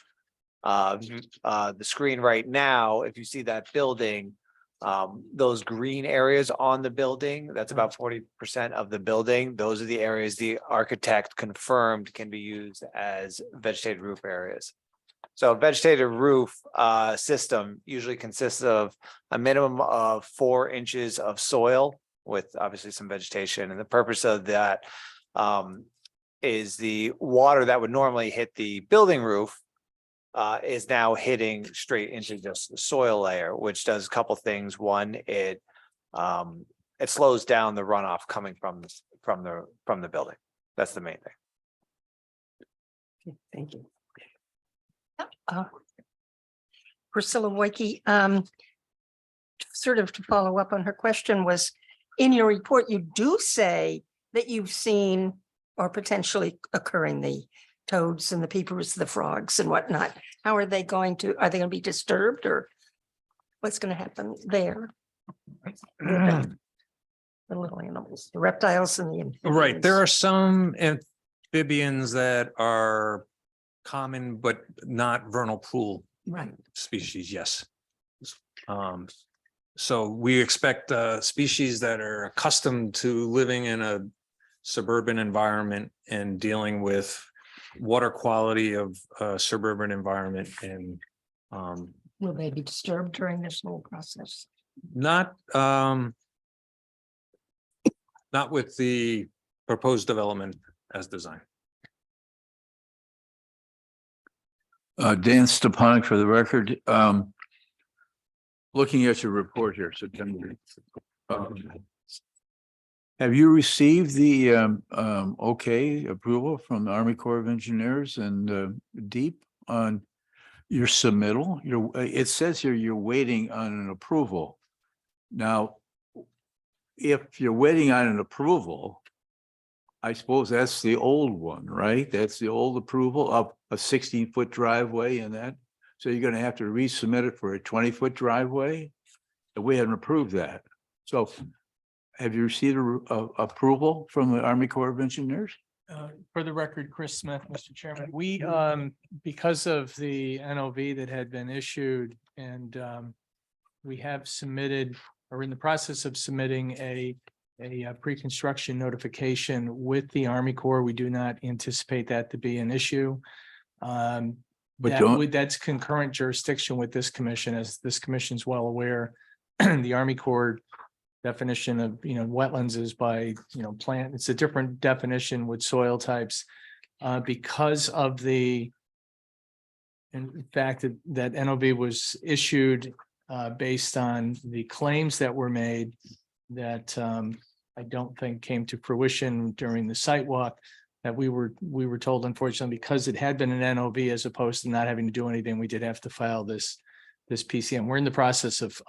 screen right now, if you see that building, those green areas on the building, that's about 40% of the building. Those are the areas the architect confirmed can be used as vegetated roof areas. So a vegetated roof system usually consists of a minimum of 4 inches of soil with obviously some vegetation. And the purpose of that is the water that would normally hit the building roof is now hitting straight into just the soil layer, which does a couple things. One, it slows down the runoff coming from the building. That's the main thing. Okay, thank you. Priscilla Woike, sort of to follow up on her question, was in your report, you do say that you've seen or potentially occurring the toads and the peepers, the frogs and whatnot. How are they going to be disturbed or what's going to happen there? The little animals, the reptiles and the amphibians. Right. There are some amphibians that are common, but not vernal pool species. Yes. So we expect species that are accustomed to living in a suburban environment and dealing with water quality of a suburban environment, and Will they be disturbed during this whole process? not with the proposed development as designed. Dan Stepanek for the record. Looking at your report here, September. Have you received the okay approval from the Army Corps of Engineers and Deep on your submittal? It says here you're waiting on an approval. Now, if you're waiting on an approval, I suppose that's the old one, right? That's the old approval of a 16-foot driveway and that. So you're gonna have to resubmit it for a 20-foot driveway? And we haven't approved that. So have you received approval from the Army Corps of Engineers? For the record, Chris Smith, Mr. Chairman, we, because of the NOV that had been issued and we have submitted, or in the process of submitting a pre-construction notification with the Army Corps. We do not anticipate that to be an issue. That's concurrent jurisdiction with this commission, as this commission is well aware. The Army Corps definition of, wetlands is by, plant, it's a different definition with soil types. Because of the, in fact, that NOV was issued based on the claims that were made that I don't think came to fruition during the site walk, that we were told, unfortunately, because it had been an NOV as opposed to not having to do anything, we did have to file this PCM. We're in the process of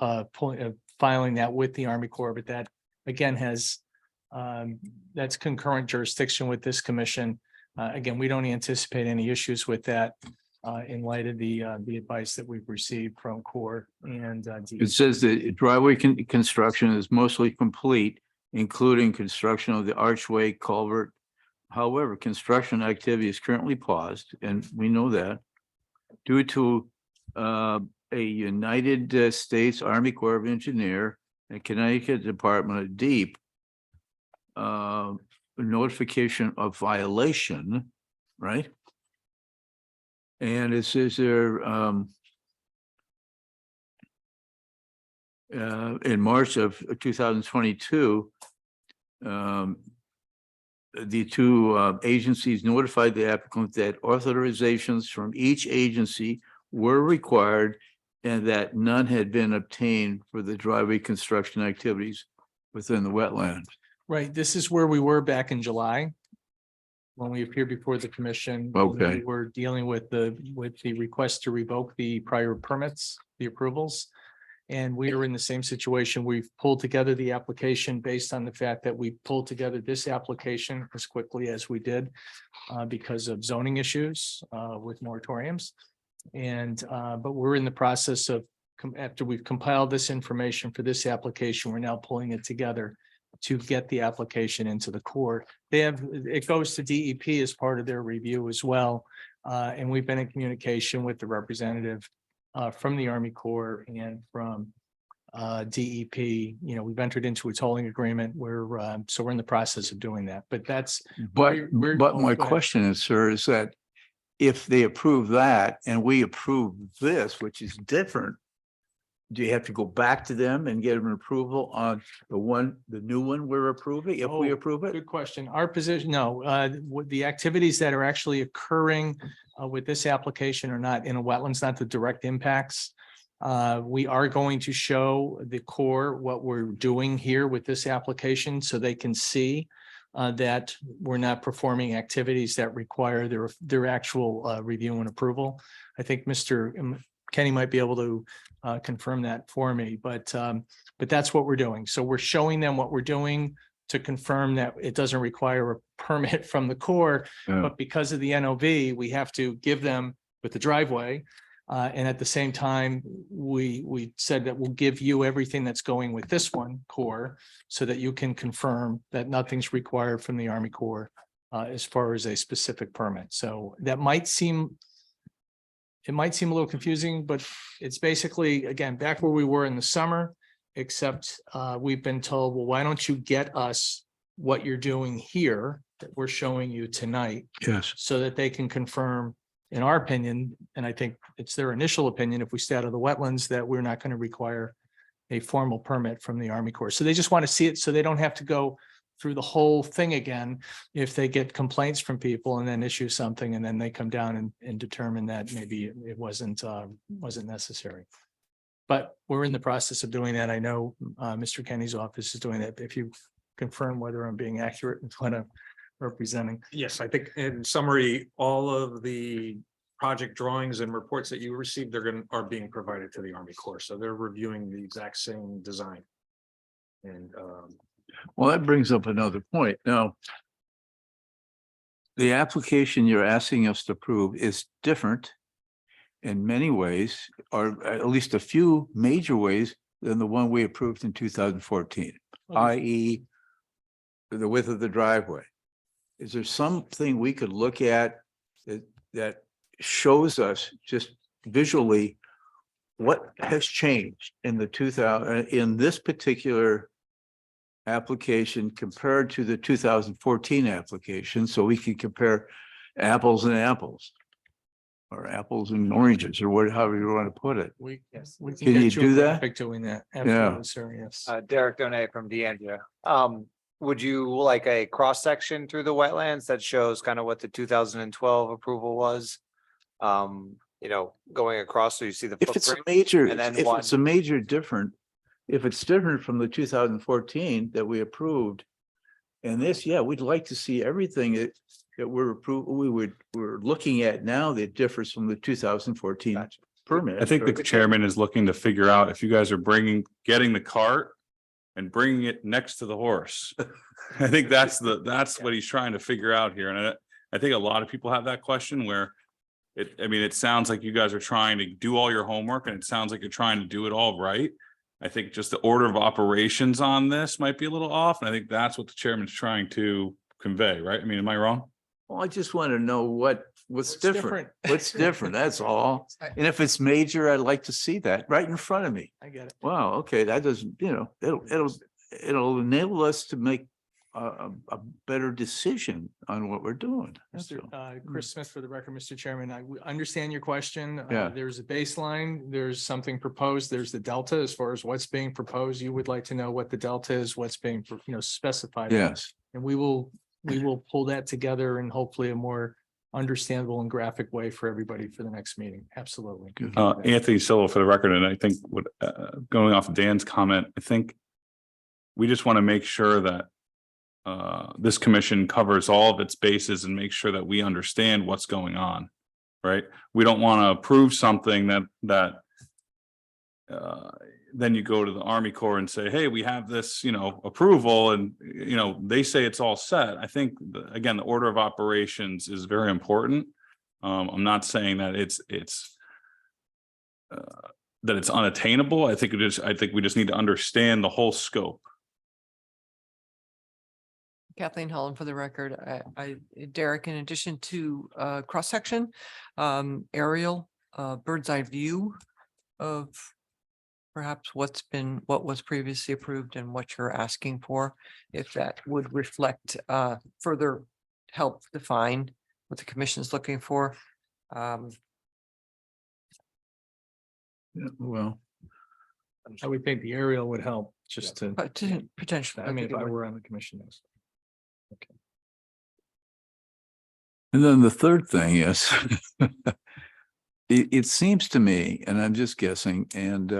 filing that with the Army Corps, but that again has that's concurrent jurisdiction with this commission. Again, we don't anticipate any issues with that in light of the advice that we've received from Corps and It says the driveway construction is mostly complete, including construction of the archway culvert. However, construction activity is currently paused, and we know that due to a United States Army Corps of Engineer and Connecticut Department of Deep notification of violation, right? And it says there in March of 2022, the two agencies notified the applicant that authorizations from each agency were required and that none had been obtained for the driveway construction activities within the wetlands. Right, this is where we were back in July when we appeared before the commission. Okay. We were dealing with the request to revoke the prior permits, the approvals. And we are in the same situation. We've pulled together the application based on the fact that we pulled together this application as quickly as we did because of zoning issues with moratoriums. And but we're in the process of, after we've compiled this information for this application, we're now pulling it together to get the application into the court. It goes to DEP as part of their review as well. And we've been in communication with the representative from the Army Corps and from DEP. We've entered into a tolling agreement where so we're in the process of doing that. But that's But we're- but oh, my go ahead. question is, sir, is that if they approve that and we approve this, which is different, do you have to go back to them and get an approval on the new one we're approving, if we Oh, approve it? Good question. Our position, no, with the activities that are actually occurring with this application are not in a wetlands, not the direct impacts. We are going to show the Corps what we're doing here with this application so they can see that we're not performing activities that require their actual review and approval. I think Mr. Kenny might be able to confirm that for me, but that's what we're doing. So we're showing them what we're doing to confirm that it doesn't require a permit from the Corps, Yeah. but because of the NOV, we have to give them with the driveway. And at the same time, we said that we'll give you everything that's going with this one, Corps, so that you can confirm that nothing's required from the Army Corps as far as a specific permit. So that might seem a little confusing, but it's basically, again, back where we were in the summer, except we've been told, well, why don't you get us what you're doing here that we're showing you tonight, Yes. so that they can confirm, in our opinion, and I think it's their initial opinion, if we stay out of the wetlands, that we're not going to require a formal permit from the Army Corps. So they just want to see it so they don't have to go through the whole thing again if they get complaints from people and then issue something and then they come down and determine that maybe it wasn't necessary. But we're in the process of doing that. I know Mr. Kenny's office is doing that. If you confirm whether I'm being accurate with what I'm representing. Yes, I think in summary, all of the project drawings and reports that you received, are being provided to the Army Corps. So they're reviewing the exact same design. And Well, that brings up another point. Now, the application you're asking us to approve is different in many ways, or at least a few major ways than the one we approved in 2014, i.e. the width of the driveway. Is there something we could look at that shows us just visually what has changed in the in this particular application compared to the 2014 application, so we can compare apples and apples, or apples and oranges, or however you want to put it? We can Can you get you a do that? graphic doing that. Yeah. Absolutely, sir, yes. Derek Donay from DeAndrea. Would you like a cross section through the wetlands that shows kind of what the 2012 approval was? You know, going across so you see the If it's a footprint. major, and then if one- it's a major different, if it's different from the 2014 that we approved, and this, yeah, we'd like to see everything that we're looking at now that differs from the 2014 Gotcha. permit. I think the chairman is looking to figure out if you guys are getting the cart and bringing it next to the horse. I think that's what he's trying to figure out here. And I think a lot of people have that question where it sounds like you guys are trying to do all your homework, and it sounds like you're trying to do it all right. I think just the order of operations on this might be a little off. And I think that's what the chairman's trying to convey, right? I mean, am I wrong? Well, I just want to know what's different. What's different, that's all. I- And if it's major, I'd like to see that right in front of me. I get it. Wow, okay, that doesn't, it'll enable us to make a better decision on what we're doing. That's all. Chris Smith for the record, Mr. Chairman, I understand your question. Yeah. There's a baseline, there's something proposed, there's the delta as far as what's being proposed. You would like to know what the delta is, what's being, specified. Yes, And we will pull that together in hopefully a more understandable and graphic way for everybody for the next meeting. Absolutely. good. Anthony Silva for the record, and I think going off of Dan's comment, I think we just want to make sure that this commission covers all of its bases and make sure that we understand what's going on, right? We don't want to approve something that then you go to the Army Corps and say, hey, we have this, approval, and, they say it's all set. I think, again, the order of operations is very important. I'm not saying that it's unattainable. I think we just need to understand the whole scope. Kathleen Holland for the record. Derek, in addition to cross-section, aerial, bird's eye view of perhaps what was previously approved and what you're asking for, if that would reflect further help define what the commission is looking for. Yeah, well, I would think the aerial would help just to, But potentially. I mean, think if it I would. were on the commission. Yes. and then the third thing is, it seems to me, and I'm just guessing, and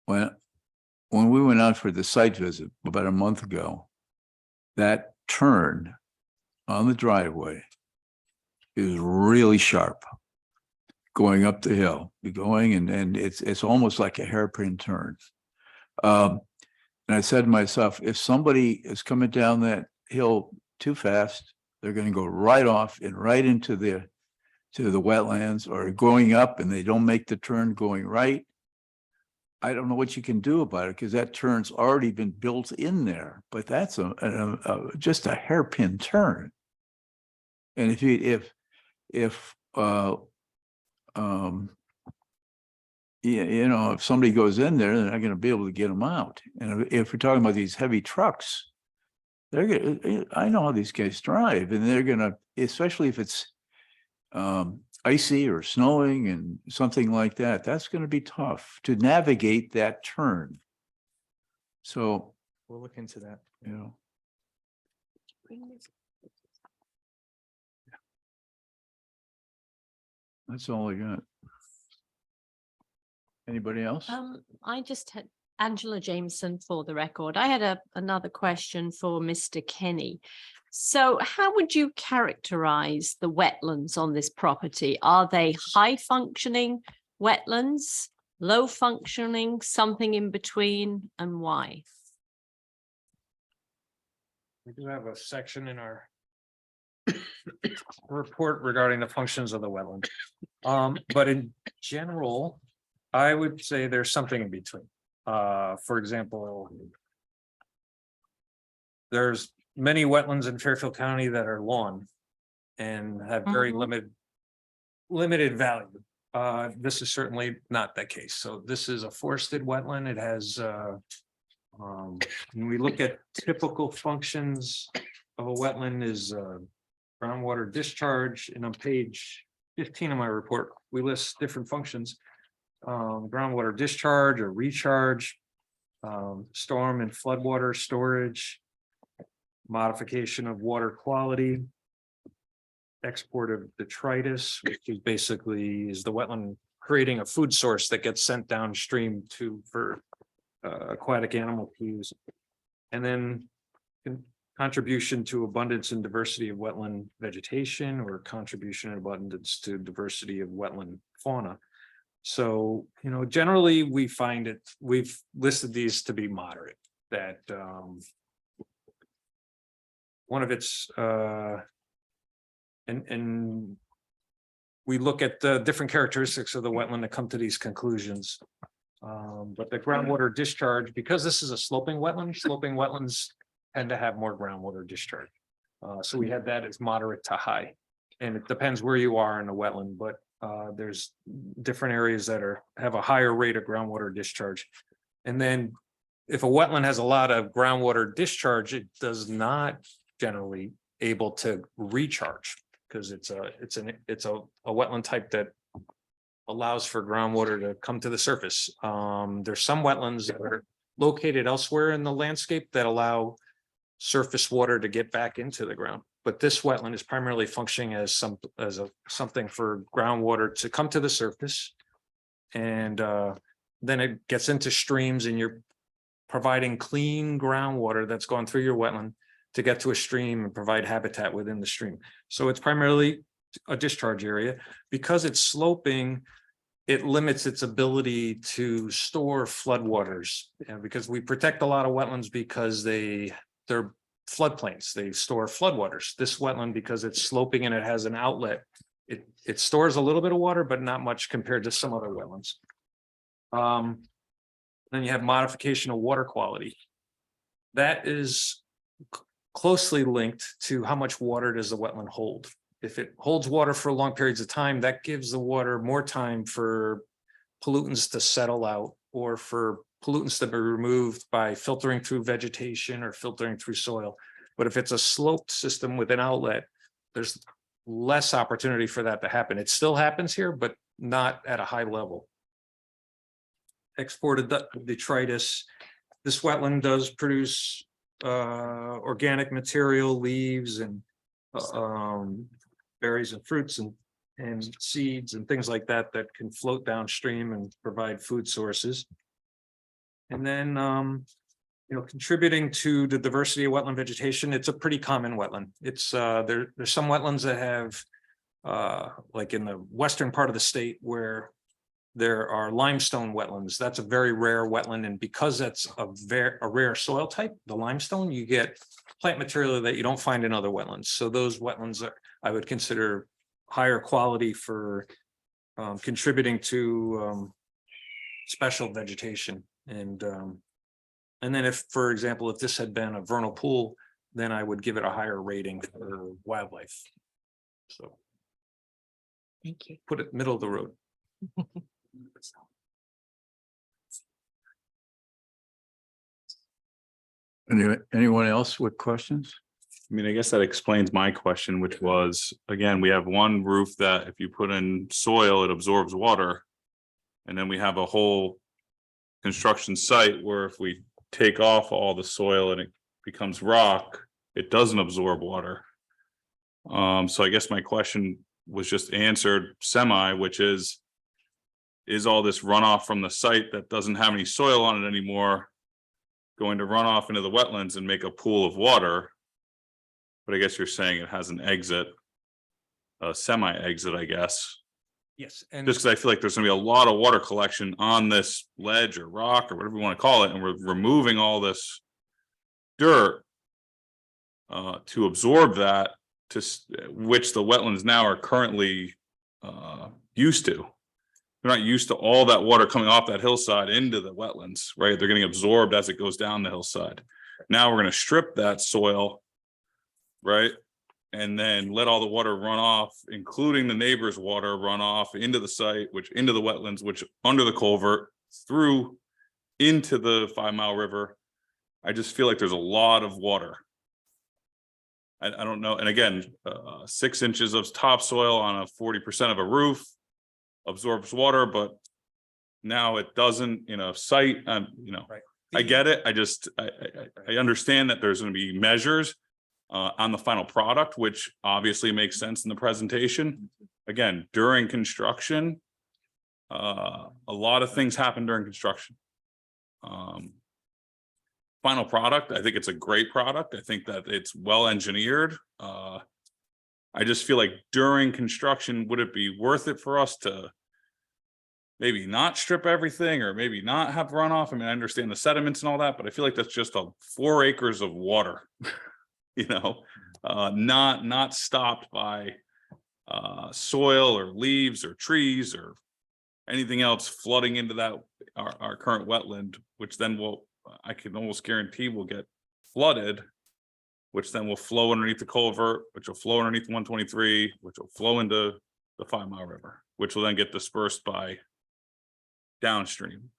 when we went out for the site visit about a month ago, that turn on the driveway is really sharp going up the hill, and it's almost like a hairpin turn. And I said to myself, if somebody is coming down that hill too fast, they're going to go right off and right into the wetlands, or going up and they don't make the turn going right. I don't know what you can do about it, because that turn's already been built in there, but that's just a hairpin turn. And if if somebody goes in there, they're not going to be able to get them out. And if we're talking about these heavy trucks, I know how these guys drive, and they're gonna, especially if it's icy or snowing and something like that, that's going to be tough to navigate that turn. So, We'll look into that. that's all I got. Anybody else? I just had Angela Jameson for the record. I had another question for Mr. Kenny. So how would you characterize the wetlands on this property? Are they high functioning wetlands, low functioning, something in between, and why? We do have a section in our report regarding the functions of the wetland. But in general, I would say there's something in between. For example, there's many wetlands in Fairfield County that are lawn and have very limited value. This is certainly not the case. So this is a forested wetland. It has when we look at typical functions of a wetland is groundwater discharge, and on page 15 of my report, we list different functions. Groundwater discharge or recharge, storm and floodwater storage, modification of water quality, export of detritus, which is basically is the wetland creating a food source that gets sent downstream for aquatic animal to use, and then contribution to abundance and diversity of wetland vegetation, or contribution and abundance to diversity of wetland fauna. So, you know, generally we find it, we've listed these to be moderate, that one of its and we look at the different characteristics of the wetland to come to these conclusions. But the groundwater discharge, because this is a sloping wetlands tend to have more groundwater discharge. So we had that as moderate to high, and it depends where you are in the wetland, but there's different areas that have a higher rate of groundwater discharge. And then if a wetland has a lot of groundwater discharge, it does not generally able to recharge, because it's a wetland type that allows for groundwater to come to the surface. There's some wetlands that are located elsewhere in the landscape that allow surface water to get back into the ground. But this wetland is primarily functioning as something for groundwater to come to the surface. And then it gets into streams, and you're providing clean groundwater that's going through your wetland to get to a stream and provide habitat within the stream. So it's primarily a discharge area. Because it's sloping, it limits its ability to store floodwaters, because we protect a lot of wetlands because they're floodplains. They store floodwaters. This wetland, because it's sloping and it has an outlet, it stores a little bit of water, but not much compared to some other wetlands. Then you have modification of water quality. That is closely linked to how much water does the wetland hold. If it holds water for long periods of time, that gives the water more time for pollutants to settle out, or for pollutants to be removed by filtering through vegetation or filtering through soil. But if it's a sloped system with an outlet, there's less opportunity for that to happen. It still happens here, but not at a high level. Exported detritus. This wetland does produce organic material, leaves and berries and fruits and seeds and things like that that can float downstream and provide food sources. And then contributing to the diversity of wetland vegetation, it's a pretty common wetland. It's there's some wetlands that have like in the western part of the state where there are limestone wetlands. That's a very rare wetland, and because that's a rare soil type, the limestone, you get plant material that you don't find in other wetlands. So those wetlands I would consider higher quality for contributing to special vegetation. And then if, for example, if this had been a vernal pool, then I would give it a higher rating for wildlife. So Thank you. put it middle of the road. Anyone else with questions? I mean, I guess that explains my question, which was, again, we have one roof that if you put in soil, it absorbs water. And then we have a whole construction site where if we take off all the soil and it becomes rock, it doesn't absorb water. So I guess my question was just answered semi, which is, is all this runoff from the site that doesn't have any soil on it anymore going to run off into the wetlands and make a pool of water? But I guess you're saying it has an exit, a semi-exit, I guess. Yes, and Just because I feel like there's gonna be a lot of water collection on this ledge or rock or whatever you want to call it, and we're removing all this dirt to absorb that, which the wetlands now are currently used to. They're not used to all that water coming off that hillside into the wetlands, right? They're getting absorbed as it goes down the hillside. Now we're gonna strip that soil, right? And then let all the water run off, including the neighbor's water run off into the site, which into the wetlands, which under the culvert through into the 5 Mile River. I just feel like there's a lot of water. I don't know. And again, 6 inches of topsoil on a 40% of a roof absorbs water, but now it doesn't in a site. You know, right. I get it. I understand that there's going to be measures on the final product, which obviously makes sense in the presentation. Again, during construction, a lot of things happen during construction. Final product, I think it's a great product. I think that it's well engineered. I just feel like during construction, would it be worth it for us to maybe not strip everything or maybe not have runoff? I mean, I understand the sediments and all that, but I feel like that's just 4 acres of water. You know, not stopped by soil or leaves or trees or anything else flooding into that our current wetland, which then I can almost guarantee will get flooded, which then will flow underneath the culvert, which will flow underneath 123, which will flow into the 5 Mile River, which will then get dispersed by downstream.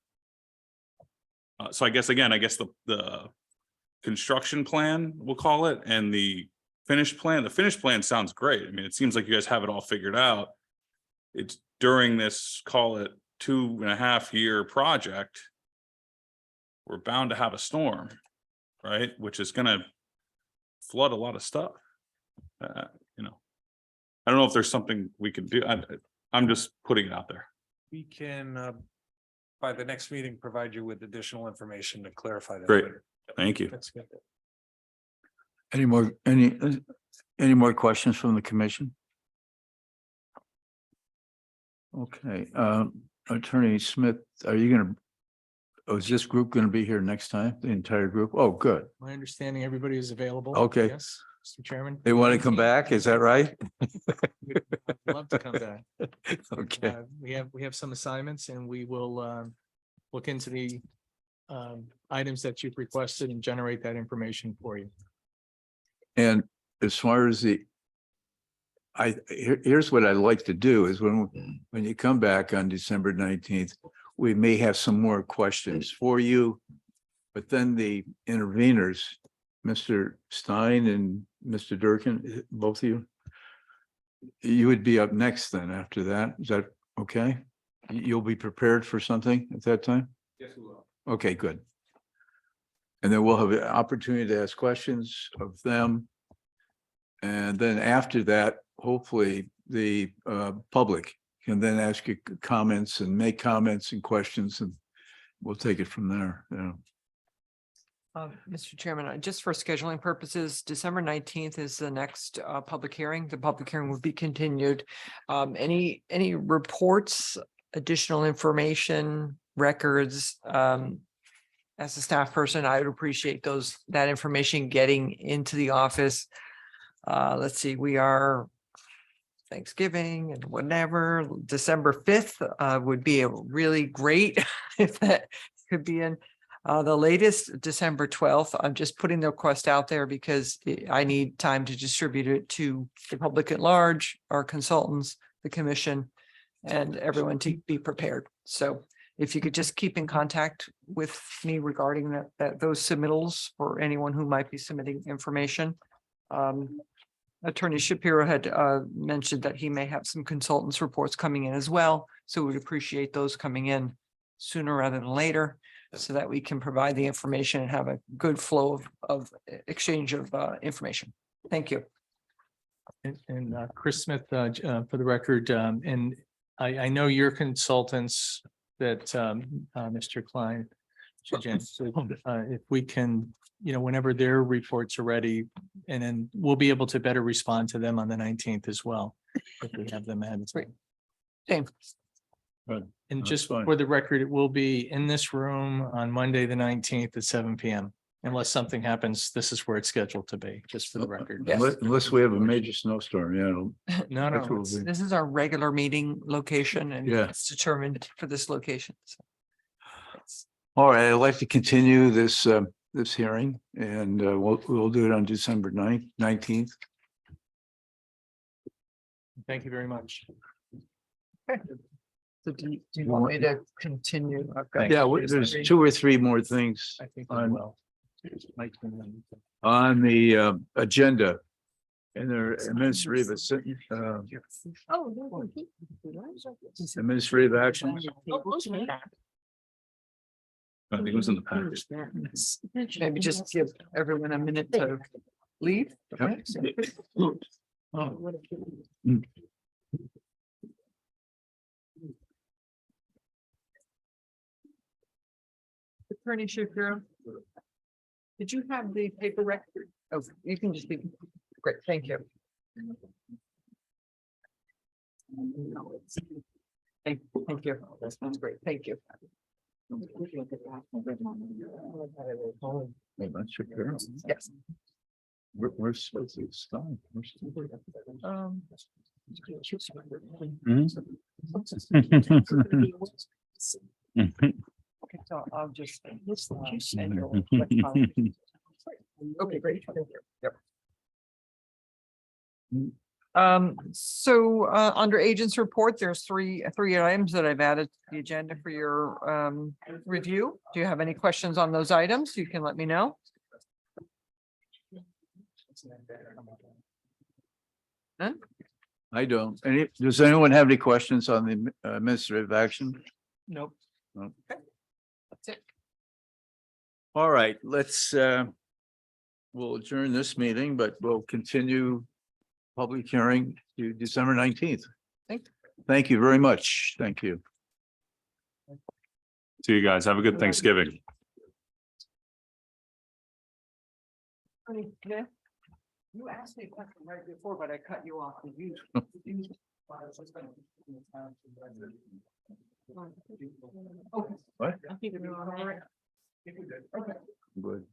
So I guess the construction plan, we'll call it, and the finished plan sounds great. I mean, it seems like you guys have it all figured out. It's during this, call it 2.5 year project, we're bound to have a storm, right? Which is going to flood a lot of stuff. You know, I don't know if there's something we can do. I'm just putting it out there. we can, by the next meeting, provide you with additional information to clarify that. Great. later. Thank you. That's good. Any more questions from the commission? Okay, Attorney Smith, are you gonna, is this group gonna be here next time? The entire group? Oh, good. My understanding, everybody is available. Okay. Yes, Mr. Chairman. They want to come back, is that right? I'd love to come back. Okay, We have some assignments and we will look into the items that you've requested and generate that information for you. and as far as here's what I'd like to do is when you come back on December 19th, we may have some more questions for you. But then the interveners, Mr. Stein and Mr. Durkin, both of you would be up next then after that. Is that okay? You'll be prepared for something at that time? Yes, we will. Okay, good. And then we'll have an opportunity to ask questions of them. And then after that, hopefully the public can then ask you comments and make comments and questions, and we'll take it from there. Yeah. Mr. Chairman, just for scheduling purposes, December 19th is the next public hearing. The public hearing will be continued. Any reports, additional information, records, as a staff person, I would appreciate that information getting into the office. Let's see, we are Thanksgiving and whatever, December 5th would be a really great if that could be in. The latest, December 12th, I'm just putting the request out there because I need time to distribute it to the public at large, our consultants, the commission, and everyone to be prepared. So if you could just keep in contact with me regarding those submittals for anyone who might be submitting information. Attorney Shapiro had mentioned that he may have some consultants reports coming in as well. So we'd appreciate those coming in sooner rather than later, so that we can provide the information and have a good flow of exchange of information. Thank you. And Chris Smith, for the record, and I know your consultants that, Mr. Klein. If we can, whenever their reports are ready, and then we'll be able to better respond to them on the 19th as well. If we have them ahead of time. Same. Good. And That's just fine. for the record, it will be in this room on Monday, the 19th at 7 PM. Unless something happens, this is where it's scheduled to be, just for the record. Yes. Unless we have a major snowstorm, yeah. it'll- No, That's no, what it's- we'll be. This is our regular meeting location and Yeah. it's determined for this location. So it's- All right, I'd like to continue this, this hearing and we'll do it on December 19th. Thank you very much. So do you want me to continue? I've got- Yeah, there's 2 or 3 more things I think I on- will. on the agenda. And they're administrative, Oh, administrative actions. I think it was in the package. Maybe just give everyone a minute to leave. Yep. Attorney Shapiro. Did you have the paper record? Oh, you can just be, great, thank you. Thank you. That's great, thank you. That's your girl. Yes. Where's it's fine. Okay, so I'll just. Okay, great. Thank you. Yep. So under agents report, there's three items that I've added to the agenda for your review. Do you have any questions on those items? You can let me know. I don't. Does anyone have any questions on the administrative action? Nope. No. That's it. All right, let's we'll adjourn this meeting, but we'll continue public hearing to December 19th. Thank you very much. Thank you. See you guys. Have a good Thanksgiving. You asked me a question right before, but I cut you off. What? I think we're all right. Good.